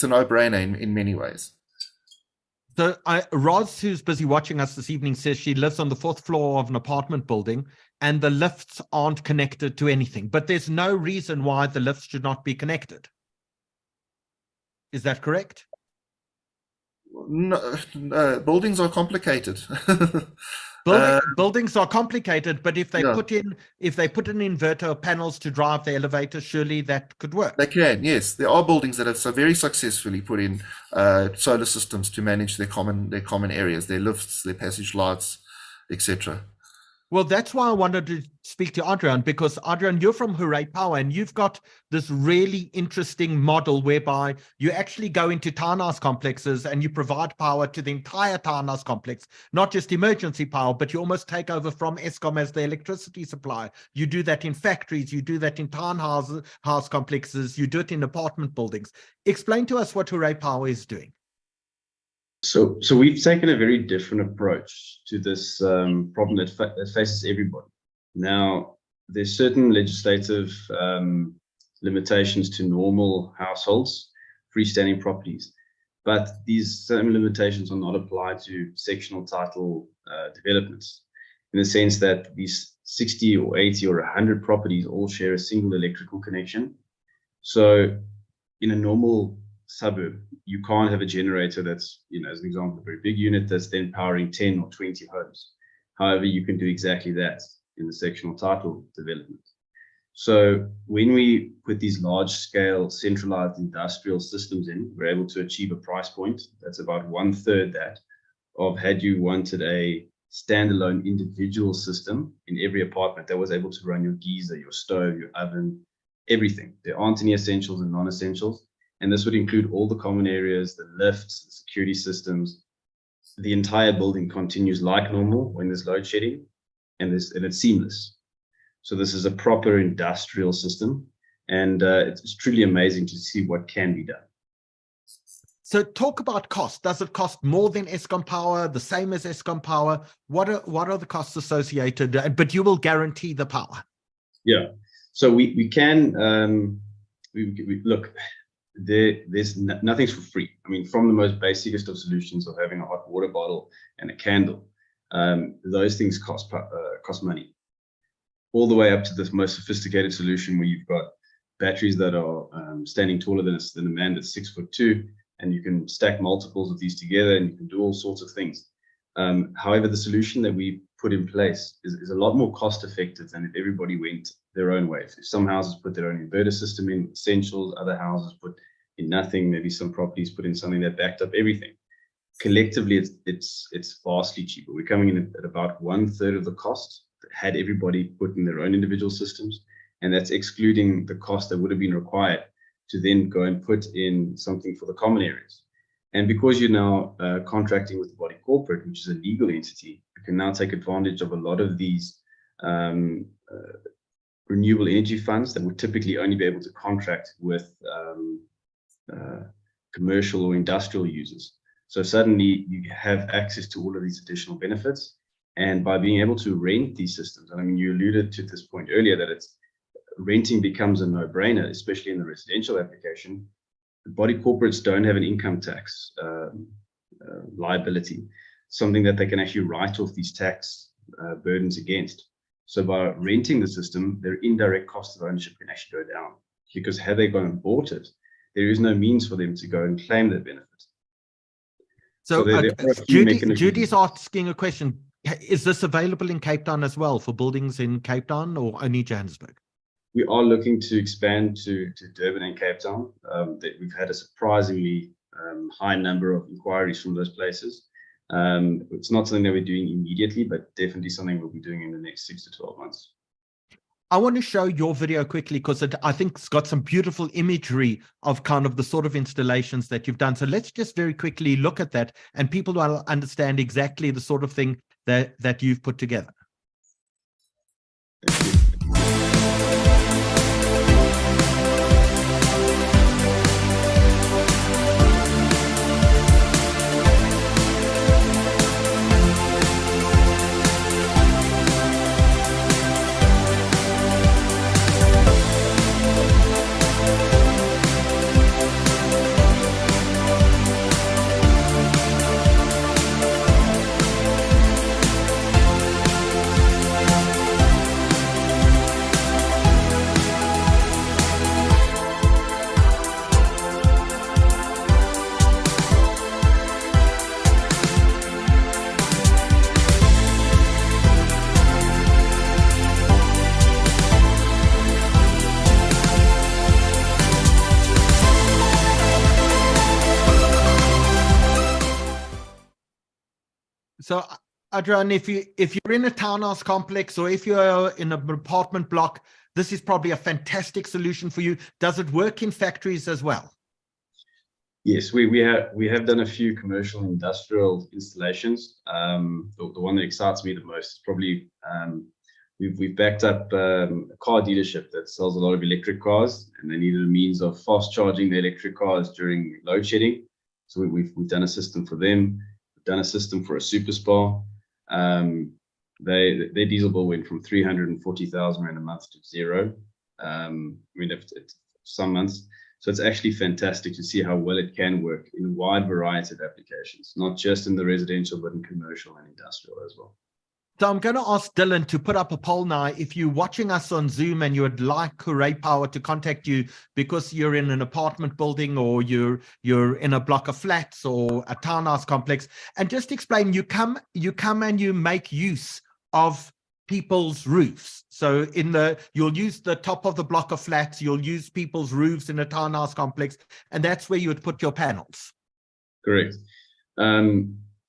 a no-brainer in many ways. So Roz, who's busy watching us this evening, says she lives on the 4th floor of an apartment building and the lifts aren't connected to anything, but there's no reason why the lifts should not be connected. Is that correct? No, buildings are complicated. Buildings are complicated, but if they put in inverter panels to drive the elevator, surely that could work. They can, yes. There are buildings that have so very successfully put in solar systems to manage their common areas, their lifts, their passage lights, etc. Well, that's why I wanted to speak to Adrian, because Adrian, you're from Hooray Power, and you've got this really interesting model whereby you actually go into townhouse complexes and you provide power to the entire townhouse complex, not just emergency power, but you almost take over from Eskom as the electricity supplier. You do that in factories, you do that in townhouse complexes, you do it in apartment buildings. Explain to us what Hooray Power is doing. So we've taken a very different approach to this problem that faces everybody. Now, there's certain legislative limitations to normal households, freestanding properties, but these same limitations are not applied to sectional title developments, in the sense that these 60 or 80 or 100 properties all share a single electrical connection. So in a normal suburb, you can't have a generator that's, as an example, a very big unit that's then powering 10 or 20 homes. However, you can do exactly that in the sectional title development. So when we put these large scale centralized industrial systems in, we're able to achieve a price point that's about 1/3 that of had you wanted a standalone individual system in every apartment that was able to run your geyser, your stove, your oven, everything. There aren't any essentials and non-essentials. And this would include all the common areas, the lifts, the security systems. The entire building continues like normal when there's load shedding, and it's seamless. So this is a proper industrial system, and it's truly amazing to see what can be done. So talk about cost. Does it cost more than Eskom Power, the same as Eskom Power? What are the costs associated? But you will guarantee the power. Yeah. So we can look. There's nothing's for free. I mean, from the most basicest of solutions of having a hot water bottle and a candle, those things cost money, all the way up to this most sophisticated solution where you've got batteries that are standing taller than a man that's 6'2", and you can stack multiples of these together and you can do all sorts of things. However, the solution that we put in place is a lot more cost effective than if everybody went their own way. If some houses put their own inverter system in essentials, other houses put in nothing, maybe some properties put in something that backed up everything. Collectively, it's vastly cheaper. We're coming in at about 1/3 of the cost had everybody put in their own individual systems, and that's excluding the cost that would have been required to then go and put in something for the common areas. And because you're now contracting with the body corporate, which is a legal entity, you can now take advantage of a lot of these renewable energy funds that would typically only be able to contract with commercial or industrial users. So suddenly you have access to all of these additional benefits. And by being able to rent these systems, and I mean, you alluded to this point earlier that renting becomes a no-brainer, especially in the residential application. The body corporates don't have an income tax liability, something that they can actually write off these tax burdens against. So by renting the system, their indirect cost of ownership can actually go down, because had they gone and bought it, there is no means for them to go and claim their benefit. So there are a few mechanisms. Judy's asking a question. Is this available in Cape Town as well, for buildings in Cape Town, or only Johannesburg? We are looking to expand to Durban and Cape Town. We've had a surprisingly high number of inquiries from those places. It's not something that we're doing immediately, but definitely something we'll be doing in the next 6 to 12 months. I want to show your video quickly, because I think it's got some beautiful imagery of kind of the sort of installations that you've done. So let's just very quickly look at that, and people will understand exactly the sort of thing that you've put together. Thank you. So, Adrian, if you're in a townhouse complex, or if you're in an apartment block, this is probably a fantastic solution for you. Does it work in factories as well? Yes, we have done a few commercial and industrial installations. The one that excites me the most is probably we've backed up a car dealership that sells a lot of electric cars, and they needed a means of fast charging the electric cars during load shedding. So we've done a system for them. Done a system for a super spa. Their diesel bill went from 340,000 Rand a month to zero. I mean, it's some months. So it's actually fantastic to see how well it can work in a wide variety of applications, not just in the residential, but in commercial and industrial as well. So I'm going to ask Dylan to put up a poll now. If you're watching us on Zoom and you would like Hooray Power to contact you because you're in an apartment building, or you're in a block of flats or a townhouse complex, and just explain, you come and you make use of people's roofs. So you'll use the top of the block of flats, you'll use people's roofs in a townhouse complex, and that's where you would put your panels. Correct.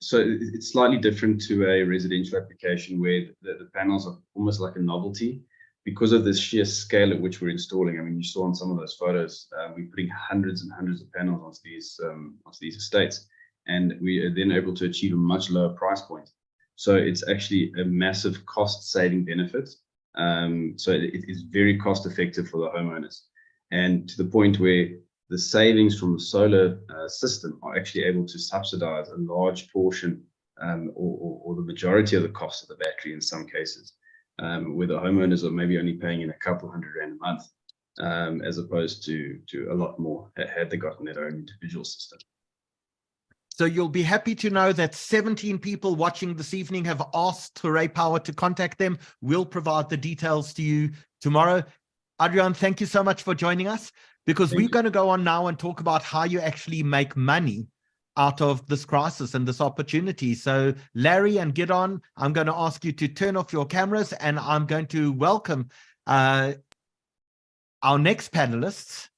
So it's slightly different to a residential application, where the panels are almost like a novelty because of the sheer scale at which we're installing. I mean, you saw on some of those photos, we're putting hundreds and hundreds of panels onto these estates, and we are then able to achieve a much lower price point. So it's actually a massive cost-saving benefit. So it is very cost-effective for the homeowners, and to the point where the savings from the solar system are actually able to subsidize a large portion or the majority of the cost of the battery in some cases, where the homeowners are maybe only paying in a couple hundred Rand a month, as opposed to a lot more had they gotten their own individual system. So you'll be happy to know that 17 people watching this evening have asked Hooray Power to contact them. We'll provide the details to you tomorrow. Adrian, thank you so much for joining us, because we're going to go on now and talk about how you actually make money out of this crisis and this opportunity. So Larry and Gidon, I'm going to ask you to turn off your cameras, and I'm going to welcome our next panelists.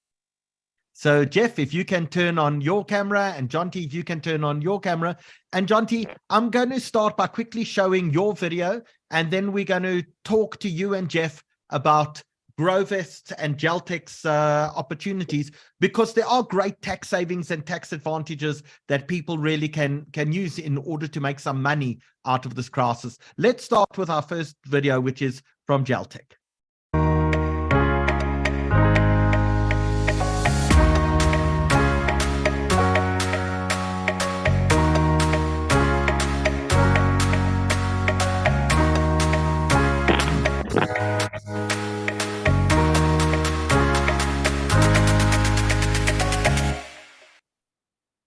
So Jeff, if you can turn on your camera, and Jonty, if you can turn on your camera. And Jonty, I'm going to start by quickly showing your video, and then we're going to talk to you and Jeff about Grovest and Geltech's opportunities, because there are great tax savings and tax advantages that people really can use in order to make some money out of this crisis. Let's start with our first video, which is from Geltech.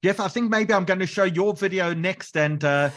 Jeff, I think maybe I'm going to show your video next, and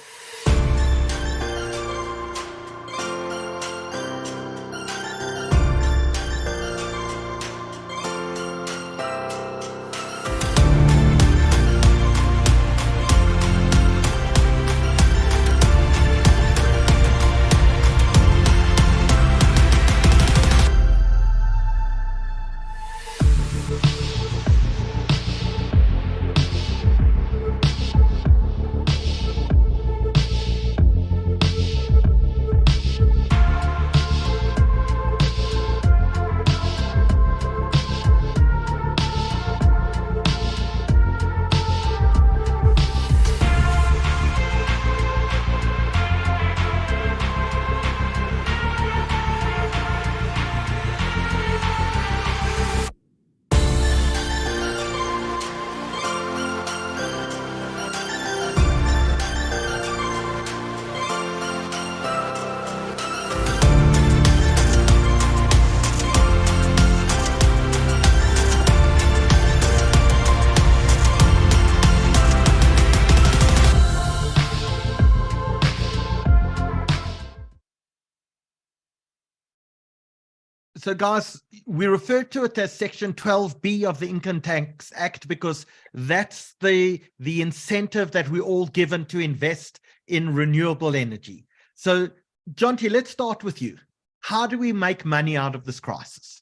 so guys, we refer to it as Section 12B of the Income Tax Act because that's the incentive that we're all given to invest in renewable energy. So, Jonty, let's start with you. How do we make money out of this crisis?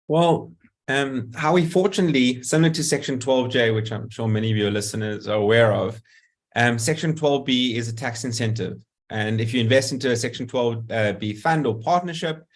Well, how we fortunately, similar to Section 12J, which I'm sure many of your listeners are aware of, Section 12B is a tax incentive. And if you invest into a Section 12B fund or partnership,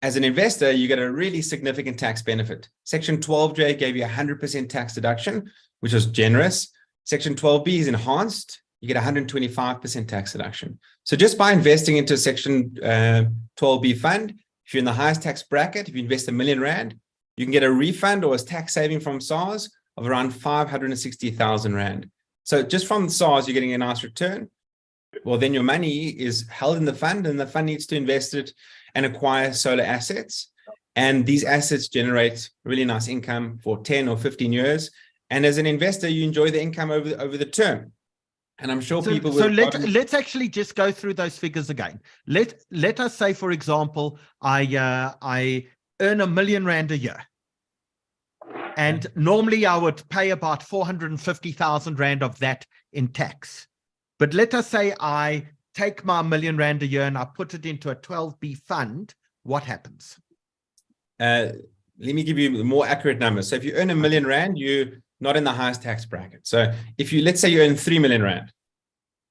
as an investor, you get a really significant tax benefit. Section 12J gave you 100% tax deduction, which was generous. Section 12B is enhanced. You get 125% tax deduction. So just by investing into a Section 12B fund, if you're in the highest tax bracket, if you invest R1 million, you can get a refund or a tax saving from SARS of around 560,000 Rand. So just from SARS, you're getting a nice return. Well, then your money is held in the fund, and the fund needs to invest it and acquire solar assets. And these assets generate really nice income for 10 or 15 years. And as an investor, you enjoy the income over the term. And I'm sure people will. So let's actually just go through those figures again. Let us say, for example, I earn R1 million a year. And normally I would pay about 450,000 Rand of that in tax. But let us say I take my R1 million a year and I put it into a 12B fund. What happens? Let me give you more accurate numbers. So if you earn R1 million, you're not in the highest tax bracket. So if you, let's say you earn 3 million Rand,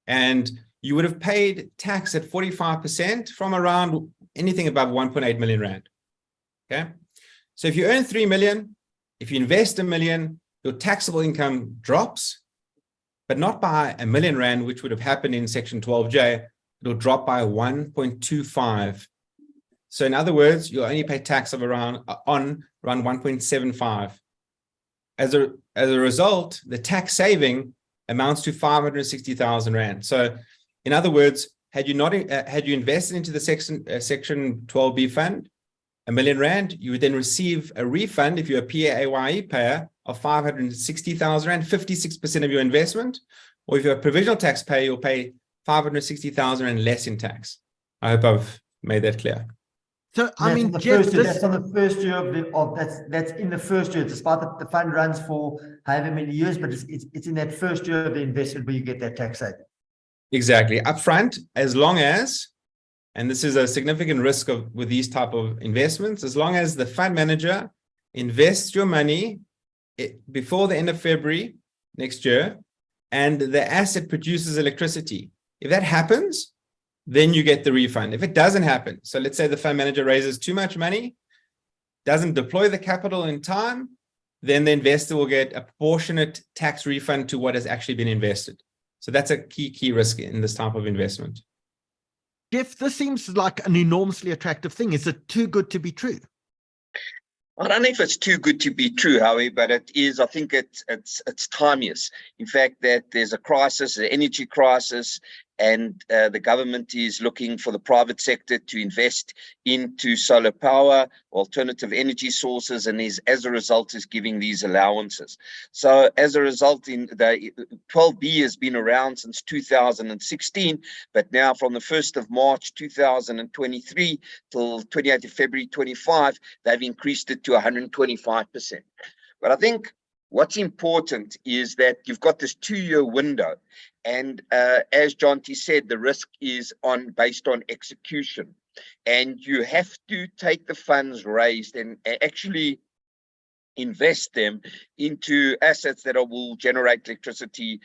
and you would have paid tax at 45% from around anything above 1.8 million Rand. Okay. So if you earn 3 million, if you invest R1 million, your taxable income drops, but not by R1 million, which would have happened in Section 12J. It'll drop by 1.25. So in other words, you'll only pay tax of around 1.75. As a result, the tax saving amounts to 560,000 Rand. So in other words, had you invested into the Section 12B fund, R1 million, you would then receive a refund if you're a PAYE payer of 560,000 Rand, 56% of your investment. Or if you're a provisional taxpayer, you'll pay 560,000 Rand less in tax. I hope I've made that clear. So, I mean, Jeff, that's on the first year that's in the first year, despite the fund runs for however many years, but it's in that first year of the investment where you get that tax saving. Exactly. Upfront, as long as, and this is a significant risk with these type of investments, as long as the fund manager invests your money before the end of February next year, and the asset produces electricity. If that happens, then you get the refund. If it doesn't happen, so let's say the fund manager raises too much money doesn't deploy the capital in time, then the investor will get a proportionate tax refund to what has actually been invested. So that's a key risk in this type of investment. Jeff, this seems like an enormously attractive thing. Is it too good to be true? I don't know if it's too good to be true, Howie, but it is. I think it's timeless. In fact, that there's a crisis, an energy crisis, and the government is looking for the private sector to invest into solar power, alternative energy sources, and as a result is giving these allowances. So as a result, in the 12B has been around since 2016, but now from the 1st of March 2023 till 28th of February 25, they've increased it to 125%. But I think what's important is that you've got this 2-year window. And as John T said, the risk is based on execution. And you have to take the funds raised and actually invest them into assets that will generate electricity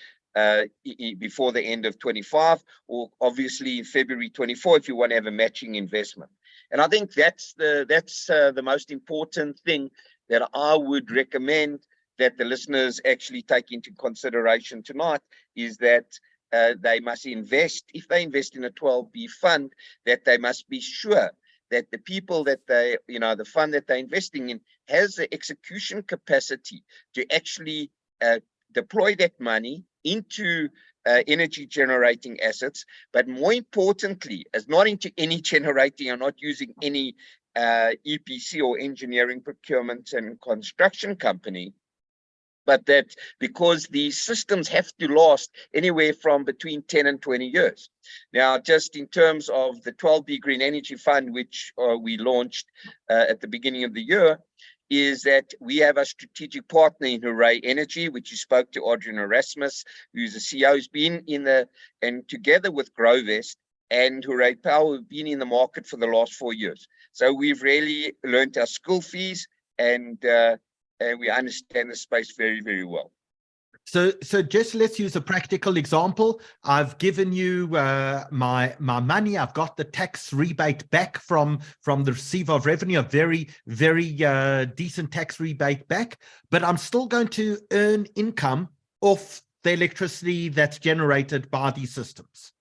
before the end of 25, or obviously in February 24 if you want to have a matching investment. And I think that's the most important thing that I would recommend that the listeners actually take into consideration tonight, is that they must invest, if they invest in a 12B fund, that they must be sure that the people that they, the fund that they're investing in has the execution capacity to actually deploy that money into energy generating assets, but more importantly, as not into any generating or not using any EPC or engineering, procurement and construction company, but that because these systems have to last anywhere from between 10 and 20 years. Now, just in terms of the 12B Green Energy Fund, which we launched at the beginning of the year, is that we have a strategic partner in Hooray Energy, which you spoke to Adrian Erasmus, who's the CEO, who's been and together with Grovest and Hooray Power, we've been in the market for the last 4 years. So we've really learned our school fees, and we understand the space very, very well. So just let's use a practical example. I've given you my money. I've got the tax rebate back from the receiver of revenue, a very, very decent tax rebate back, but I'm still going to earn income off the electricity that's generated by these systems.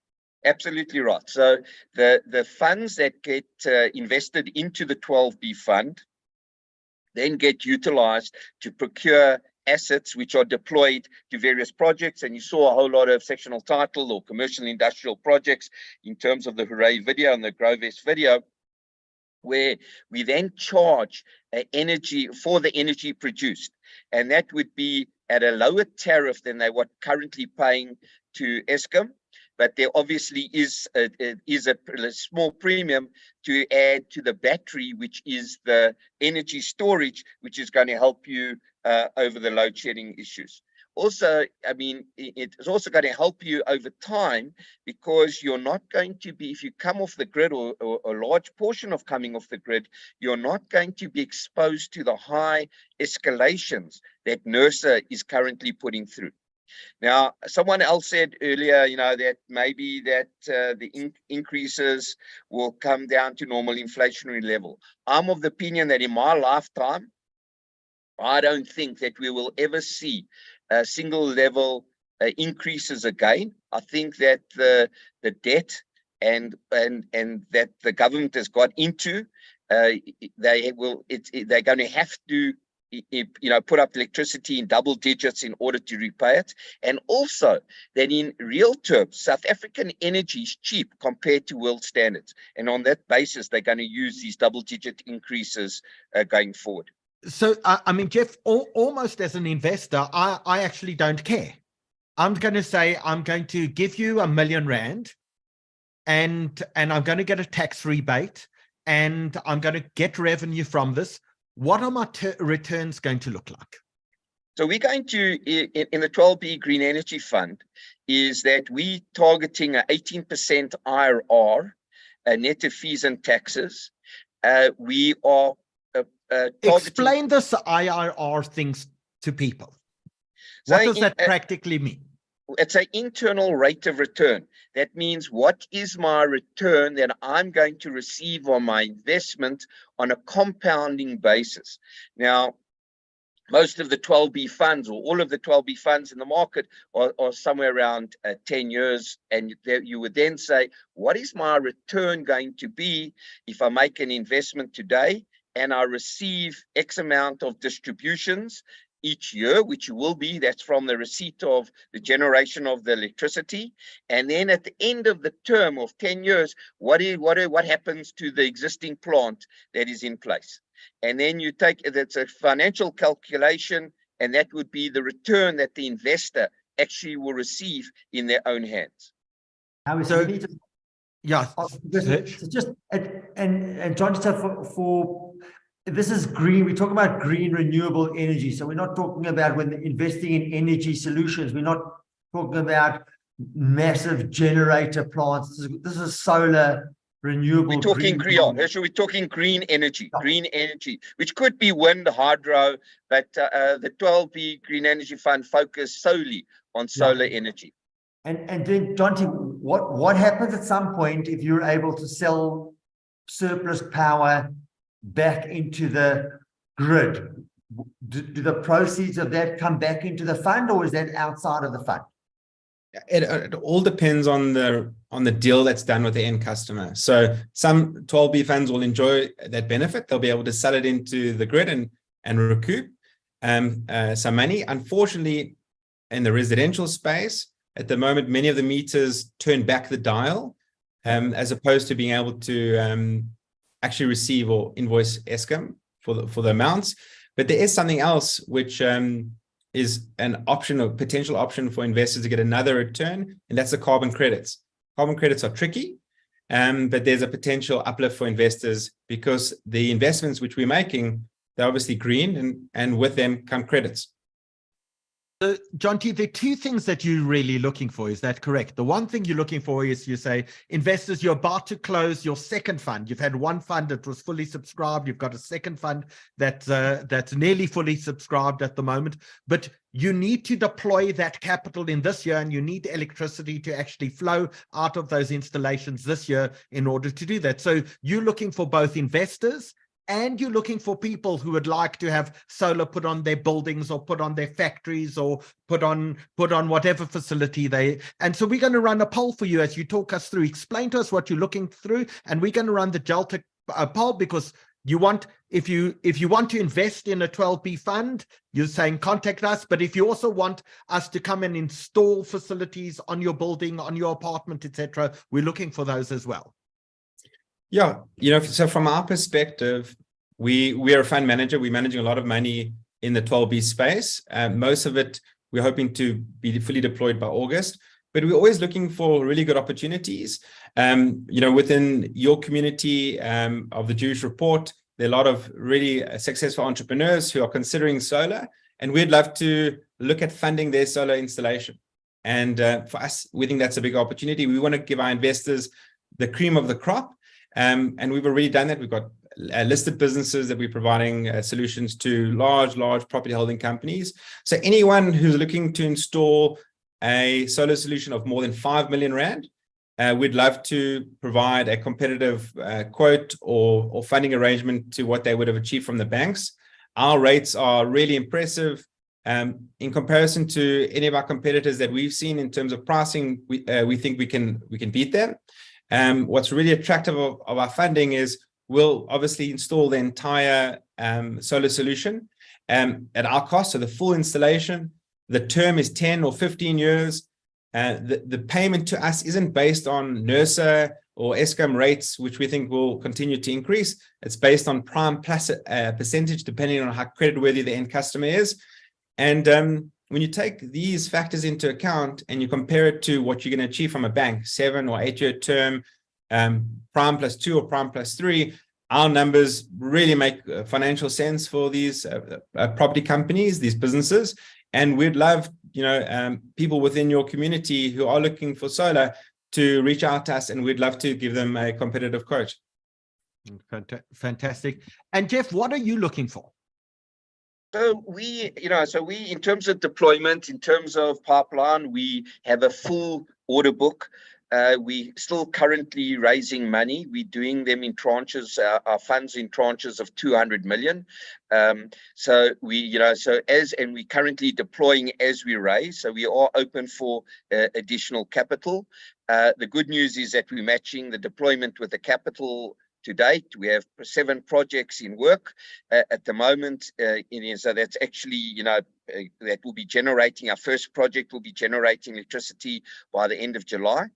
Absolutely right. So the funds that get invested into the 12B fund then get utilized to procure assets which are deployed to various projects. And you saw a whole lot of sectional title or commercial industrial projects in terms of the Hooray video and the Grovest video, where we then charge energy for the energy produced. And that would be at a lower tariff than they were currently paying to Eskom. But there obviously is a small premium to add to the battery, which is the energy storage, which is going to help you over the load shedding issues. Also, I mean, it's also going to help you over time, because you're not going to be, if you come off the grid, or a large portion of coming off the grid, you're not going to be exposed to the high escalations that NERSA is currently putting through. Now, someone else said earlier, that maybe that the increases will come down to normal inflationary level. I'm of the opinion that in my lifetime, I don't think that we will ever see single level increases again. I think that the debt and that the government has got into, they're going to have to put up electricity in double digits in order to repay it. And also that in real terms, South African energy is cheap compared to world standards. And on that basis, they're going to use these double-digit increases going forward. So, I mean, Jeff, almost as an investor, I actually don't care. I'm going to say, I'm going to give you R1 million and I'm going to get a tax rebate, and I'm going to get revenue from this. What are my returns going to look like? So we're going to, in the 12B Green Energy Fund, is that we targeting an 18% IRR, net of fees and taxes. We are explain this IRR things to people. What does that practically mean? it's an internal rate of return. That means what is my return that I'm going to receive on my investment on a compounding basis. Now, most of the 12B funds, or all of the 12B funds in the market, are somewhere around 10 years. And you would then say, what is my return going to be if I make an investment today and I receive X amount of distributions each year, which will be, that's from the receipt of the generation of the electricity. And then at the end of the term of 10 years, what happens to the existing plant that is in place? And then you take, that's a financial calculation, and that would be the return that the investor actually will receive in their own hands. So, yeah, just and John, just for this is green. We're talking about green renewable energy. So we're not talking about when investing in energy solutions. We're not talking about massive generator plants. This is solar renewable. We're talking green. We're talking green energy, which could be wind, hydro, but the 12B Green Energy Fund focus solely on solar energy. And then, John, what happens at some point if you're able to sell surplus power back into the grid? Do the proceeds of that come back into the fund, or is that outside of the fund? It all depends on the deal that's done with the end customer. So some 12B funds will enjoy that benefit. They'll be able to sell it into the grid and recoup some money. Unfortunately, in the residential space, at the moment, many of the meters turn back the dial as opposed to being able to actually receive or invoice Eskom for the amounts. But there is something else which is an option or potential option for investors to get another return, and that's the carbon credits. Carbon credits are tricky, but there's a potential uplift for investors because the investments which we're making, they're obviously green, and with them come credits. So, John T, there are two things that you're really looking for. Is that correct? The one thing you're looking for is, you say, investors, you're about to close your second fund. You've had one fund that was fully subscribed. You've got a second fund that's nearly fully subscribed at the moment. But you need to deploy that capital in this year, and you need electricity to actually flow out of those installations this year in order to do that. So you're looking for both investors, and you're looking for people who would like to have solar put on their buildings or put on their factories or put on whatever facility they. And so we're going to run a poll for you as you talk us through. Explain to us what you're looking through, and we're going to run the Delta poll because you want, if you want to invest in a 12B fund, you're saying contact us. But if you also want us to come and install facilities on your building, on your apartment, etc., we're looking for those as well. Yeah, so from our perspective, we are a fund manager. We're managing a lot of money in the 12B space. Most of it, we're hoping to be fully deployed by August, but we're always looking for really good opportunities. Within your community of the Jewish Report, there are a lot of really successful entrepreneurs who are considering solar, and we'd love to look at funding their solar installation. And for us, we think that's a big opportunity. We want to give our investors the cream of the crop. And we've already done that. We've got listed businesses that we're providing solutions to large property holding companies. So anyone who's looking to install a solar solution of more than 5 million Rand, we'd love to provide a competitive quote or funding arrangement to what they would have achieved from the banks. Our rates are really impressive. In comparison to any of our competitors that we've seen in terms of pricing, we think we can beat them. What's really attractive of our funding is we'll obviously install the entire solar solution at our cost. So the full installation, the term is 10 or 15 years. The payment to us isn't based on NERSA or Eskom rates, which we think will continue to increase. It's based on prime plus percentage, depending on how creditworthy the end customer is. And when you take these factors into account and you compare it to what you're going to achieve from a bank, 7 or 8 year term, prime plus 2 or prime plus 3, our numbers really make financial sense for these property companies, these businesses. And we'd love, people within your community who are looking for solar to reach out to us, and we'd love to give them a competitive quote. Fantastic. And Jeff, what are you looking for? So we, in terms of deployment, in terms of pipeline, we have a full order book. We still currently raising money. We're doing them in tranches, our funds in tranches of 200 million. So we, and we're currently deploying as we raise. So we are open for additional capital. The good news is that we're matching the deployment with the capital. To date, we have 7 projects in work at the moment. So that's actually, that will be generating, our first project will be generating electricity by the end of July.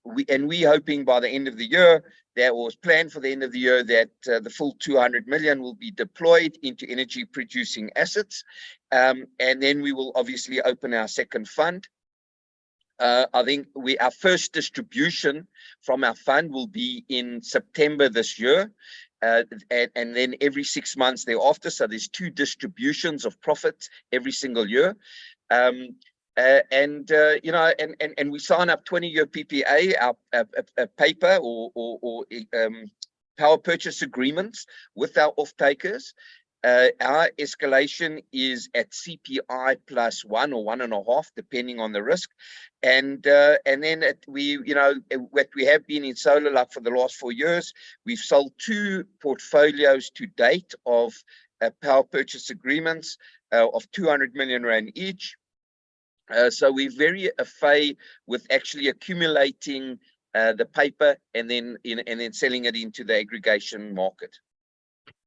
We're hoping by the end of the year, that was planned for the end of the year, that the full 200 million will be deployed into energy producing assets. And then we will obviously open our second fund. I think our first distribution from our fund will be in September this year, and then every 6 months thereafter. So there's 2 distributions of profit every single year. And we sign up 20-year PPA, our paper or power purchase agreements with our off-takers. Our escalation is at CPI plus 1 or 1.5, depending on the risk. And then what we have been in solar, like for the last 4 years, we've sold 2 portfolios to date of power purchase agreements of 200 million rand each. So we're very afraid with actually accumulating the paper and then selling it into the aggregation market.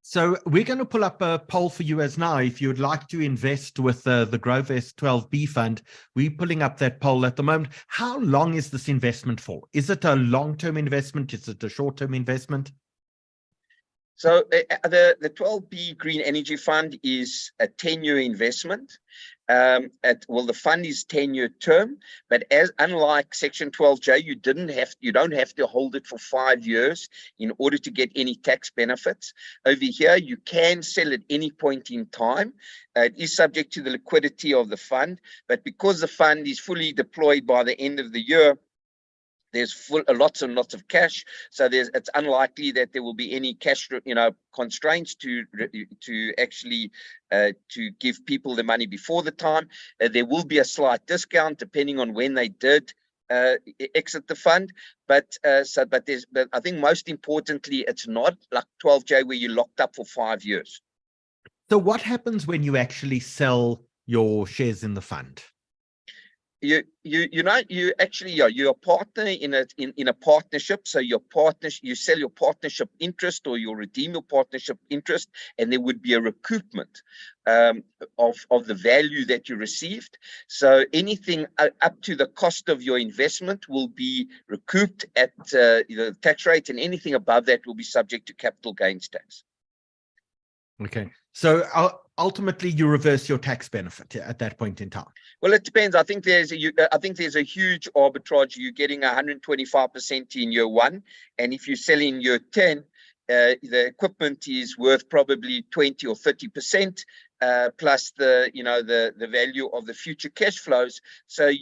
So we're going to pull up a poll for you as now. If you would like to invest with the Grovest 12B fund, we're pulling up that poll at the moment. How long is this investment for? Is it a long-term investment? Is it a short-term investment? So the 12B Green Energy Fund is a 10-year investment. The fund is 10-year term, but unlike Section 12J, you don't have to hold it for 5 years in order to get any tax benefits. Over here, you can sell at any point in time. It is subject to the liquidity of the fund, but because the fund is fully deployed by the end of the year, there's lots and lots of cash, so it's unlikely that there will be any cash, constraints to actually to give people the money before the time. There will be a slight discount depending on when they did exit the fund, but I think most importantly, it's not like 12J where you're locked up for 5 years. So what happens when you actually sell your shares in the fund? You're a partner in a partnership. So you sell your partnership interest or you redeem your partnership interest, and there would be a recoupment of the value that you received. So anything up to the cost of your investment will be recouped at the tax rate, and anything above that will be subject to capital gains tax. Okay, so ultimately you reverse your tax benefit at that point in time. Well, it depends. I think there's a huge arbitrage. You're getting 125% in year 1, and if you sell in year 10, the equipment is worth probably 20 or 30%, plus the value of the future cash flows. So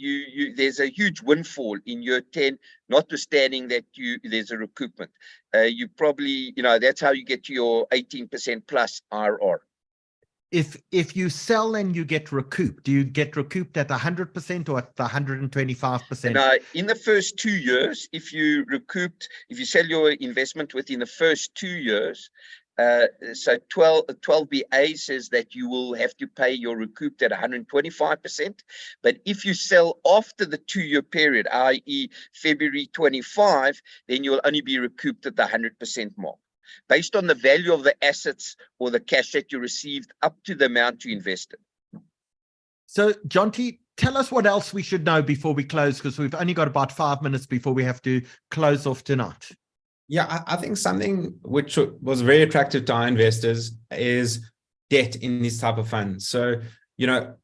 there's a huge windfall in year 10, notwithstanding that there's a recoupment. You probably, that's how you get to your 18% plus IRR. If you sell and you get recouped, do you get recouped at 100% or at the 125%? No, in the first 2 years, if you sell your investment within the first 2 years, so 12BA says that you will have to pay your recouped at 125%. But if you sell after the 2-year period, i.e. February 25, then you'll only be recouped at the 100% mark, based on the value of the assets or the cash that you received up to the amount you invested. So, Jonty, tell us what else we should know before we close, because we've only got about 5 minutes before we have to close off tonight. Yeah, I think something which was very attractive to our investors is debt in these type of funds. So,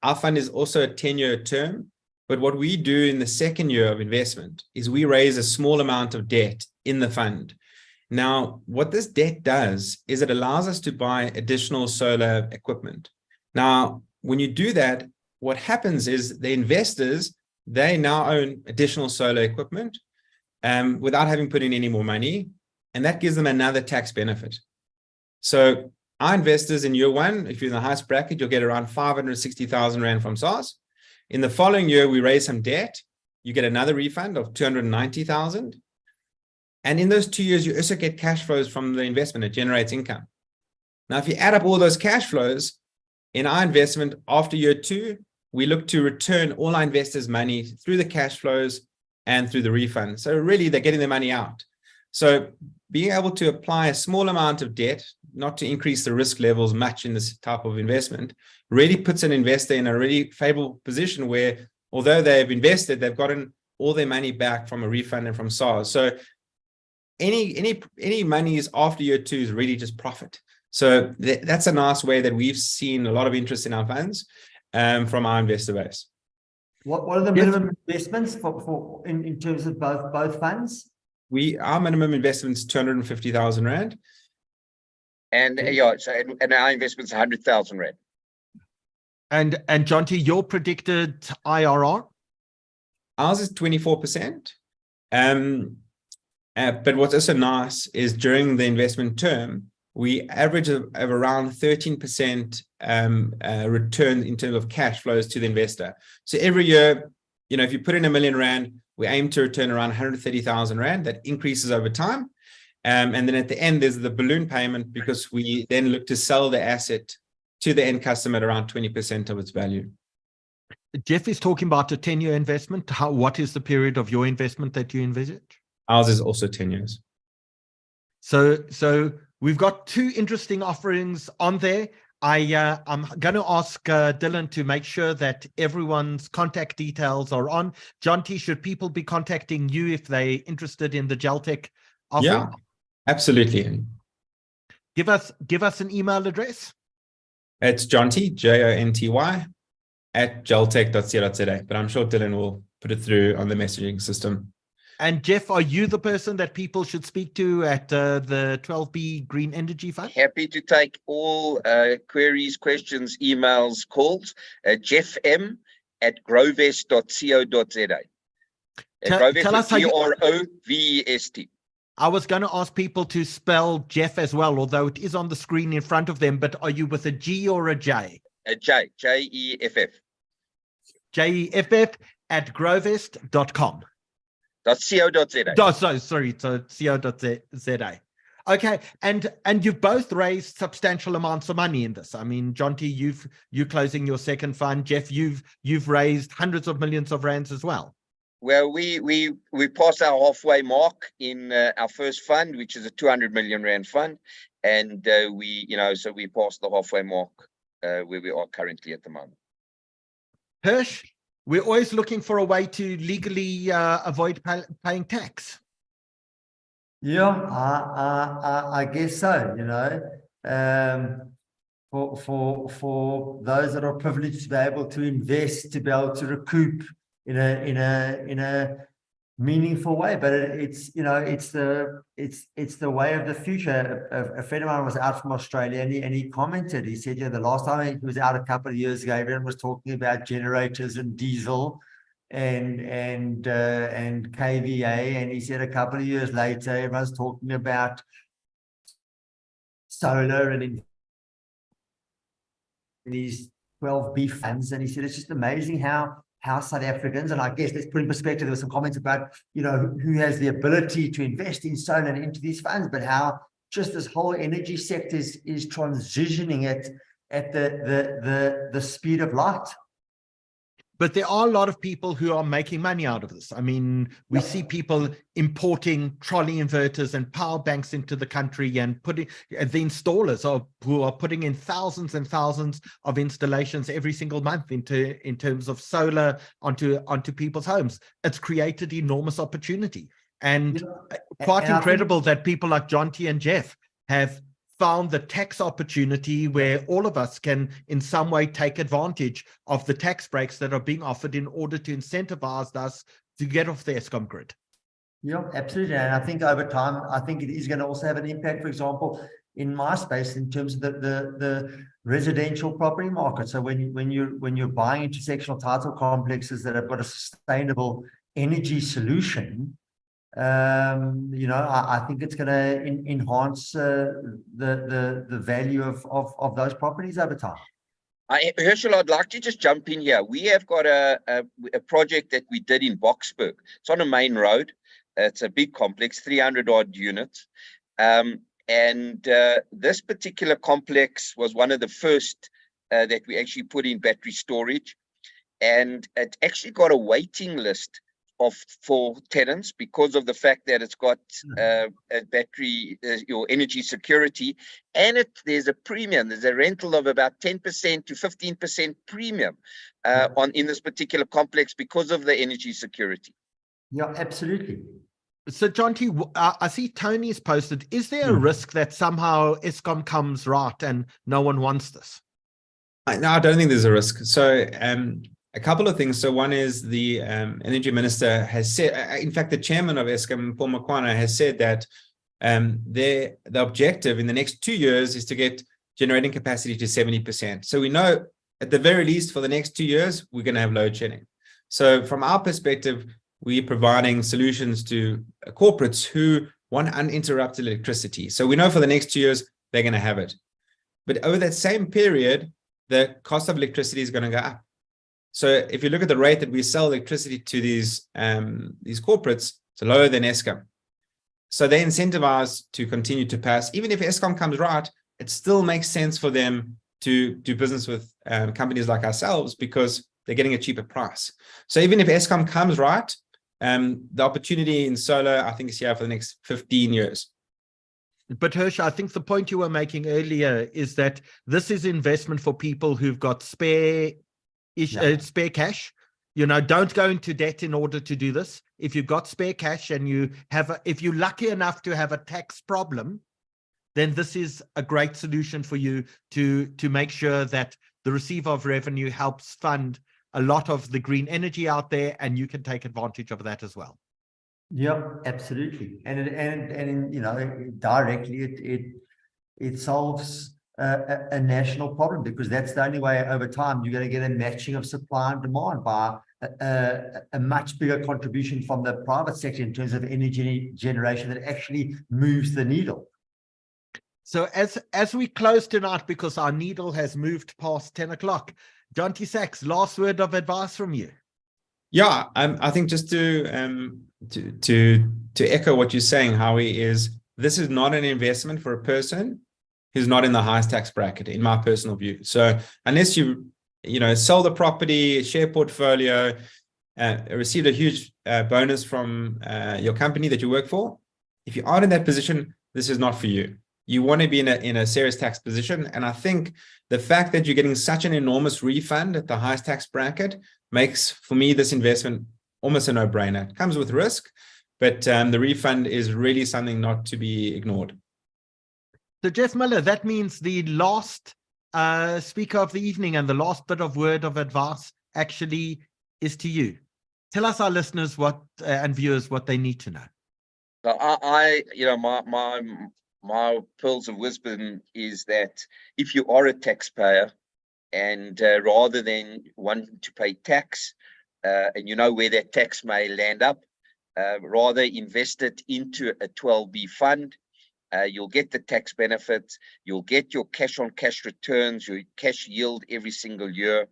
our fund is also a 10-year term, but what we do in the second year of investment is we raise a small amount of debt in the fund. Now, what this debt does is it allows us to buy additional solar equipment. Now, when you do that, what happens is the investors, they now own additional solar equipment without having put in any more money, and that gives them another tax benefit. So our investors in year one, if you're in the highest bracket, you'll get around 560,000 Rand from SARS. In the following year, we raise some debt. You get another refund of 290,000. And in those 2 years, you also get cash flows from the investment. It generates income. Now, if you add up all those cash flows in our investment after year two, we look to return all our investors' money through the cash flows and through the refund. So really, they're getting their money out. So being able to apply a small amount of debt, not to increase the risk levels much in this type of investment, really puts an investor in a really favorable position where, although they've invested, they've gotten all their money back from a refund and from SARS. So any monies after year two is really just profit. So that's a nice way that we've seen a lot of interest in our funds from our investor base. What are the minimum investments for in terms of both funds? Our minimum investment is 250,000 Rand. And yeah, so and our investment's 100,000 Rand. And Jonty, your predicted IRR? Ours is 24%. But what's also nice is during the investment term, we average of around 13% return in terms of cash flows to the investor. So every year, if you put in R1 million, we aim to return around 130,000 Rand. That increases over time. And then at the end, there's the balloon payment because we then look to sell the asset to the end customer at around 20% of its value. Jeff is talking about a 10-year investment. What is the period of your investment that you envisage? Ours is also 10 years. So we've got two interesting offerings on there. I'm going to ask Dylan to make sure that everyone's contact details are on. Jonty, should people be contacting you if they're interested in the Geltec offering? Yeah, absolutely. Give us an email address. It's Jonty, Jonty, at geltec.co.za. But I'm sure Dylan will put it through on the messaging system. And Jeff, are you the person that people should speak to at the 12B Green Energy Fund? Happy to take all queries, questions, emails, calls. jeffm at grovest.co.za. Tell us how you... Grovest. I was going to ask people to spell Jeff as well, although it is on the screen in front of them, but are you with a G or a J? A J, Jeff. Jeff at grovest.com. .co.za. Sorry, so co.za. Okay, and you've both raised substantial amounts of money in this. I mean, Jonty, you're closing your second fund. Jeff, you've raised hundreds of millions of rands as well. Well, we passed our halfway mark in our first fund, which is a 200 million Rand fund, and so we passed the halfway mark where we are currently at the moment. Hirsch, we're always looking for a way to legally avoid paying tax. Yeah, I guess so. For those that are privileged to be able to invest, to be able to recoup in a meaningful way, but it's the way of the future. A friend of mine was out from Australia, and he commented. He said, the last time he was out a couple of years ago, everyone was talking about generators and diesel and KVA, and he said a couple of years later, everyone's talking about solar and these 12B funds, and he said it's just amazing how South Africans, and I guess let's put in perspective, there were some comments about, who has the ability to invest in solar and into these funds, but how just this whole energy sector is transitioning it at the speed of light. But there are a lot of people who are making money out of this. I mean, we see people importing trolley inverters and power banks into the country and putting the installers who are putting in thousands and thousands of installations every single month in terms of solar onto people's homes. It's created enormous opportunity, and quite incredible that people like Jonty and Jeff have found the tax opportunity where all of us can in some way take advantage of the tax breaks that are being offered in order to incentivize us to get off the Eskom grid. Yeah, absolutely. And I think over time, I think it is going to also have an impact, for example, in my space in terms of the residential property market. So when you're buying intersectional title complexes that have got a sustainable energy solution, You know, I think it's going to enhance the value of those properties over time. Herschel, I'd like to just jump in here. We have got a project that we did in Boksburg. It's on a main road. It's a big complex, 300 odd units. This particular complex was one of the first that we actually put in battery storage. And it actually got a waiting list for tenants because of the fact that it's got a battery, your energy security, and there's a premium. There's a rental of about 10% to 15% premium in this particular complex because of the energy security. Yeah, absolutely. So, John T, I see Tony's posted. Is there a risk that somehow Eskom comes right and no one wants this? No, I don't think there's a risk. So, a couple of things. So one is the energy minister has said, in fact, the chairman of Eskom, Paul Mokoena, has said that the objective in the next 2 years is to get generating capacity to 70%. So we know at the very least for the next 2 years, we're going to have load shedding. So from our perspective, we're providing solutions to corporates who want uninterrupted electricity. So we know for the next 2 years, they're going to have it. But over that same period, the cost of electricity is going to go up. So if you look at the rate that we sell electricity to these corporates, it's lower than Eskom. So they're incentivized to continue to pass. Even if Eskom comes right, it still makes sense for them to do business with companies like ourselves because they're getting a cheaper price. So even if Eskom comes right, the opportunity in solar, I think, is here for the next 15 years. But Hirsch, I think the point you were making earlier is that this is investment for people who've got spare cash. You know, don't go into debt in order to do this. If you've got spare cash and if you're lucky enough to have a tax problem, then this is a great solution for you to make sure that the receiver of revenue helps fund a lot of the green energy out there, and you can take advantage of that as well. Yeah, absolutely. And you know, directly it solves a national problem, because that's the only way over time you're going to get a matching of supply and demand by a much bigger contribution from the private sector in terms of energy generation that actually moves the needle. So as we close tonight, because our needle has moved past 10 o'clock, John T. Sachs, last word of advice from you. Yeah, I think just to echo what you're saying, Howie, is this is not an investment for a person who's not in the highest tax bracket, in my personal view. So unless you sold the property, share portfolio, received a huge bonus from your company that you work for, if you aren't in that position, this is not for you. You want to be in a serious tax position. And I think the fact that you're getting such an enormous refund at the highest tax bracket makes, for me, this investment almost a no-brainer. It comes with risk, but the refund is really something not to be ignored. So, Jeff Miller, that means the last speaker of the evening and the last bit of word of advice actually is to you. Tell us, our listeners, and viewers, what they need to know. So my pearls of wisdom is that if you are a taxpayer, and rather than wanting to pay tax, and you know where that tax may land up, rather invest it into a 12B fund. You'll get the tax benefits, you'll get your cash on cash returns, your cash yield every single year.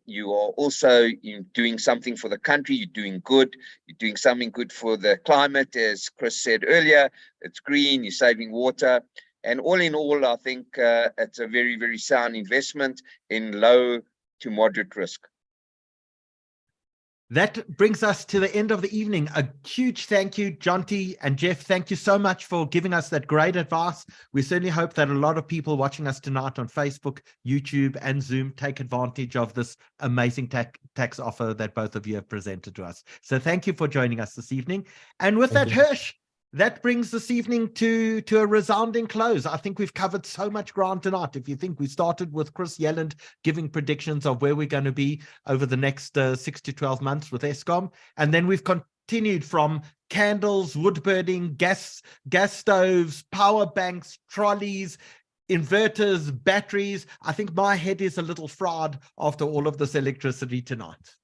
You are also doing something for the country. You're doing good. You're doing something good for the climate, as Chris said earlier. It's green. You're saving water, and all in all, I think it's a very, very sound investment in low to moderate risk. That brings us to the end of the evening. A huge thank you, John T. and Jeff. Thank you so much for giving us that great advice. We certainly hope that a lot of people watching us tonight on Facebook, YouTube, and Zoom take advantage of this amazing tax offer that both of you have presented to us. So thank you for joining us this evening. And with that, Hirsch, that brings this evening to a resounding close. I think we've covered so much ground tonight. If you think we started with Chris Yelland giving predictions of where we're going to be over the next 6 to 12 months with Eskom, and then we've continued from candles, wood burning, gas stoves, power banks, trolleys, inverters, batteries. I think my head is a little fried after all of this electricity tonight.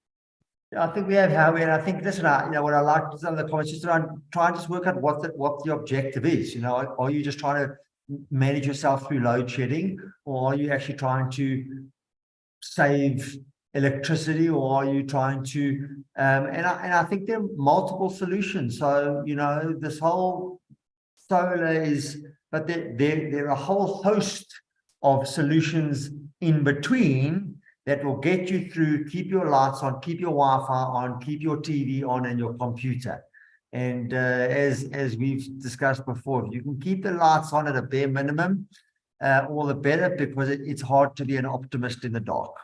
Yeah, I think we have, Howie, and I think, listen, what I like some of the comments just around try and just work out what the objective is. Are you just trying to manage yourself through load shedding, or are you actually trying to save electricity, or are you trying to and I think there are multiple solutions. So this whole solar is, but there are a whole host of solutions in between that will get you through, keep your lights on, keep your Wi-Fi on, keep your TV on, and your computer. And as we've discussed before, if you can keep the lights on at a bare minimum, all the better, because it's hard to be an optimist in the dark.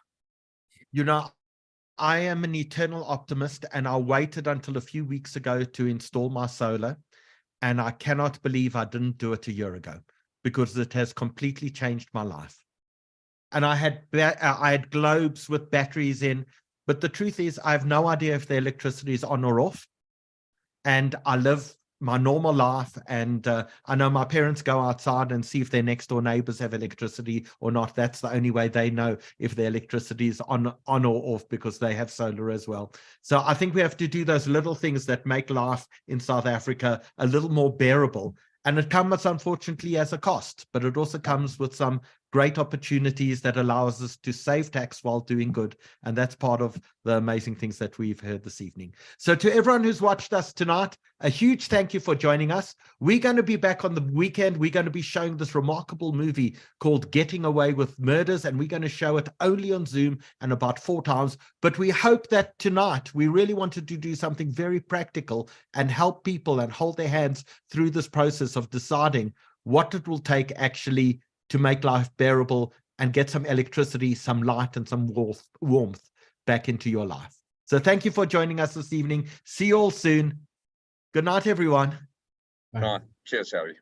I am an eternal optimist, and I waited until a few weeks ago to install my solar, and I cannot believe I didn't do it a year ago, because it has completely changed my life. And I had globes with batteries in, but the truth is I have no idea if the electricity is on or off. And I live my normal life, and I know my parents go outside and see if their next door neighbors have electricity or not. That's the only way they know if their electricity is on or off, because they have solar as well. So I think we have to do those little things that make life in South Africa a little more bearable. And it comes, unfortunately, as a cost, but it also comes with some great opportunities that allows us to save tax while doing good. And that's part of the amazing things that we've heard this evening. So to everyone who's watched us tonight, a huge thank you for joining us. We're going to be back on the weekend. We're going to be showing this remarkable movie called Getting Away with Murders, and we're going to show it only on Zoom and about 4 times. But we hope that tonight we really wanted to do something very practical and help people and hold their hands through this process of deciding what it will take actually to make life bearable and get some electricity, some light, and some warmth back into your life. So thank you for joining us this evening. See you all soon. Good night, everyone. Right. Cheers, Harry.